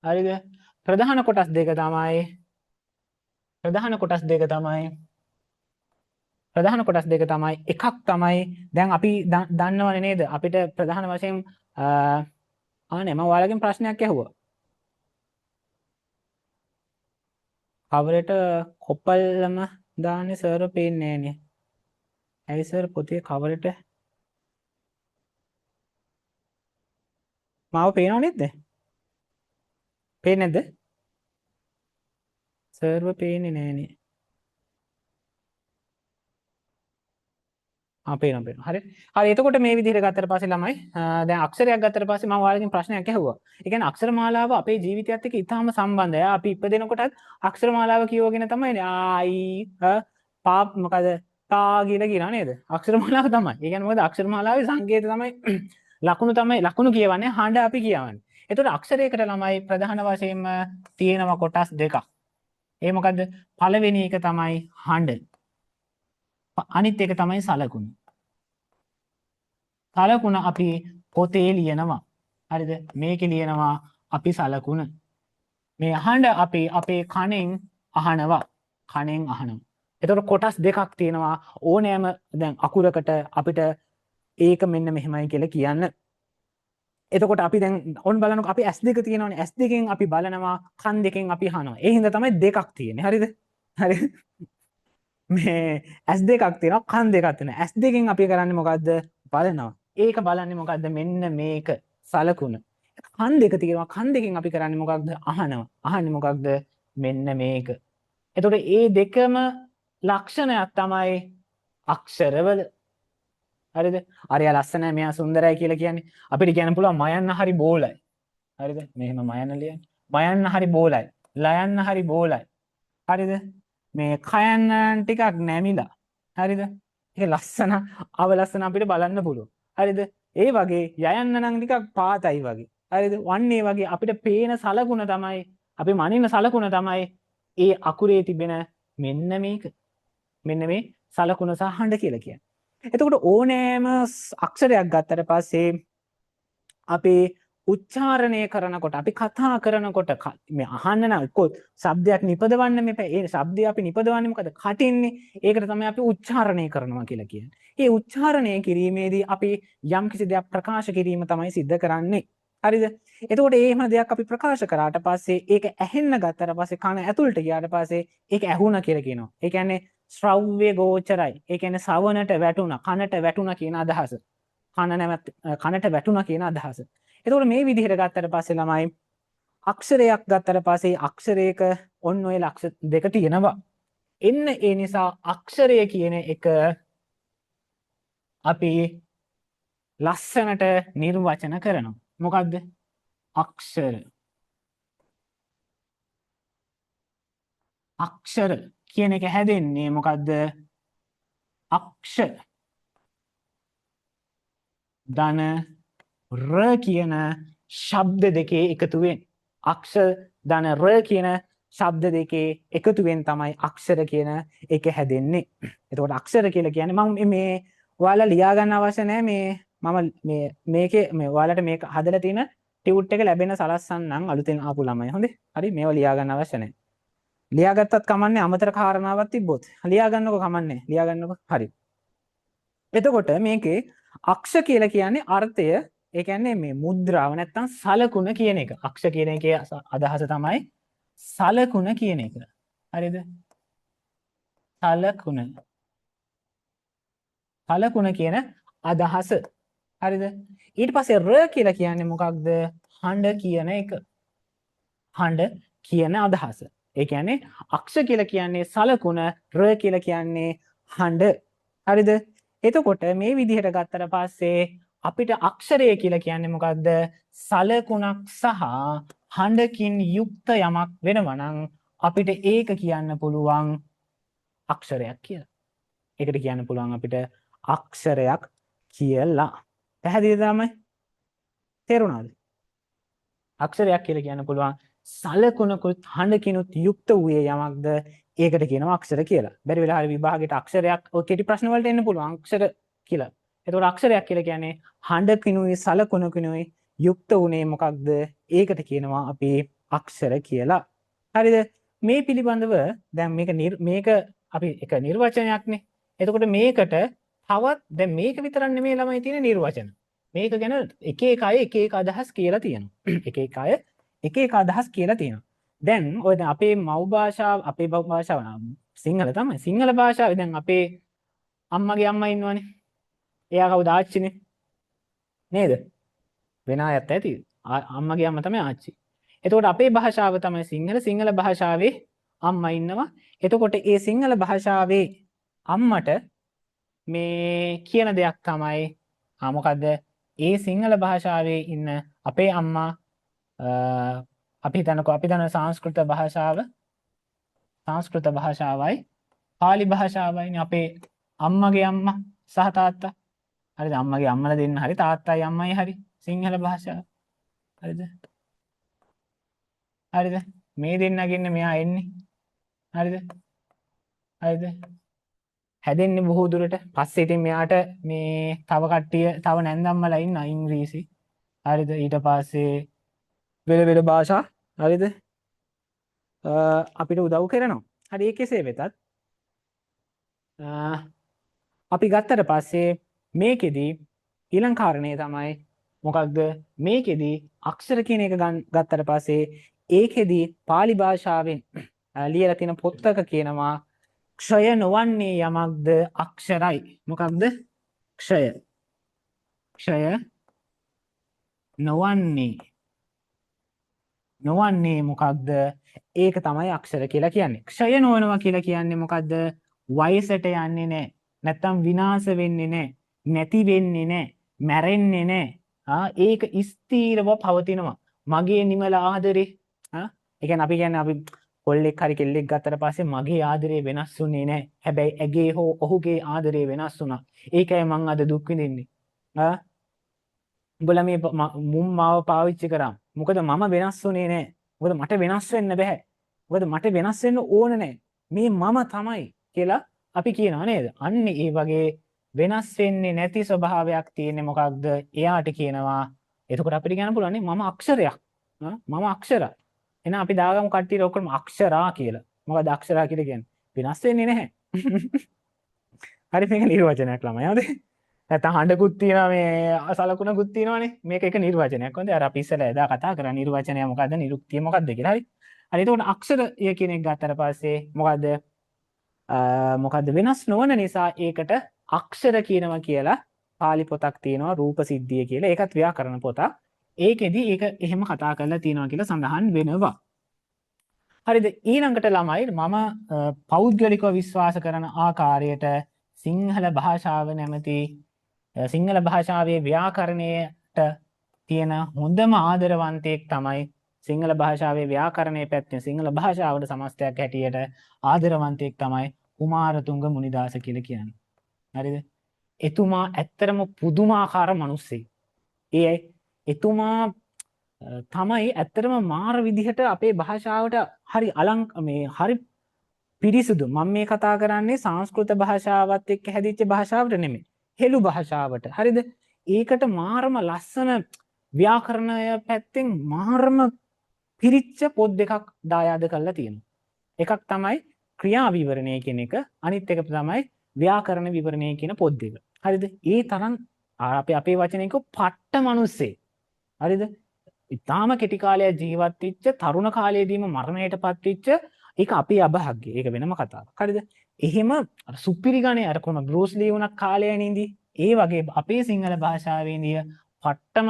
හරිද? ප්‍රධාන කොටස් දෙක තමයි එකක් තමයි දැන් අපි දන්නවනේ නේද? අපිට ප්‍රධාන වශයෙන් නෑ මම ඔයාලගෙන් ප්‍රශ්නයක් ඇහුවා. කවරේට කොප්පල්ලම දාන්නේ සර් පේන්නේ නෑනේ. ඇයි සර් පොතේ කවරේට මාව පේනව නේද? පේන්නේ නැද්ද? සර්ව පේන්නේ නෑනේ. පේනවා. හරි. හරි එතකොට මේ විදිහට ගත්තට පස්සේ ළමයි දැන් අක්ෂරයක් ගත්තට පස්සේ මම ඔයාලගෙන් ප්‍රශ්නයක් ඇහුවා. ඒ කියන්නේ අක්ෂර මාලාව අපේ ජීවිතයත් එක්ක ඉතාම සම්බන්ධයි. අපි ඉපදෙනකොටත් අක්ෂර මාලාව කියවගෙන තමයි ආයි මොකද තා කියලා කියනවා නේද? අක්ෂර මාලාව තමයි. ඒ කියන්නේ මොකද අක්ෂර මාලාවේ සංකේත තමයි ලකුණු කියවන්නේ හඬ අපි කියවන්නේ. එතකොට අක්ෂරයකට ළමයි ප්‍රධාන වශයෙන්ම තියෙනවා කොටස් දෙකක්. ඒ මොකද්ද? පළවෙනි එක තමයි හඬ. අනිත් එක තමයි සලකුණ. සලකුණ අපි පොතේ ලියනවා. හරිද? මේකේ ලියනවා අපි සලකුණ. මේ හඬ අපි අපේ කනෙන් අහනවා. එතකොට කොටස් දෙකක් තියෙනවා ඕනෑම දැන් අකුරකට අපිට ඒක මෙන්න මෙහෙමයි කියලා කියන්න. එතකොට අපි දැන් ඔන්න බලනකො අපි S2 තියෙනවානේ. S2කින් අපි බලනවා, කන් දෙකෙන් අපි අහනවා. ඒ හින්දා තමයි දෙකක් තියෙන්නේ. හරිද? හරි. මේ S2ක් තියෙනවා, කන් දෙකක් තියෙනවා. S2කින් අපි කරන්නේ මොකද්ද? බලනවා. ඒක බලන්නේ මොකද්ද? මෙන්න මේක සලකුණ. කන් දෙක තියෙනවා, කන් දෙකෙන් අපි කරන්නේ මොකක්ද? අහනවා. අහන්නේ මොකක්ද? මෙන්න මේක. එතකොට මේ දෙකම ලක්ෂණයක් තමයි අක්ෂරවල. හරිද? අරයා ලස්සනයි මෙයා සුන්දරයි කියලා කියන්නේ. අපිට කියන්න පුළුවන් මයන්න හරි බෝලයි. හරිද? මෙහෙම මයන්න ලියන්නේ. මයන්න හරි බෝලයි. ලයන්න හරි බෝලයි. හරිද? මේ කයන්න ටිකක් නැමිලා. හරිද? ඒක ලස්සන අවලස්සන අපිට බලන්න පුළුවන්. හරිද? ඒ වගේ යයන්න නම් ටිකක් පාතයි වගේ. හරිද? වන්නේ වගේ අපිට පේන සලකුණ තමයි අපි මනින්න සලකුණ තමයි ඒ අකුරේ තිබෙන මෙන්න මේක. මෙන්න මේ සලකුණ සහ හඬ කියලා කියන්නේ. එතකොට ඕනෑම අක්ෂරයක් ගත්තට පස්සේ අපේ උච්චාරණය කරනකොට අපි කතා කරනකොට මේ අහන්න නම් කො શબ્දයක් නිපදවන්න මෙපා ඒ શબ્දය අපි නිපදවන්නේ මොකද කටින්නේ ඒකට තමයි අපි උච්චාරණය කරනවා කියලා කියන්නේ. මේ උච්චාරණය කිරීමේදී අපි යම් කිසි දෙයක් ප්‍රකාශ කිරීම තමයි සිද්ධ කරන්නේ. හරිද? එතකොට එහෙම දෙයක් අපි ප්‍රකාශ කරාට පස්සේ ඒක ඇහෙන්න ගත්තට පස්සේ කන ඇතුළට ගියාට පස්සේ ඒක ඇහුණා කියලා කියනවා. ඒ කියන්නේ ශ්‍රව්‍ය ගෝචරයි. ඒ කියන්නේ සවනට වැටුණා, කනට වැටුණා කියන අදහස. කනට වැටුණා කියන අදහස. එතකොට මේ විදිහට ගත්තට පස්සේ ළමයි අක්ෂරයක් ගත්තට පස්සේ අක්ෂරයක ඔන්න ඔය ලක්ෂ දෙක තියෙනවා. එන්න ඒ නිසා අක්ෂරය කියන එක අපි ලස්සනට නිර්වචන කරනවා. මොකක්ද? අක්ෂර. අක්ෂර කියන එක හැදෙන්නේ මොකක්ද? අක්ෂ ධන ර කියන ශබ්ද දෙකේ එකතුවෙන්. අක්ෂ ධන ර කියන ශබ්ද දෙකේ එකතුවෙන් තමයි අක්ෂර කියන එක හැදෙන්නේ. එතකොට අක්ෂර කියලා කියන්නේ මම මේ ඔයාලා ලියා ගන්න අවශ්‍ය නැහැ මේ මම මේකේ මේ ඔයාලට මේක හදලා තියෙන ටියුට් එක ලැබෙන සලස්සන්නම් අලුතෙන් ආපු ළමයි. හොඳේ. හරි මේව ලියා ගන්න අවශ්‍ය නැහැ. ලියාගත්තත් කමන්නේ අමතර කාරණාවක් තිබ්බොත්. ලියා ගන්නකො කමන්නේ. ලියා ගන්නකො. හරි. එතකොට මේකේ අක්ෂ කියලා කියන්නේ අර්ථය ඒ කියන්නේ මේ මුද්‍රාව නැත්තම් සලකුණ කියන එක. අක්ෂ කියන එකේ අදහස තමයි සලකුණ කියන එක. හරිද? සලකුණ. සලකුණ කියන අදහස. හරිද? ඊට පස්සේ ර කියලා කියන්නේ මොකක්ද? හඬ කියන එක. හඬ කියන අදහස. ඒ කියන්නේ අක්ෂ කියලා කියන්නේ සලකුණ, ර කියලා කියන්නේ හඬ. හරිද? එතකොට මේ විදිහට ගත්තට පස්සේ අපිට අක්ෂරය කියලා කියන්නේ මොකක්ද? සලකුණක් සහ හඬකින් යුක්ත යමක් වෙනවා නම් අපිට ඒක කියන්න පුළුවන් අක්ෂරයක් කියලා. ඒකට කියන්න පුළුවන් අපිට අක්ෂරයක් කියලා. පැහැදිලිද ළමයි? තේරුණාද? අක්ෂරයක් කියලා කියන්න පුළුවන් සලකුණකුත් හඬකිනුත් යුක්ත වූයේ යමක්ද ඒකට කියනවා අක්ෂර කියලා. බැරි වෙලා හරි විභාගයට අක්ෂරයක් ඔය කෙටි ප්‍රශ්න වලට එන්න පුළුවන් අක්ෂර කියලා. එතකොට අක්ෂරයක් කියලා කියන්නේ හඬකිනුයි සලකුණකිනුයි යුක්ත වුණේ මොකක්ද? ඒකට කියනවා අපි අක්ෂර කියලා. හරිද? මේ පිළිබඳව දැන් මේක අපි එක නිර්වචනයක්නේ. එතකොට මේකට තවත් දැන් මේක විතරක් නෙමෙයි ළමයි තියෙන නිර්වචන. මේක ගැන එක එක අය එක එක අදහස් කියලා තියෙනවා. එක එක අය එක එක අදහස් කියලා තියෙනවා. දැන් ඔය දැන් අපේ මව් භාෂාව අපේ භාෂාව සිංහල තමයි. සිංහල භාෂාවේ දැන් අපේ අම්මගේ අම්මා ඉන්නවනේ. එයා කවුද? ආච්චිනේ. නේද? වෙන අයත් ඇති. අම්මගේ අම්මා තමයි ආච්චි. එතකොට අපේ භාෂාව තමයි සිංහල. සිංහල භාෂාවේ අම්මා ඉන්නවා. එතකොට ඒ සිංහල භාෂාවේ අම්මට මේ කියන දෙයක් තමයි මොකද්ද? ඒ සිංහල භාෂාවේ ඉන්න අපේ අම්මා අපි හිතනකො අපි දන්න සංස්කෘත භාෂාවයි පාලි භාෂාවයිනේ අපේ අම්මගේ අම්මා සහ තාත්තා. හරිද? අම්මගේ අම්මලා දෙන්න හරි තාත්තයි අම්මයි හරි සිංහල භාෂාව. හරිද? හරිද? මේ දෙන්නගින්න මෙයා එන්නේ. හරිද? හරිද? හැදෙන්නේ බොහෝ දුරට. පස්සේ ඉතින් මෙයාට මේ තව කට්ටිය තව නැන්දම්මලා ඉන්න ඉංග්‍රීසි. හරිද? ඊට පස්සේ වෙන භාෂා. හරිද? අපිට උදව් කරනවා. හරි ඒ කෙසේ වෙතත් අපි ගත්තට පස්සේ මේකෙදි ඊළඟ කාරණේ තමයි මොකක්ද? මේකෙදි අක්ෂර කියන එක ගත්තට පස්සේ ඒකෙදි පාලි භාෂාවෙන් ලියලා තියෙන පොතක කියනවා ක්ෂය නොවන්නේ යමක්ද අක්ෂරයි. මොකක්ද? ක්ෂය. ක්ෂය නොවන්නේ මොකක්ද? ඒක තමයි අක්ෂර කියලා කියන්නේ. ක්ෂය නොවනවා කියලා කියන්නේ මොකද්ද? වයසට යන්නේ නැහැ. නැත්තම් විනාශ වෙන්නේ නැහැ. නැති වෙන්නේ නැහැ. මැරෙන්නේ නැහැ. ඒක ස්ථීරව පවතිනවා. මගේ නිමල ආදරේ. ඒ කියන්නේ අපි කියන්නේ අපි කොල්ලෙක් හරි කෙල්ලෙක් ගත්තට පස්සේ මගේ ආදරේ වෙනස් වුණේ නැහැ. හැබැයි ඇගේ හෝ ඔහුගේ ආදරේ වෙනස් වුණා. ඒකයි මං අද දුක් විඳින්නේ. උඹලා මේ මුම් මාව පාවිච්චි කරා. මොකද මම වෙනස් වුණේ නැහැ. මොකද මට වෙනස් වෙන්න බෑ. මොකද මට වෙනස් වෙන්න ඕන නැහැ. මේ මම තමයි කියලා අපි කියනවා නේද? අන්න ඒ වගේ වෙනස් වෙන්නේ නැති ස්වභාවයක් තියෙන්නේ මොකක්ද? එයාට කියනවා. එතකොට අපිට කියන්න පුළුවන් මම අක්ෂරයක්. මම අක්ෂරයි. එහෙනම් අපි දාගමු කට්ටියට ඔක්කොම අක්ෂරා කියලා. මොකද අක්ෂරා කියලා කියන්නේ? වෙනස් වෙන්නේ නැහැ. හරි මේක නිර්වචනයක් ළමයි. හරිද? නැත්නම් හඬකුත් තියෙනවා මේ සලකුණකුත් තියෙනවානේ. මේක එක නිර්වචනයක්. හොඳයි. අර අපි ඉස්සෙල්ලා එදා කතා කරා නිර්වචනය මොකද්ද? නිරුක්තිය මොකද්ද කියලා. හරි. හරි එතකොට අක්ෂරය කියන එක ගත්තට පස්සේ මොකද්ද? මොකද්ද වෙනස් නොවන නිසා ඒකට අක්ෂර කියනවා කියලා පාලි පොතක් තියෙනවා රූප සිද්ධිය කියලා. ඒකත් ව්‍යාකරණ පොතක්. ඒකෙදි ඒක එහෙම කතා කරලා තියෙනවා කියලා සඳහන් වෙනවා. හරිද? ඊළඟට ළමයි මම පෞද්ගලිකව විශ්වාස කරන ආකාරයට සිංහල භාෂාව නැමැති සිංහල භාෂාවේ ව්‍යාකරණයට තියෙන හොඳම ආදරවන්තයෙක් තමයි සිංහල භාෂාවේ ව්‍යාකරණයේ පැත්තෙන් සිංහල භාෂාවට සමස්තයක් හැටියට ආදරවන්තයෙක් තමයි කුමාරතුංග මුනිදාස කියලා කියන්නේ. හරිද? එතුමා ඇත්තරම පුදුමාකාර මිනිස්සෙක්. එතුමා තමයි ඇත්තරම මාර විදිහට අපේ භාෂාවට හරි හරි පිරිසුදු. මම මේ කතා කරන්නේ සංස්කෘත භාෂාවත් එක්ක හැදිච්ච භාෂාවට නෙමෙයි. හෙළු භාෂාවට. හරිද? ඒකට මාරම ලස්සන ව්‍යාකරණය පැත්තෙන් මාරම පිරිච්ච පොත් දෙකක් දායාද කරලා තියෙනවා. එකක් තමයි ක්‍රියා විවරණය කියන එක, අනිත් එක තමයි ව්‍යාකරණ විවරණය කියන පොත් දෙක. හරිද? ඒ තරම් අපේ වචනයක පට්ට මිනිස්සේ. හරිද? ඉතාම කෙටි කාලයක් ජීවත් වෙච්ච තරුණ කාලයේදීම මරණයටපත් වෙච්ච ඒක අපේ අභාග්‍යය. ඒක වෙනම කතාවක්. හරිද? එහෙම සුපිරි ගණේ අර කොන බෲස් ලී වුණ කාලේ නේදී. ඒ වගේ අපේ සිංහල භාෂාවේදී පට්ටම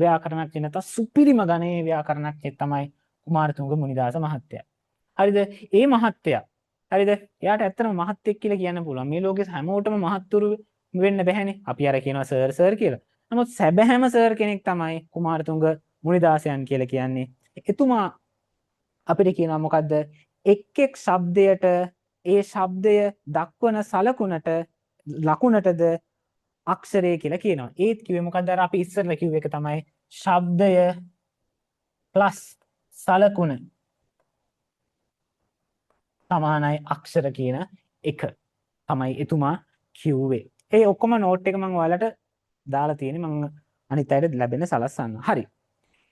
ව්‍යාකරණඥ නැත සුපිරිම ගණේ ව්‍යාකරණඥ තමයි කුමාරතුංග මුනිදාස මහත්තයා. හරිද? ඒ මහත්තයා හරිද? එයාට ඇත්තටම මහත්තයෙක් කියලා කියන්න පුළුවන්. මේ ලෝකේ හැමෝටම මහත්තුරු වෙන්න බැහැනේ. අපි අර කියනවා සර් කියලා. නමුත් සැබෑම සර් කෙනෙක් තමයි කුමාරතුංග මුනිදාසයන් කියලා කියන්නේ. එතුමා අපිට කියනවා මොකද්ද? එක් ශබ්දයට ඒ ශබ්දය දක්වන සලකුණට ලකුණටද අක්ෂරය කියලා කියනවා. ඒත් කිව්වේ මොකද්ද? අර අපි ඉස්සරලා කිව්ව එක තමයි ශබ්දය ප්ලස් සලකුණ සමානයි අක්ෂර කියන එක තමයි එතුමා කිව්වේ. ඒ ඔක්කොම නෝට් එක මම ඔයාලට දාලා තියෙන්නේ. මම අනිත් අයට ලැබෙන සලස්සන්න. හරි.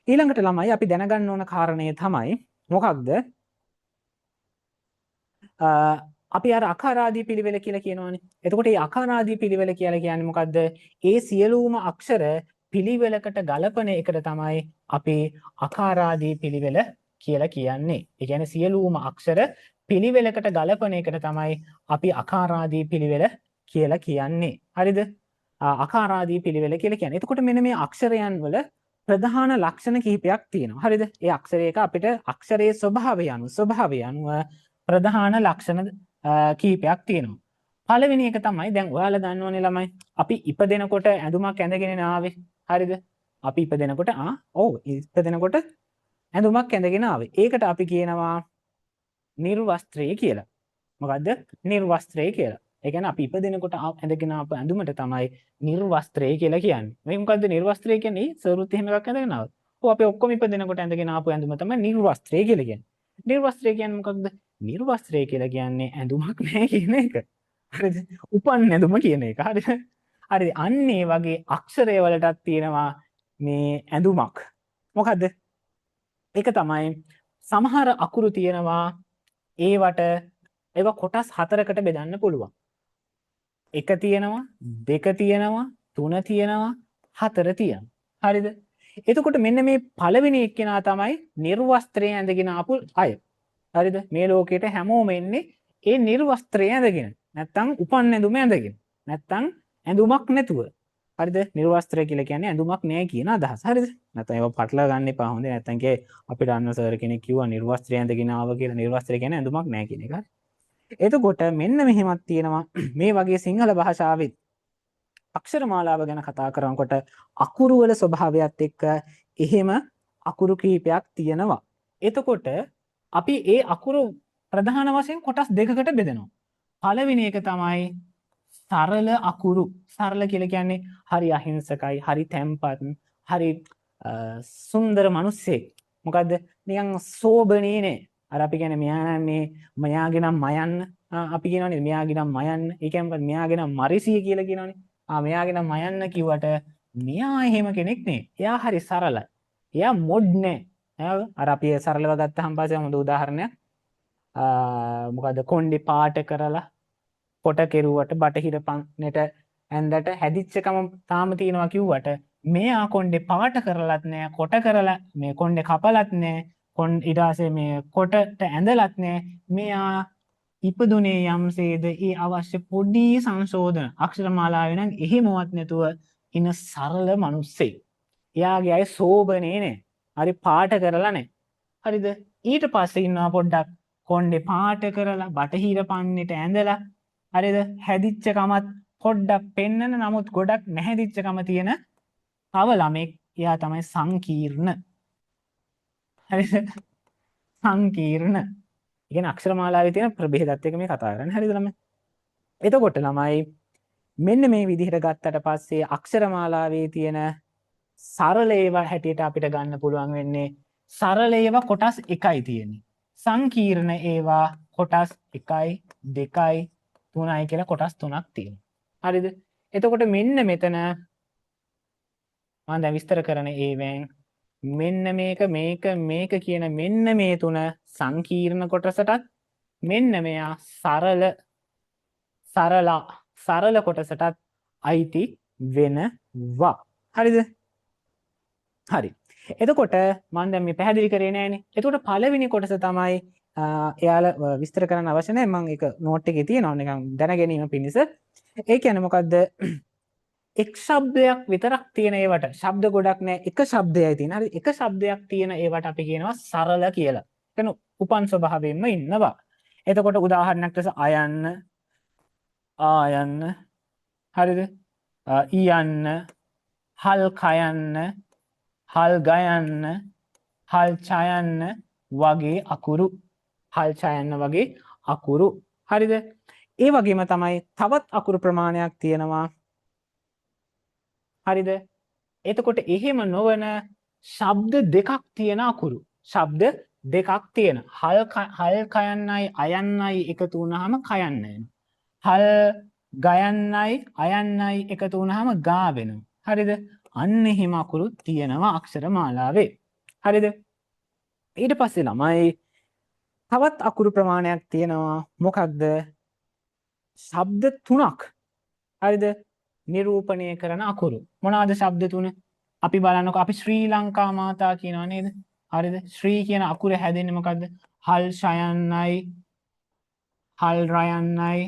ඊළඟට ළමයි අපි දැනගන්න ඕන කාරණය තමයි මොකක්ද? අපි අර අකාරාදී පිළිවෙල කියලා කියනවානේ. එතකොට මේ අකාරාදී පිළිවෙල කියලා කියන්නේ මොකද්ද? ඒ සියලුම අක්ෂර පිළිවෙලකට ගලපන එකට තමයි අපි අකාරාදී පිළිවෙල කියලා කියන්නේ. ඒ කියන්නේ සියලුම අක්ෂර පිළිවෙලකට ගලපන එකට තමයි අපි අකාරාදී පිළිවෙල කියලා කියන්නේ. හරිද? අකාරාදී පිළිවෙල කියලා කියන්නේ. එතකොට මෙන්න මේ අක්ෂරයන් වල ප්‍රධාන ලක්ෂණ කිහිපයක් තියෙනවා. හරිද? ඒ අක්ෂරයක අපිට අක්ෂරයේ ස්වභාවය අනුව ප්‍රධාන ලක්ෂණ කිහිපයක් තියෙනවා. පළවෙනි එක තමයි දැන් ඔයාලා දන්නවනේ ළමයි අපි ඉපදෙනකොට ඇඳුමක් ඇඳගෙන ආවේ. හරිද? අපි ඉපදෙනකොට ඉපදෙනකොට ඇඳුමක් ඇඳගෙන ආවේ. ඒකට අපි කියනවා නිර්වස්ත්‍රය කියලා. මොකද්ද? නිර්වස්ත්‍රය කියලා. ඒ කියන්නේ අපි ඉපදෙනකොට ඇඳගෙන ආපු ඇඳුමට තමයි නිර්වස්ත්‍රය කියලා කියන්නේ. මේ මොකද්ද නිර්වස්ත්‍රය කියන්නේ? සරුත් එහෙම එකක් ඇඳගෙන ආවා. අපි ඔක්කොම ඉපදෙනකොට ඇඳගෙන ආපු ඇඳුම තමයි නිර්වස්ත්‍රය කියලා කියන්නේ. නිර්වස්ත්‍රය කියන්නේ මොකක්ද? නිර්වස්ත්‍රය කියලා කියන්නේ ඇඳුමක් නැහැ කියන එක. හරිද? උපන් ඇඳුම කියන එක. හරිද? හරිද? අන්න ඒ වගේ අක්ෂරය වලටත් තියෙනවා මේ ඇඳුමක්. මොකද්ද? ඒක තමයි සමහර අකුරු තියෙනවා ඒවා කොටස් 4කට බෙදන්න පුළුවන්. 1 තියෙනවා, 2 තියෙනවා, 3 තියෙනවා, 4 තියෙනවා. හරිද? එතකොට මෙන්න මේ පළවෙනි එක්කෙනා තමයි නිර්වස්ත්‍රය ඇඳගෙන ආපු අය. හරිද? මේ ලෝකෙට හැමෝම එන්නේ ඒ නිර්වස්ත්‍රය ඇඳගෙන. නැත්තම් උපන් ඇඳුම ඇඳගෙන. නැත්තම් ඇඳුමක් නැතුව. හරිද? නිර්වස්ත්‍රය කියලා කියන්නේ ඇඳුමක් නැහැ කියන අදහස. හරිද? නැත්නම් ඒව පටලවා ගන්න එපා. හොඳේ. නැත්තම් අපිට අන්න සර් කෙනෙක් කිව්වා නිර්වස්ත්‍රය ඇඳගෙන ආව කියලා. නිර්වස්ත්‍රය කියන්නේ ඇඳුමක් නැහැ කියන එක. එතකොට මෙන්න මෙහෙමත් තියෙනවා මේ වගේ සිංහල භාෂාවෙත් අක්ෂර මාලාව ගැන කතා කරනකොට අකුරු වල ස්වභාවයත් එක්ක එහෙම අකුරු කිහිපයක් තියෙනවා. එතකොට අපි ඒ අකුරු ප්‍රධාන වශයෙන් කොටස් දෙකකට බෙදනවා. පළවෙනි එක තමයි සරල අකුරු. සරල කියලා කියන්නේ හරි අහිංසකයි, හරි තැම්පත්, හරි සුන්දර මිනිස්සෙක්. මොකද්ද? නිකන් සෝබනේ නේ. අර අපි කියන්නේ මෙයාගේ නම් මයන්න. අපි කියනවානේ මෙයාගේ නම් මයන්න. ඒ කියන්නේ මොකද? මෙයාගේ නම් මරිසිය කියලා කියනවානේ. මෙයාගේ නම් මයන්න කිව්වට මෙයා එහෙම කෙනෙක් නේ. එයා හරි සරලයි. එයා මොඩ් නෑ. අර අපි සරලව ගත්තාම පස්සේ හොඳ උදාහරණයක් මොකද කොණ්ඩේ පාට කරලා පොට කෙරුවට බටහිර පන්නට ඇඳට හැදිච්චකම තාම තියෙනවා කිව්වට මෙයා කොණ්ඩේ පාට කරලත් නෑ, කොට කරලා මේ කොණ්ඩේ කපලත් නෑ, ඊට පස්සේ මේ කොටට ඇඳලත් නෑ. මෙයා ඉපදුනේ යම්සේද ඒ අවශ්‍ය පොඩි සංශෝධන අක්ෂරමාලාවේ නම් එහෙමවත් නැතුව ඉන සරල මිනිස්සෙක්. එයාගේ අය සෝබනේ නෑ. හරි පාට කරලා නෑ. හරිද? ඊට පස්සේ ඉන්නවා පොඩ්ඩක් කොණ්ඩේ පාට කරලා බටහිර පන්නේට ඇඳලා හරිද? හැදිච්ච කමත් පොඩ්ඩක් පෙන්නන නමුත් ගොඩක් නැහැදිච්ච කම තියෙන තව ළමෙක්. එයා තමයි සංකීර්ණ. හරිද? සංකීර්ණ. ඒ කියන්නේ අක්ෂරමාලාවේ තියෙන ප්‍රභේදات එක මේ කතා කරන්නේ. හරිද ළමයි? එතකොට ළමයි මෙන්න මේ විදිහට ගත්තට පස්සේ අක්ෂරමාලාවේ තියෙන සරල ඒවා හැටියට අපිට ගන්න පුළුවන් වෙන්නේ සරල ඒවා කොටස් එකයි තියෙන්නේ. සංකීර්ණ ඒවා කොටස් 1යි 2යි 3යි කියලා කොටස් 3ක් තියෙනවා. හරිද? එතකොට මෙන්න මෙතන මම දැන් විස්තර කරන ඒවෙන් මෙන්න මේක කියන මෙන්න මේ තුන සංකීර්ණ කොටසටත් මෙන්න මෙයා සරල කොටසටත් අයිති වෙනවා. හරිද? හරි. එතකොට මම දැන් මේ පැහැදිලි කරේ නෑනේ. එතකොට පළවෙනි කොටස තමයි එයාලා විස්තර කරන්න අවශ්‍ය නැහැ. මම ඒක නෝට් එකේ තියෙනවා නිකන් දැන ගැනීම පිණිස. ඒ කියන්නේ මොකද්ද? එක් ශබ්දයක් විතරක් තියෙන ඒවට ශබ්ද ගොඩක් නෑ. එක ශබ්දයයි තියෙන. හරි. එක ශබ්දයක් තියෙන ඒවට අපි කියනවා සරල කියලා. එතන උපන් ස්වභාවයෙන්ම ඉන්නවා. එතකොට උදාහරණයක් ලෙස අයන්න, ආයන්න, හරිද? ඊයන්න, හල් කයන්න, හල් ගයන්න, හල් ඡයන්න වගේ අකුරු. හල් ඡයන්න වගේ අකුරු. හරිද? ඒ වගේම තමයි තවත් අකුරු ප්‍රමාණයක් තියෙනවා. හරිද? එතකොට එහෙම නොවන ශබ්ද දෙකක් තියෙන අකුරු. ශබ්ද දෙකක් තියෙන. හල් කයන්නයි අයන්නයි එකතු වුනහම කයන්න වෙනවා. හල් ගයන්නයි අයන්නයි එකතු වුනහම ගා වෙනවා. හරිද? අන්න එහෙම අකුරු තියෙනවා අක්ෂර මාලාවේ. හරිද? ඊට පස්සේ ළමයි තවත් අකුරු ප්‍රමාණයක් තියෙනවා. මොකක්ද? ශබ්ද තුනක්. හරිද? නිරූපණය කරන අකුරු. මොනවාද ශබ්ද තුන? අපි බලන්නකෝ අපි ශ්‍රී ලංකා මාතා කියනවා නේද? හරිද? ශ්‍රී කියන අකුර හැදෙන්නේ මොකද්ද? හල් ශයන්නයි, හල් රයන්නයි,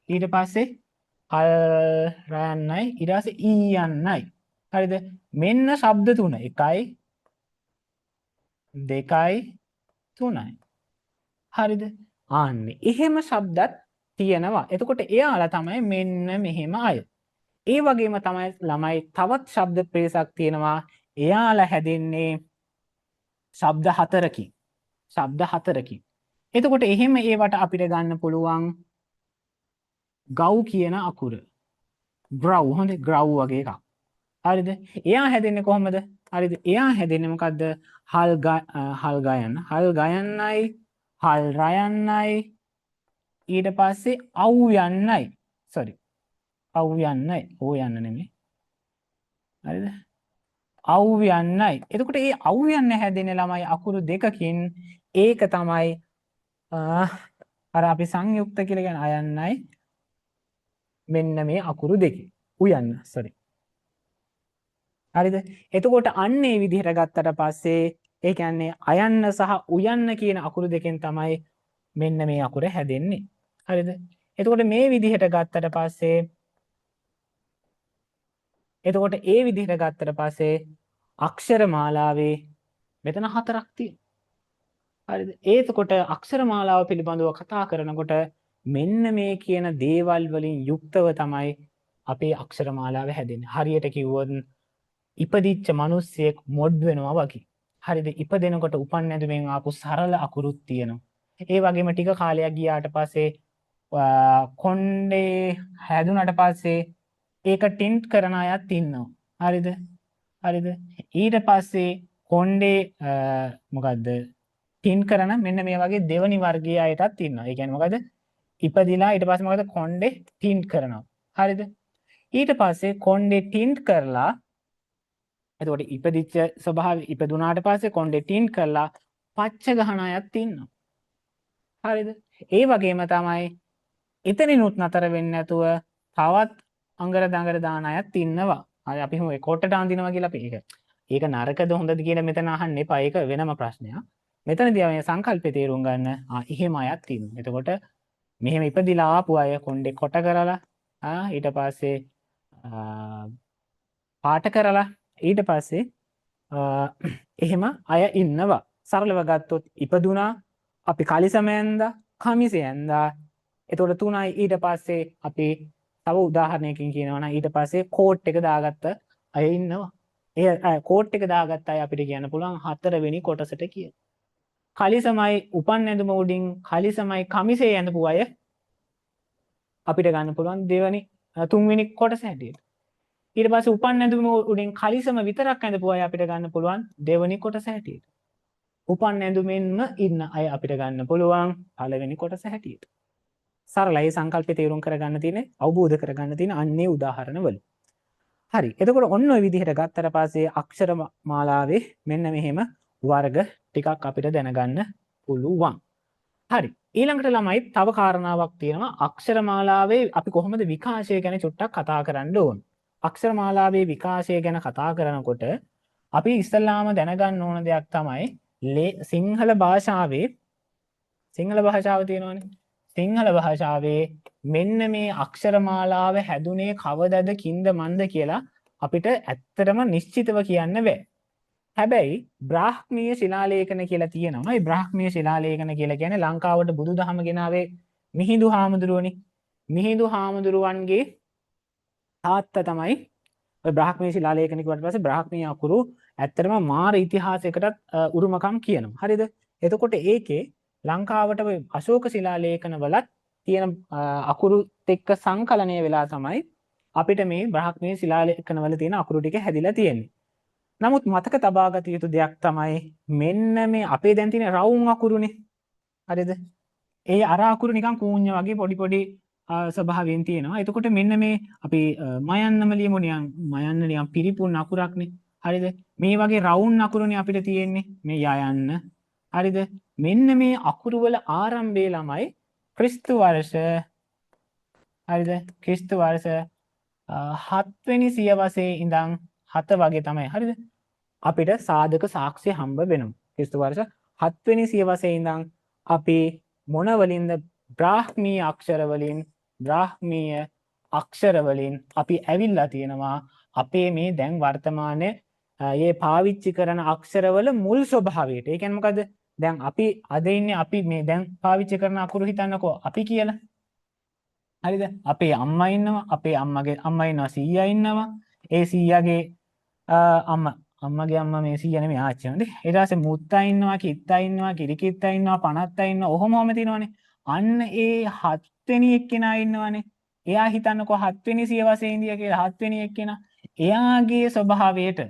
ඊට පස්සේ හල් රයන්නයි, ඊට පස්සේ ඊයන්නයි. හරිද? මෙන්න ශබ්ද තුන. 1යි 2යි 3යි. හරිද? ආන්නේ එහෙම ශබ්දත් තියෙනවා. එතකොට එයාලා තමයි මෙන්න මෙහෙම අය. ඒ වගේම තමයි ළමයි තවත් ශබ්ද ප්‍රේසක් තියෙනවා. එයාලා හැදෙන්නේ ශබ්ද 4කින්. ශබ්ද 4කින්. එතකොට එහෙම ඒවට අපිට ගන්න පුළුවන් ගව් කියන අකුර. ග්‍රව් හොඳේ ග්‍රව් වගේ එකක්. හරිද? එයා හැදෙන්නේ කොහොමද? හරිද? එයා හැදෙන්නේ මොකද්ද? හල් ගයන්න. හල් ගයන්නයි, හල් රයන්නයි, ඊට පස්සේ අව් යන්නයි. sorry. අව් යන්නයි. ඕ යන්න නෙමෙයි. හරිද? අව් යන්නයි. එතකොට මේ අව් යන්න හැදෙන්නේ ළමයි අකුරු දෙකකින්. ඒක තමයි අර අපි සංයුක්ත කියලා කියන අයන්නයි මෙන්න මේ අකුරු දෙකේ. උයන්න sorry. හරිද? එතකොට අන්න ඒ විදිහට ගත්තට පස්සේ ඒ කියන්නේ අයන්න සහ උයන්න කියන අකුරු දෙකෙන් තමයි මෙන්න මේ අකුර හැදෙන්නේ. හරිද? එතකොට මේ විදිහට ගත්තට පස්සේ එතකොට ඒ විදිහට ගත්තට පස්සේ අක්ෂර මාලාවේ මෙතන 4ක් තියෙනවා. හරිද? එතකොට අක්ෂර මාලාව පිළිබඳව කතා කරනකොට මෙන්න මේ කියන දේවල් වලින් යුක්තව තමයි අපේ අක්ෂර මාලාව හැදෙන්නේ. හරියට කිව්වොත් ඉපදිච්ච මිනිස්සෙක් මොඩ් වෙනවා වගේ. හරිද? ඉපදෙනකොට උපන් නැදුමින් ආපු සරල අකුරුත් තියෙනවා. ඒ වගේම ටික කාලයක් ගියාට පස්සේ කොණ්ඩේ හැදුනට පස්සේ ඒක ටින්ට් කරන අයත් ඉන්නවා. හරිද? හරිද? ඊට පස්සේ කොණ්ඩේ මොකද්ද? ටින්ට් කරන මෙන්න මේ වගේ දෙවනි වර්ගයේ අයටත් ඉන්නවා. ඒ කියන්නේ මොකද? ඉපදිලා ඊට පස්සේ මොකද? කොණ්ඩේ ටින්ට් කරනවා. හරිද? ඊට පස්සේ කොණ්ඩේ ටින්ට් කරලා එතකොට ඉපදිච්ච ස්වභාවය ඉපදුනාට පස්සේ කොණ්ඩේ ටින්ට් කරලා පච්ච ගහන අයත් ඉන්නවා. හරිද? ඒ වගේම තමයි එතනිනුත් නතර වෙන්නේ නැතුව තවත් අඟර දඟර දාන අයත් ඉන්නවා. හරි අපි හිමු කොටට අඳිනවා කියලා අපි ඒක නරකද හොඳද කියලා මෙතන අහන්න එපා. ඒක වෙනම ප්‍රශ්නයක්. මෙතනදී මේ සංකල්පේ තේරුම් ගන්න එහෙම අයත් ඉන්නවා. එතකොට මෙහෙම ඉපදිලා ආපු අය කොණ්ඩේ කොට කරලා ඊට පස්සේ පාට කරලා ඊට පස්සේ එහෙම අය ඉන්නවා. සරලව ගත්තොත් ඉපදුනා අපි කලිසම ඇන්දා කමිසේ ඇන්දා. එතකොට 3යි ඊට පස්සේ අපි තව උදාහරණයකින් කියනවා නම් ඊට පස්සේ කෝට් එක දාගත්ත අය ඉන්නවා. ඒ කෝට් එක දාගත්ත අය අපිට කියන්න පුළුවන් 4 වෙනි කොටසට කියලා. කලිසමයි උපන් ඇඳුම උඩින් කලිසමයි කමිසේ ඇඳපු අය අපිට ගන්න පුළුවන් දෙවෙනි 3 වෙනි කොටස හැටියට. ඊට පස්සේ උපන් ඇඳුම උඩින් කලිසම විතරක් ඇඳපු අය අපිට ගන්න පුළුවන් දෙවෙනි කොටස හැටියට. උපන් ඇඳුමෙන්ම ඉන්න අය අපිට ගන්න පුළුවන් පළවෙනි කොටස හැටියට. සරලයි සංකල්පය තේරුම් කරගන්න තියෙන්නේ අවබෝධ කරගන්න තියෙන අන්නේ උදාහරණ වල. හරි. එතකොට ඔන්න ඔය විදිහට ගත්තට පස්සේ අක්ෂර මාලාවේ මෙන්න මෙහෙම වර්ග ටිකක් අපිට දැනගන්න පුළුවන්. හරි. ඊළඟට ළමයි තව කාරණාවක් තියෙනවා අක්ෂර මාලාවේ අපි කොහොමද විකාශය ගැන චුට්ටක් කතා කරන්න ඕන. අක්ෂර මාලාවේ විකාශය ගැන කතා කරනකොට අපි ඉස්සල්ලාම දැනගන්න ඕන දෙයක් තමයි සිංහල භාෂාවේ තියෙනවනේ. සිංහල භාෂාවේ මෙන්න මේ අක්ෂර මාලාව හැදුනේ කවදද කින්ද මන්ද කියලා අපිට ඇත්තටම නිශ්චිතව කියන්න බෑ. හැබැයි බ්‍රාහ්මීය ශිලාලේඛන කියලා තියෙනවා. ඒ බ්‍රාහ්මීය ශිලාලේඛන කියලා කියන්නේ ලංකාවට බුදුදහම ගෙනාවේ මිහිඳු හාමුදුරුවනේ. මිහිඳු හාමුදුරුවන්ගේ තාත්තා තමයි ඔය බ්‍රාහ්මීය ශිලාලේඛන කිව්වට පස්සේ බ්‍රාහ්මීය අකුරු ඇත්තටම මාර ඉතිහාසයකටත් උරුමකම් කියනවා. හරිද? එතකොට ඒකේ ලංකාවට අශෝක ශිලාලේඛන වලත් තියෙන අකුරුත් එක්ක සංකලනය වෙලා තමයි අපිට මේ බ්‍රාහ්මීය ශිලාලේඛන වල තියෙන අකුරු ටික හැදිලා තියෙන්නේ. නමුත් මතක තබා ගත යුතු දෙයක් තමයි මෙන්න මේ අපේ දැන් තියෙන රවුම් අකුරුනේ. හරිද? ඒ අර අකුරු නිකන් කූඤ්ඤ වගේ පොඩි පොඩි ස්වභාවයෙන් තියෙනවා. එතකොට මෙන්න මේ අපි මයන්නම ලියමු මයන්න නිකන් පිරිපුන් අකුරක්නේ. හරිද? මේ වගේ රවුම් අකුරුනේ අපිට තියෙන්නේ. මේ යයන්න. හරිද? මෙන්න මේ අකුරු වල ආරම්භය ළමයි ක්‍රිස්තු වර්ෂ හරිද? ක්‍රිස්තු වර්ෂ 7 වෙනි සියවසේ ඉඳන් 7 වගේ තමයි. හරිද? අපිට සාධක සාක්ෂි හම්බ වෙනවා. ක්‍රිස්තු වර්ෂ 7 වෙනි සියවසේ ඉඳන් අපි මොන වලින්ද බ්‍රාහ්මීය අක්ෂර වලින් අපි ඇවිල්ලා තියෙනවා අපේ මේ දැන් වර්තමානයේ මේ පාවිච්චි කරන අක්ෂරවල මුල් ස්වභාවයට. ඒ කියන්නේ මොකද්ද? දැන් අපි අද ඉන්නේ අපි මේ දැන් පාවිච්චි කරන අකුරු හිතන්නකෝ අපි කියලා. හරිද? අපේ අම්මා ඉන්නවා, අපේ අම්මගේ අම්මා ඉන්නවා, සීයා ඉන්නවා. ඒ සීයාගේ අම්මගේ අම්මා මේ සීයා නෙමෙයි ආච්චි නේද? ඊට පස්සේ මුත්තා ඉන්නවා, කිත්තා ඉන්නවා, කිරිකිත්තා ඉන්නවා, පණත්තා ඉන්නවා. ඔහොමම තියෙනවනේ. අන්න ඒ 7 වෙනි එක්කෙනා ඉන්නවනේ. එයා හිතන්නකෝ 7 වෙනි සියවසේ ඉඳියා කියලා 7 වෙනි එක්කෙනා. එයාගේ ස්වභාවයට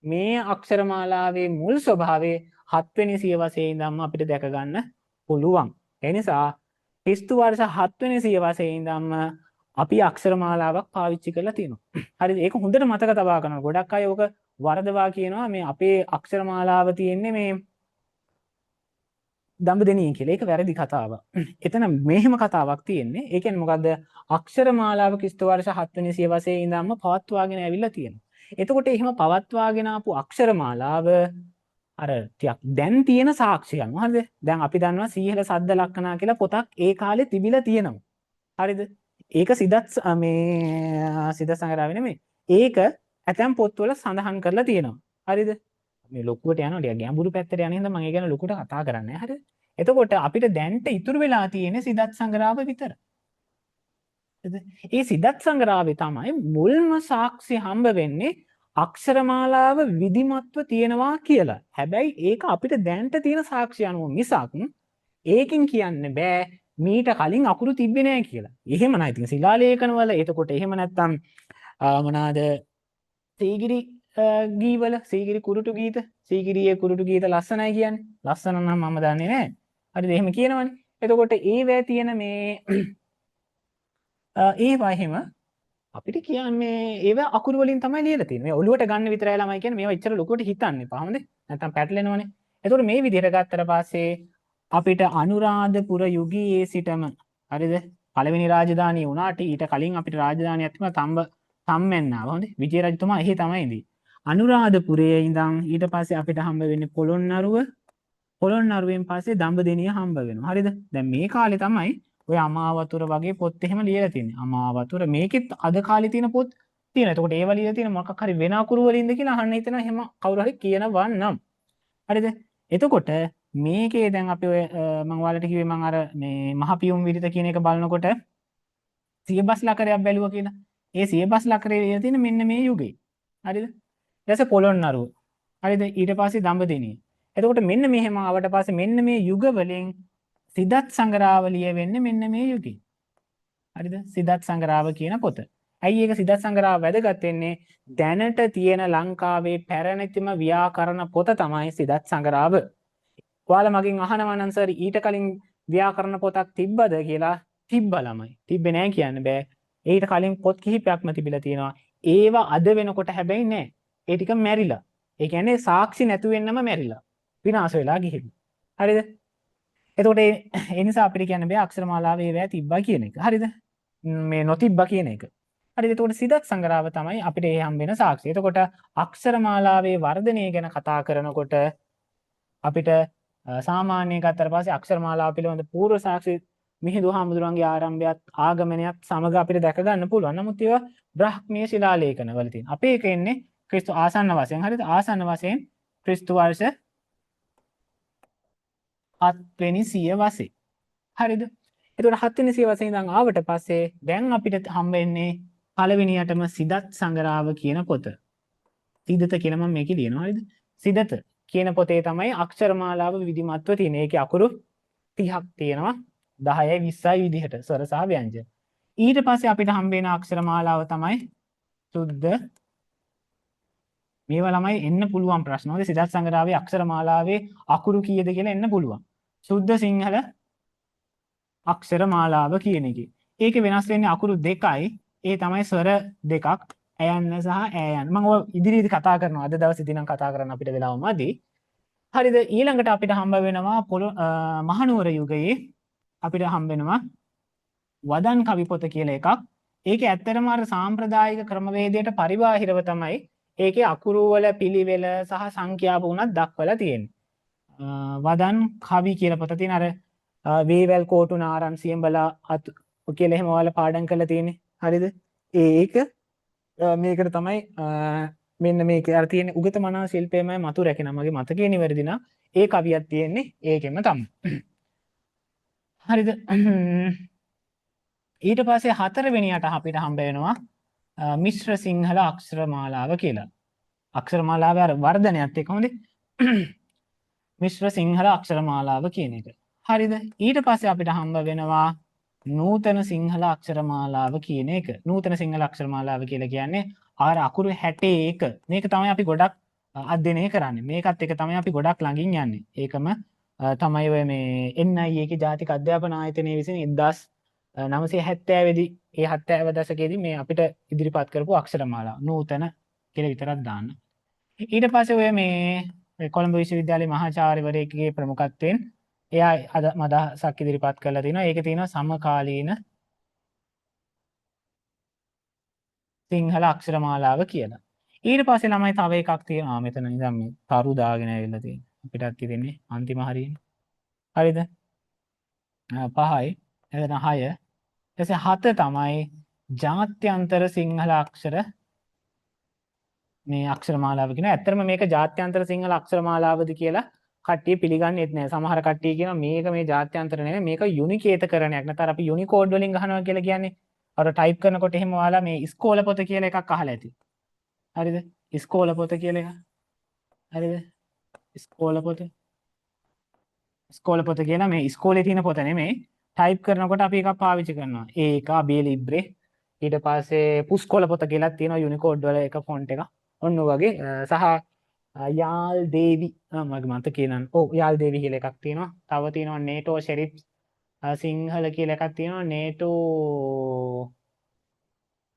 මේ අක්ෂර මාලාවේ මුල් ස්වභාවයේ 7 වෙනි සියවසේ ඉඳන්ම අපිට දැක ගන්න පුළුවන්. ඒ නිසා ක්‍රිස්තු වර්ෂ 7 වෙනි සියවසේ ඉඳන්ම අපි අක්ෂර මාලාවක් පාවිච්චි කරලා තියෙනවා. හරිද? ඒක හොඳට මතක තබා ගන්න. ගොඩක් අය ඕක වරදවා කියනවා මේ අපේ අක්ෂර මාලාව තියෙන්නේ මේ දඹදෙණිය කියලා. ඒක වැරදි කතාවක්. එතන මෙහෙම කතාවක් තියෙන්නේ. ඒ කියන්නේ මොකද්ද? අක්ෂර මාලාව ක්‍රිස්තු වර්ෂ 7 වෙනි සියවසේ ඉඳන්ම පවත්වාගෙන ඇවිල්ලා තියෙනවා. එතකොට එහෙම පවත්වාගෙන ආපු අක්ෂර මාලාව අර ටිකක් දැන් තියෙන සාක්ෂියන්. හරිද? දැන් අපි දන්නවා සීහල සද්ද ලක්ෂණා කියලා පොතක් ඒ කාලේ තිබිලා තියෙනවා. හරිද? ඒක සිදත් සංග්‍රහය නෙමෙයි. ඒක ඇතැම් පොත්වල සඳහන් කරලා තියෙනවා. හරිද? මේ ලොකුවට යනවා ටික ගැඹුරු පැත්තට යන හින්දා මම ඒ ගැන ලොකුට කතා කරන්නේ. හරිද? එතකොට අපිට දැන්ට ඉතුරු වෙලා තියෙන්නේ සිදත් සංග්‍රහව විතර. ඒ සිදත් සංග්‍රහවේ තමයි මුල්ම සාක්ෂි හම්බ වෙන්නේ අක්ෂර මාලාව විධිමත්ව තියෙනවා කියලා. හැබැයි ඒක අපිට දැන්ට තියෙන සාක්ෂි අනුව මිසක් ඒකින් කියන්න බෑ මීට කලින් අකුරු තිබ්බේ නෑ කියලා. එහෙම නෑ. ඉතින් ශිලාලේඛන වල එතකොට එහෙම නැත්තම් මොනවාද සීගිරි ගීවල සීගිරි කුරුටු ගීත සීගිරියේ කුරුටු ගීත ලස්සනයි කියන්නේ. ලස්සන නම් මම දන්නේ නෑ. හරිද? එහෙම කියනවනේ. එතකොට ඒවැ තියෙන මේ ඒවා එහෙම අපිට කියන්නේ ඒවා අකුරු වලින් තමයි ලියලා තියෙන්නේ. මේ ඔළුවට ගන්න විතරයි ළමයි කියන්නේ මේවා ඉච්චර ලොකුවට හිතන්න එපා. හොඳේ? නැත්තම් පැටලෙනවනේ. එතකොට මේ විදිහට ගත්තට පස්සේ අපිට අනුරාධපුර යුගයේ සිටම හරිද? පළවෙනි රාජධානිය වුණාට ඊට කලින් අපිට රාජධානියක් තිබුණා තම්මැන්නාව. හොඳේ? විජය රජතුමා එහි තමයි ඉඳි. අනුරාධපුරයේ ඉඳන් ඊට පස්සේ අපිට හම්බ වෙන්නේ පොළොන්නරුව පොළොන්නරුවෙන් පස්සේ දඹදෙනිය හම්බ වෙනවා. හරිද? දැන් මේ කාලේ තමයි ඔය අමාවතුර වගේ පොත් එහෙම ලියලා තියෙන්නේ. අමාවතුර මේකෙත් අද කාලේ තියෙන පොත් තියෙනවා. එතකොට ඒවා ලියලා තියෙන මොකක් හරි වෙන අකුරු වලින්ද කියලා අහන්න හිතෙනවා. එහෙම කවුරු හරි කියනවා නම්. හරිද? එතකොට මේකේ දැන් අපි ඔය මම ඔයාලට කිව්වේ මම අර මේ මහපියුම් විරිත කියන එක බලනකොට සියබස් ලකරයක් බැලුවා කියලා. ඒ සියබස් ලකරේ ලියලා තියෙන මෙන්න මේ යුගයේ. හරිද? ඊට පස්සේ පොළොන්නරුව. හරිද? ඊට පස්සේ දඹදෙනිය. එතකොට මෙන්න මෙහෙම ආවට පස්සේ මෙන්න මේ යුග වලින් සිදත් සංග්‍රහවලිය වෙන්නේ මෙන්න මේ යුගයේ. හරිද? සිදත් සංග්‍රහව කියන පොත. ඇයි ඒක සිදත් සංග්‍රහව වැදගත් වෙන්නේ? දැනට තියෙන ලංකාවේ පැරණිතම ව්‍යාකරණ පොත තමයි සිදත් සංග්‍රහව. ඔයාලා මගෙන් අහනවා නම් සර් ඊට කලින් ව්‍යාකරණ පොතක් තිබ්බද කියලා. තිබ්බා ළමයි. තිබ්බේ නැහැ කියන්න බෑ. ඊට කලින් පොත් කිහිපයක්ම තිබිලා තියෙනවා. ඒවා අද වෙනකොට හැබැයි නෑ. ඒ ටික මැරිලා. ඒ කියන්නේ සාක්ෂි නැතු වෙන්නම මැරිලා. විනාශ වෙලා ගිහිල්ලා. හරිද? එතකොට ඒ නිසා අපිට කියන්න බෑ අක්ෂරමාලාවේ ඒවා තිබ්බා කියන එක. හරිද? මේ නොතිබ්බා කියන එක. හරිද? එතකොට සිදත් සංග්‍රහව තමයි අපිට ඒ හම්බ වෙන සාක්ෂි. එතකොට අක්ෂරමාලාවේ වර්ධනය ගැන කතා කරනකොට අපිට සාමාන්‍ය ගත්තට පස්සේ අක්ෂරමාලාව පිළිබඳ පූර්ව සාක්ෂි මිහිඳු හාමුදුරුවන්ගේ ආරම්භයත් ආගමනයත් සමග අපිට දැක ගන්න පුළුවන්. නමුත් ඒවා බ්‍රාහ්මීය ශිලා ලේඛන වල තියෙන. අපේ එක එන්නේ ක්‍රිස්තු ආසන්න වශයෙන්. හරිද? ආසන්න වශයෙන් ක්‍රිස්තු වර්ෂ 7 වෙනි සියවසේ. හරිද? එතකොට 7 වෙනි සියවසේ ඉඳන් ආවට පස්සේ දැන් අපිට හම්බ වෙන්නේ පළවෙනියටම සිදත් සංග්‍රහව කියන පොත. සිදත කියලා මම මේකේ ලියනවා. හරිද? සිදත කියන පොතේ තමයි අක්ෂරමාලාව විධිමත්ව තියෙන. ඒකේ අකුරු 30ක් තියෙනවා. 10යි 20යි විදිහට ස්වර සහ ව්‍යංජන. ඊට පස්සේ අපිට හම්බ වෙන අක්ෂරමාලාව තමයි සුද්ධ. මේවා ළමයි එන්න පුළුවන් ප්‍රශ්න. ඔය සිදත් සංග්‍රහයේ අක්ෂරමාලාවේ අකුරු කීයද කියලා එන්න පුළුවන්. සුද්ධ සිංහල අක්ෂරමාලාව කියන එකේ. ඒකේ වෙනස් වෙන්නේ අකුරු දෙකයි. ඒ තමයි ස්වර දෙකක්. ඇයන්න සහ ඈයන්. මම ඔය ඉදිරියේදී කතා කරනවා. අද දවසේදී නම් කතා කරන්න අපිට වෙලාව මදි. හරිද? ඊළඟට අපිට හම්බ වෙනවා මහනුවර යුගයේ අපිට හම්බ වෙනවා වදන් කවි පොත කියලා එකක්. ඒකේ ඇත්තටම අර සාම්ප්‍රදායික ක්‍රමවේදයට පරිබාහිරව තමයි ඒකේ අකුරු වල පිළිවෙල සහ සංඛ්‍යාව උනත් දක්වලා තියෙන්නේ. වදන් කවි කියලා පොත තියෙන අර වේවැල් කෝටු නාරන් සියඹලා අතු කියලා එහෙම ඔයාලා පාඩම් කරලා තියෙන්නේ. හරිද? ඒක මේකට තමයි මෙන්න මේක අර තියෙන උගත මනා ශිල්පයමයි මතු රැකෙන මගේ මතකයේ නිවැරදි නම් ඒ කවියක් තියෙන්නේ ඒකෙම තමයි. හරිද? ඊට පස්සේ 4 වෙනියට අපිට හම්බ වෙනවා මිශ්‍ර සිංහල අක්ෂරමාලාව කියලා. අක්ෂරමාලාවේ අර වර්ධනයත් එක්ක හොඳේ. මිශ්‍ර සිංහල අක්ෂරමාලාව කියන එක. හරිද? ඊට පස්සේ අපිට හම්බ වෙනවා නූතන සිංහල අක්ෂරමාලාව කියන එක. නූතන සිංහල අක්ෂරමාලාව කියලා කියන්නේ ආර අකුරු 61. මේක තමයි අපි ගොඩක් අධ්‍යයනය කරන්නේ. මේකත් එක තමයි අපි ගොඩක් ළඟින් යන්නේ. ඒකම තමයි ඔය මේ NIA ගේ ජාතික අධ්‍යාපන ආයතනය විසින් 1970 දී ඒ 70 දශකයේදී මේ අපිට ඉදිරිපත් කරපු අක්ෂරමාලා නූතන කියලා විතරක් දාන්න. ඊට පස්සේ ඔය මේ කොළඹ විශ්වවිද්‍යාලයේ මහාචාර්යවරයෙක්ගේ ප්‍රමුඛත්වයෙන් එයා අද මදහසක් ඉදිරිපත් කරලා තිනවා. ඒකේ තියෙනවා සමකාලීන සිංහල අක්ෂරමාලාව කියලා. ඊට පස්සේ ළමයි තව එකක් තියෙනවා. මෙතන ඉඳන් මේ තරු දාගෙන ඇවිල්ලා තියෙනවා. අපිටත් ඉතින්නේ අන්තිම හරියනේ. හරිද? 5යි. එතන 6. ඊටසේ 7 තමයි ජාත්‍යන්තර සිංහල අක්ෂර මේ අක්ෂරමාලාව කියන. ඇත්තටම මේක ජාත්‍යන්තර සිංහල අක්ෂරමාලාවද කියලා කට්ටිය පිළිගන්නේත් නැහැ. සමහර කට්ටිය කියනවා මේක මේ ජාත්‍යන්තර නෙමෙයි මේක යුනිකේතකරණයක්. නැත්නම් අපි යුනිකෝඩ් වලින් ගහනවා කියලා කියන්නේ. අර ටයිප් කරනකොට එහෙම ඔයාලා මේ ඉස්කෝල පොත කියලා එකක් අහලා ඇති. හරිද? ඉස්කෝල පොත කියලා එක. හරිද? ඉස්කෝල පොත. ඉස්කෝල පොත කියලා මේ ඉස්කෝලේ තියෙන පොත නෙමෙයි. ටයිප් කරනකොට අපි එකක් පාවිච්චි කරනවා. ඒක බේ ලිබ්‍රේ. ඊට පස්සේ පුස්කොළ පොත කියලා තියෙනවා යුනිකෝඩ් වල එක ෆොන්ට් එක. ඔන්න වගේ සහ යාල් දේවි මගේ මතකේ නම් ඔව් යාල් දේවි කියලා එකක් තියෙනවා. තව තියෙනවා නේටෝ ෂෙරිෆ් සිංහල කියලා එකක් තියෙනවා. නේටෝ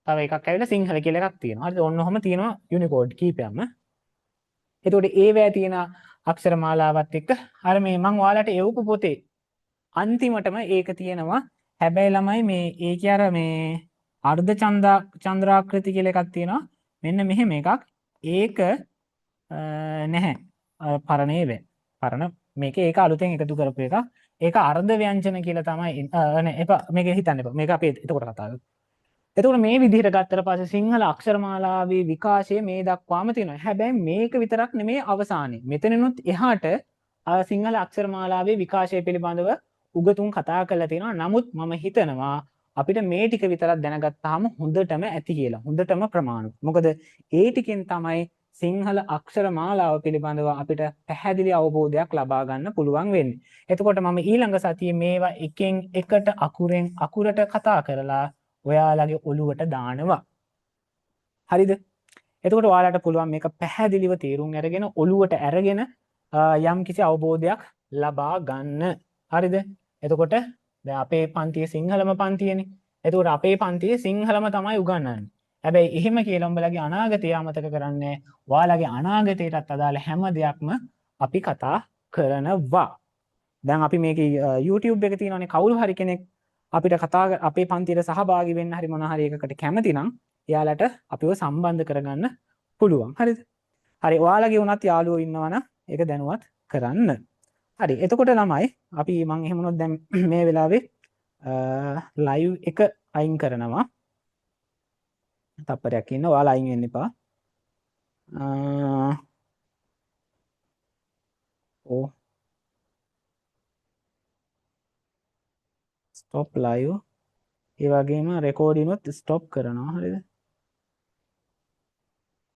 තව එකක් ඇවිල්ලා සිංහල කියලා එකක් තියෙනවා. හරිද? ඔන්න ඔහම තියෙනවා යුනිකෝඩ් කීපයක්ම. එතකොට ඒවැය තියෙන අක්ෂරමාලාවත් එක්ක අර මේ මම ඔයාලට එවපු පොතේ අන්තිමටම ඒක තියෙනවා. හැබැයි ළමයි මේ ඒකේ අර මේ අර්ධ චන්ද්‍රාකෘති කියලා එකක් තියෙනවා. මෙන්න මෙහෙම එකක්. ඒක නැහැ. පරණේ වේ. පරණ මේකේ ඒක අලුතෙන් එකතු කරපු එක. ඒක අර්ධ ව්‍යංජන කියලා තමයි නෑ එපා මේක හිතන්න එපා. මේක අපි එතකොට කතා කරමු. එතකොට මේ විදිහට ගත්තට පස්සේ සිංහල අක්ෂරමාලාවේ විකාශය මේ දක්වාම තියෙනවා. හැබැයි මේක විතරක් නෙමේ අවසානයේ. මෙතනිනුත් එහාට සිංහල අක්ෂරමාලාවේ විකාශය පිළිබඳව උගතුන් කතා කරලා තියෙනවා. නමුත් මම හිතනවා අපිට මේ ටික විතරක් දැනගත්තාම හොඳටම ඇති කියලා. හොඳටම ප්‍රමාණවත්. මොකද ඒ ටිකෙන් තමයි සිංහල අක්ෂරමාලාව පිළිබඳව අපිට පැහැදිලි අවබෝධයක් ලබා ගන්න පුළුවන් වෙන්නේ. එතකොට මම ඊළඟ සතියේ මේවා එකෙන් එකට අකුරෙන් අකුරට කතා කරලා ඔයාලගේ ඔළුවට දානවා. හරිද? එතකොට ඔයාලට පුළුවන් මේක පැහැදිලිව තේරුම් අරගෙන ඔළුවට අරගෙන යම් කිසි අවබෝධයක් ලබා ගන්න. හරිද? එතකොට දැන් අපේ පන්තියේ සිංහලම පන්තියනේ. එතකොට අපේ පන්තියේ සිංහලම තමයි උගන්වන්නේ. හැබැයි එහෙම කියලා උඹලගේ අනාගතය අමතක කරන්නේ. ඔයාලගේ අනාගතයටත් අදාළ හැම දෙයක්ම අපි කතා කරනවා. දැන් අපි මේකේ YouTube එක තියෙනවානේ කවුරු හරි කෙනෙක් අපිට අපේ පන්තියට සහභාගී වෙන්න හරි මොන හරි එකකට කැමති නම් එයාලට අපිව සම්බන්ධ කරගන්න පුළුවන්. හරිද? හරි ඔයාලගේ උනත් යාළුවෝ ඉන්නවා නම් ඒක දැනුවත් කරන්න. හරි. එතකොට ළමයි අපි මම එහෙම වුණොත් දැන් මේ වෙලාවේ ලයිව් එක අයින් කරනවා. තප්පරයක් ඉන්න ඔයාලා අයින් වෙන්න එපා. ඕ ස්ටොප් ලයිව්. ඒ වගේම රෙකෝඩිනුත් ස්ටොප් කරනවා. හරිද?